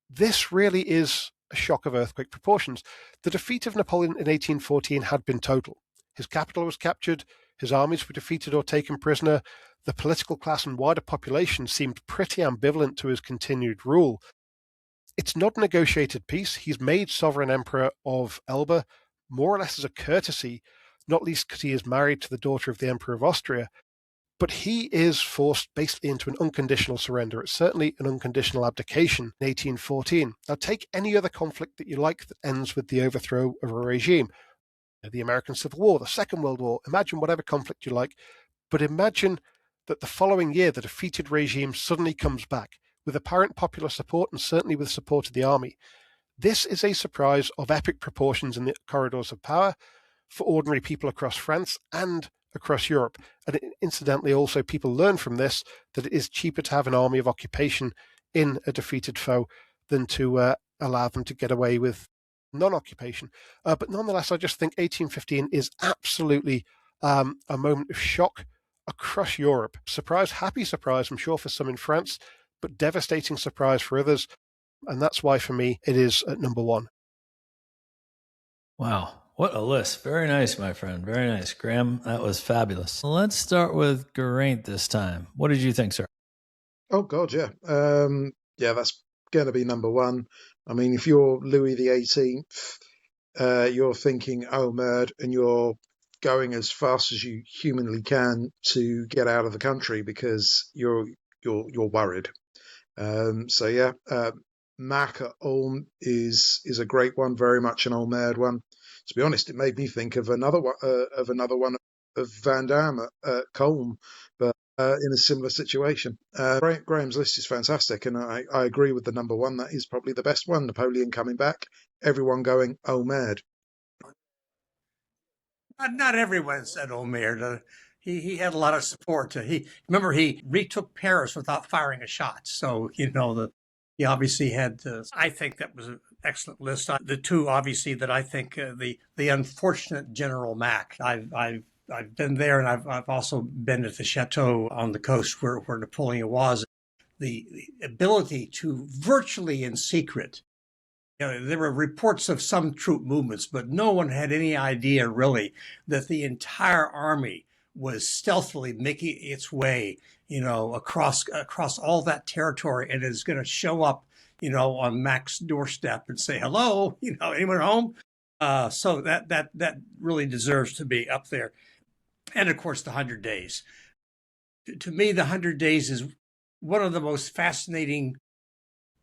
E: this really is a shock of earthquake proportions. The defeat of Napoleon in 1814 had been total. His capital was captured, his armies were defeated or taken prisoner, the political class and wider population seemed pretty ambivalent to his continued rule. It's not a negotiated peace. He's made sovereign emperor of Elba, more or less as a courtesy, not least because he is married to the daughter of the Emperor of Austria. But he is forced basically into an unconditional surrender. It's certainly an unconditional abdication in 1814. Now, take any other conflict that you like that ends with the overthrow of a regime. The American Civil War, the Second World War, imagine whatever conflict you like. But imagine that the following year, the defeated regime suddenly comes back with apparent popular support and certainly with support of the army. This is a surprise of epic proportions in the corridors of power for ordinary people across France and across Europe. And incidentally, also people learn from this that it is cheaper to have an army of occupation in a defeated foe than to allow them to get away with non-occupation. But nonetheless, I just think 1815 is absolutely a moment of shock across Europe. Surprise, happy surprise, I'm sure, for some in France, but devastating surprise for others. And that's why, for me, it is at number one.
A: Wow. What a list. Very nice, my friend. Very nice. Graeme, that was fabulous. Let's start with Geraint this time. What did you think, sir?
D: Oh, God, yeah. Yeah, that's going to be number one. I mean, if you're Louis XVIII, you're thinking, oh, murd, and you're going as fast as you humanly can to get out of the country because you're worried. So, yeah, Mac at Ulm is a great one, very much an old mad one. To be honest, it made me think of another one of Van Damme at Colm, but in a similar situation. Graham's list is fantastic, and I agree with the number one. That is probably the best one. Napoleon coming back, everyone going, oh, mad.
B: Not everyone said Omer. He had a lot of support. He retook Paris without firing a shot. So he obviously had. I think that was an excellent list. The two obviously that I think the unfortunate General Mack. I've been there, and I've also been at the chateau on the coast where Napoleon was. The ability to virtually in secret. There were reports of some troop movements, but no one had any idea really that the entire army was stealthily making its way, across all that territory, and is going to show up, on Mac's doorstep and say, hello, anyone home? So that really deserves to be up there. And of course, the 100 Days. To me, the 100 Days is one of the most fascinating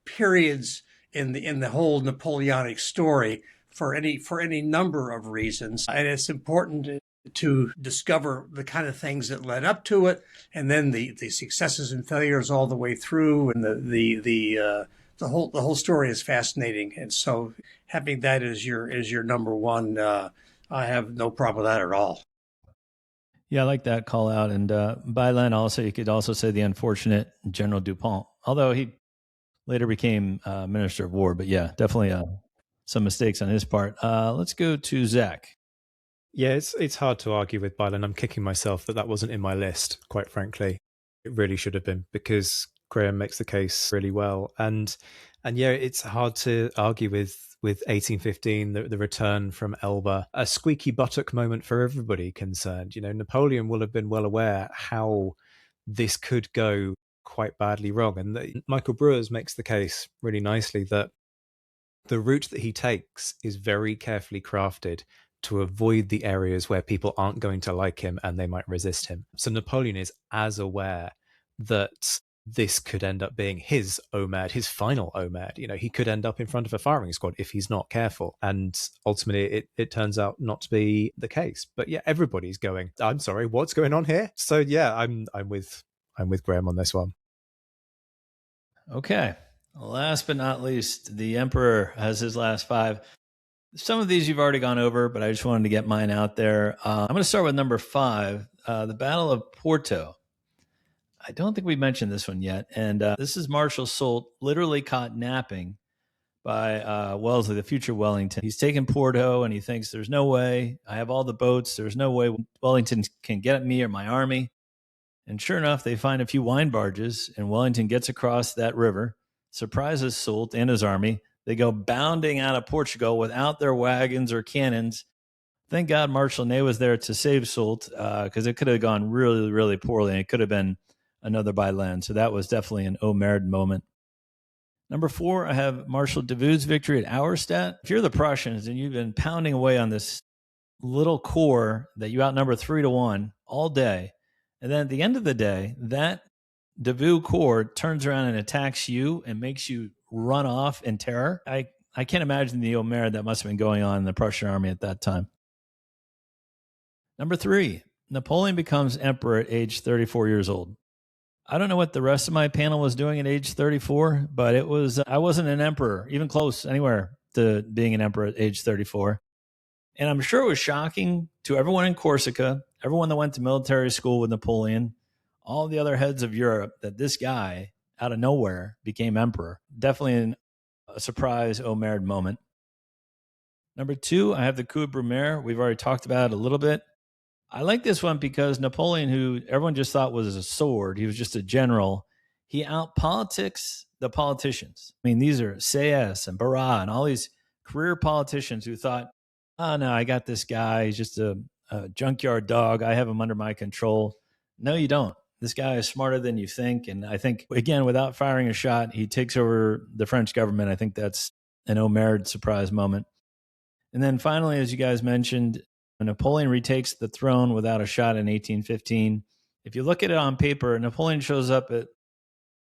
B: periods in the whole Napoleonic story for any number of reasons. And it's important to discover the kind of things that led up to it, and then the successes and failures all the way through, and the whole story is fascinating. And so having that as your number one, I have no problem with that at all.
A: Yeah, I like that call out. And by then also, you could also say the unfortunate General Dupont, although he later became Minister of War. But yeah, definitely some mistakes on his part. Let's go to Zack.
C: Yeah, it's hard to argue with Bylan. I'm kicking myself that wasn't in my list, quite frankly. It really should have been, because Graeme makes the case really well. And yeah, it's hard to argue with 1815, the return from Elba, a squeaky buttock moment for everybody concerned. Napoleon will have been well aware how this could go quite badly wrong. And Michael Brewers makes the case really nicely that the route that he takes is very carefully crafted to avoid the areas where people aren't going to like him and they might resist him. So Napoleon is as aware that this could end up being his OMAD, his final OMAD. He could end up in front of a firing squad if he's not careful. And ultimately, it turns out not to be the case. But yeah, everybody's going, I'm sorry, what's going on here? So yeah, I'm with Graeme on this one.
A: Okay. Last but not least, the Emperor has his last 5. Some of these you've already gone over, but I just wanted to get mine out there. I'm going to start with number 5, the Battle of Porto. I don't think we mentioned this one yet. And this is Marshal Soult literally caught napping by Wellesley, the future Wellington. He's taken Porto and he thinks there's no way. I have all the boats. There's no way Wellington can get at me or my army. And sure enough, they find a few wine barges and Wellington gets across that river, surprises Soult and his army. They go bounding out of Portugal without their wagons or cannons. Thank God Marshal Ney was there to save Soult because it could have gone really, really poorly. And it could have been another by land. So that was definitely an Omerd moment. Number 4, I have Marshal Davout's victory at Auerstadt. If you're the Prussians and you've been pounding away on this little corps that you outnumber 3-1 all day, and then at the end of the day, that Davout corps turns around and attacks you and makes you run off in terror. I can't imagine the Omerd that must have been going on in the Prussian army at that time. Number 3, Napoleon becomes emperor at age 34 years old. I don't know what the rest of my panel was doing at age 34, but I wasn't an emperor, even close anywhere to being an emperor at age 34. And I'm sure it was shocking to everyone in Corsica, everyone that went to military school with Napoleon, all the other heads of Europe, that this guy out of nowhere became emperor. Definitely a surprise Omerd moment. Number 2, I have the coup de Brumaire. We've already talked about it a little bit. I like this one because Napoleon, who everyone just thought was a sword, he was just a general, he outpolitics the politicians. I mean, these are Sayes and Barras and all these career politicians who thought, oh, no, I got this guy. He's just a junkyard dog. I have him under my control. No, you don't. This guy is smarter than you think. And I think, again, without firing a shot, he takes over the French government. I think that's an Omerd surprise moment. And then finally, as you guys mentioned, Napoleon retakes the throne without a shot in 1815. If you look at it on paper, Napoleon shows up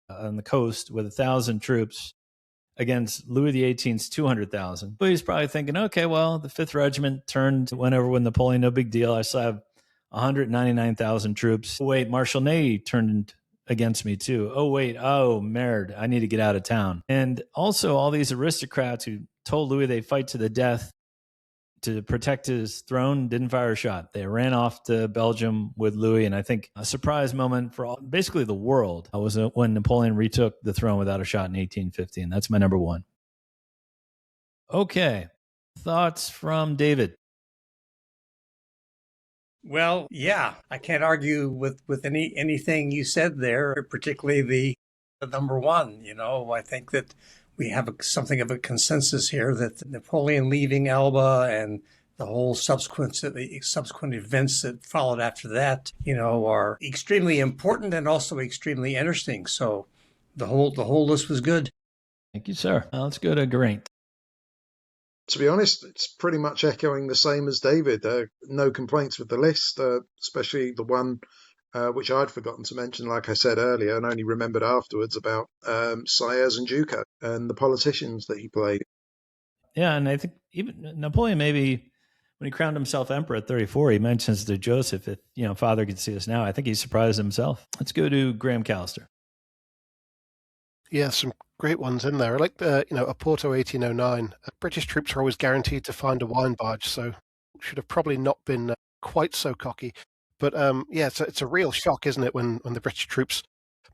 A: on the coast with 1,000 troops against Louis XVIII's 200,000. But he's probably thinking, okay, well, the 5th Regiment went over with Napoleon, no big deal. I still have 199,000 troops. Oh, wait, Marshal Ney turned against me too. Oh, wait, merd, I need to get out of town. And also all these aristocrats who told Louis they'd fight to the death to protect his throne, didn't fire a shot. They ran off to Belgium with Louis, and I think a surprise moment for basically the world was when Napoleon retook the throne without a shot in 1815. That's my number 1. Okay, thoughts from David?
B: Well, yeah, I can't argue with anything you said there, particularly the number 1. I think that we have something of a consensus here that Napoleon leaving Elba and the subsequent events that followed after that, are extremely important and also extremely interesting. So the whole list was good.
A: Thank you, sir. Let's go to Geraint.
D: To be honest, it's pretty much echoing the same as David. No complaints with the list, especially the one which I'd forgotten to mention, like I said earlier, and only remembered afterwards about Sayers and Duco and the politicians that he played.
A: Yeah, and I think even Napoleon, maybe when he crowned himself emperor at 34, he mentions to Joseph, if Father could see us now, I think he surprised himself. Let's go to Graeme Callister.
E: Yeah, some great ones in there. I like the, Porto 1809. British troops are always guaranteed to find a wine barge, so should have probably not been quite so cocky. But yeah, it's a real shock, isn't it, when the British troops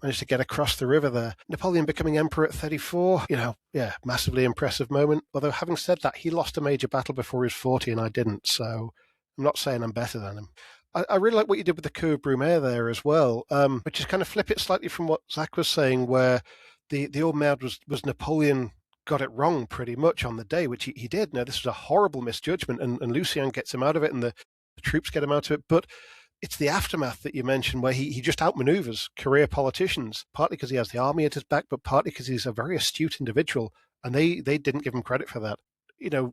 E: managed to get across the river there. Napoleon becoming emperor at 34, yeah, massively impressive moment. Although having said that, he lost a major battle before he was 40 and I didn't, so I'm not saying I'm better than him. I really like what you did with the coup of Brumaire there as well, which is kind of flip it slightly from what Zack was saying, where the old mad was Napoleon got it wrong pretty much on the day, which he did. Now, this was a horrible misjudgment, and Lucien gets him out of it, and the troops get him out of it. But it's the aftermath that you mentioned, where he just outmaneuvers career politicians, partly because he has the army at his back, but partly because he's a very astute individual, and they didn't give him credit for that.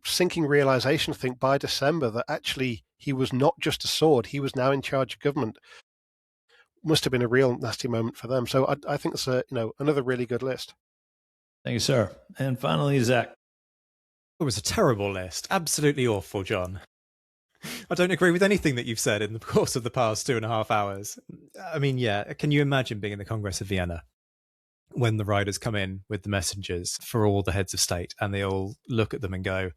E: Sinking realization, I think, by December that actually he was not just a sword, he was now in charge of government. Must have been a real nasty moment for them. So I think it's another really good list.
A: Thank you, sir. And finally, Zack.
C: It was a terrible list. Absolutely awful, John. I don't agree with anything that you've said in the course of the past 2.5 hours. I mean, yeah, can you imagine being in the Congress of Vienna when the riders come in with the messengers for all the heads of state and they all look at them and go,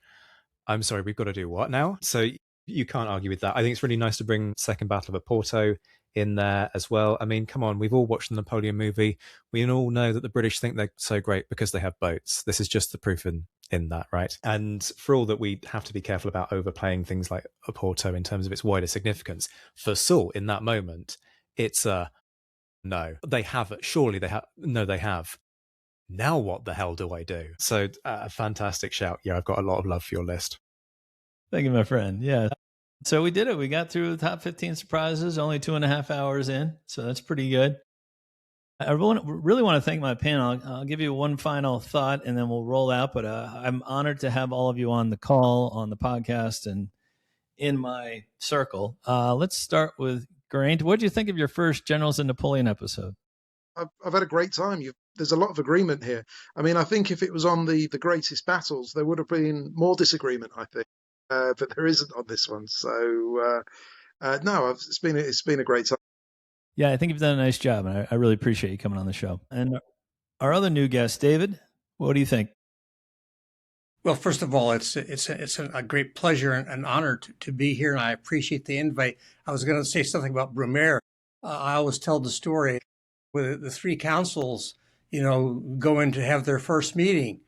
C: I'm sorry, we've got to do what now? So you can't argue with that. I think it's really nice to bring Second Battle of Oporto in there as well. I mean, come on, we've all watched the Napoleon movie. We all know that the British think they're so great because they have boats. This is just the proof in that, right? And for all that we have to be careful about overplaying things like Oporto in terms of its wider significance, for Soult in that moment, it's no, they have it. Surely they have. No, they have. Now what the hell do I do? So a fantastic shout. Yeah, I've got a lot of love for your list.
A: Thank you, my friend. Yeah. So we did it. We got through the top 15 surprises, only 2.5 hours in. So that's pretty good. I really want to thank my panel. I'll give you one final thought and then we'll roll out. But I'm honored to have all of you on the call, on the podcast, and in my circle. Let's start with Geraint. What did you think of your first Generals of Napoleon episode?
D: I've had a great time. There's a lot of agreement here. I mean, I think if it was on the greatest battles, there would have been more disagreement, I think. But there isn't on this one. So, no, it's been a great time.
A: Yeah, I think you've done a nice job, and I really appreciate you coming on the show. And our other new guest, David, what do you think?
B: Well, first of all, it's a great pleasure and honor to be here, and I appreciate the invite. I was going to say something about Brumaire. I always tell the story with the three councils, go in to have their first meeting,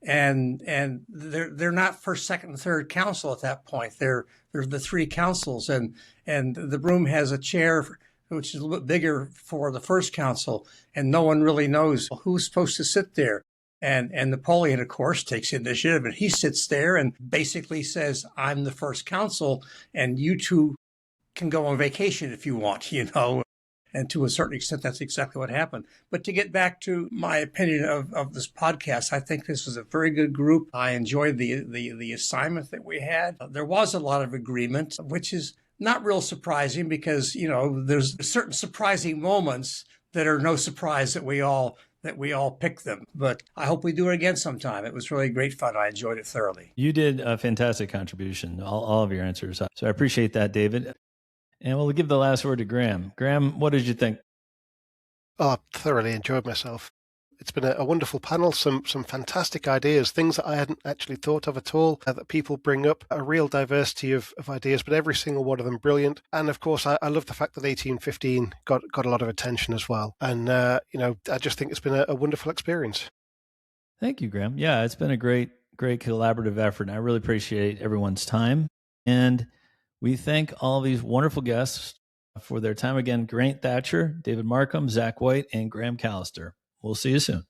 B: and they're not first, second, and third council at that point. They're the three councils, and the room has a chair which is a little bit bigger for the first council, and no one really knows who's supposed to sit there. And Napoleon, of course, takes initiative, and he sits there and basically says, I'm the first council, and you two can go on vacation if you want, And to a certain extent, that's exactly what happened. But to get back to my opinion of this podcast, I think this was a very good group. I enjoyed the assignment that we had. There was a lot of agreement, which is not real surprising because, there's certain surprising moments that are no surprise that we all pick them. But I hope we do it again sometime. It was really great fun. I enjoyed it thoroughly.
A: You did a fantastic contribution, all of your answers. So I appreciate that, David. And we'll give the last word to Graeme. Graeme, what did you think?
E: Oh, I thoroughly enjoyed myself. It's been a wonderful panel, some fantastic ideas, things that I hadn't actually thought of at all, that people bring up, a real diversity of ideas, but every single one of them brilliant. And of course, I love the fact that 1815 got a lot of attention as well. And, I just think it's been a wonderful experience.
A: Thank you, Graeme. Yeah, it's been a great collaborative effort. And I really appreciate everyone's time. And we thank all these wonderful guests for their time again. Geraint Thatcher, David Markham, Zack White, and Graeme Callister. We'll see you soon.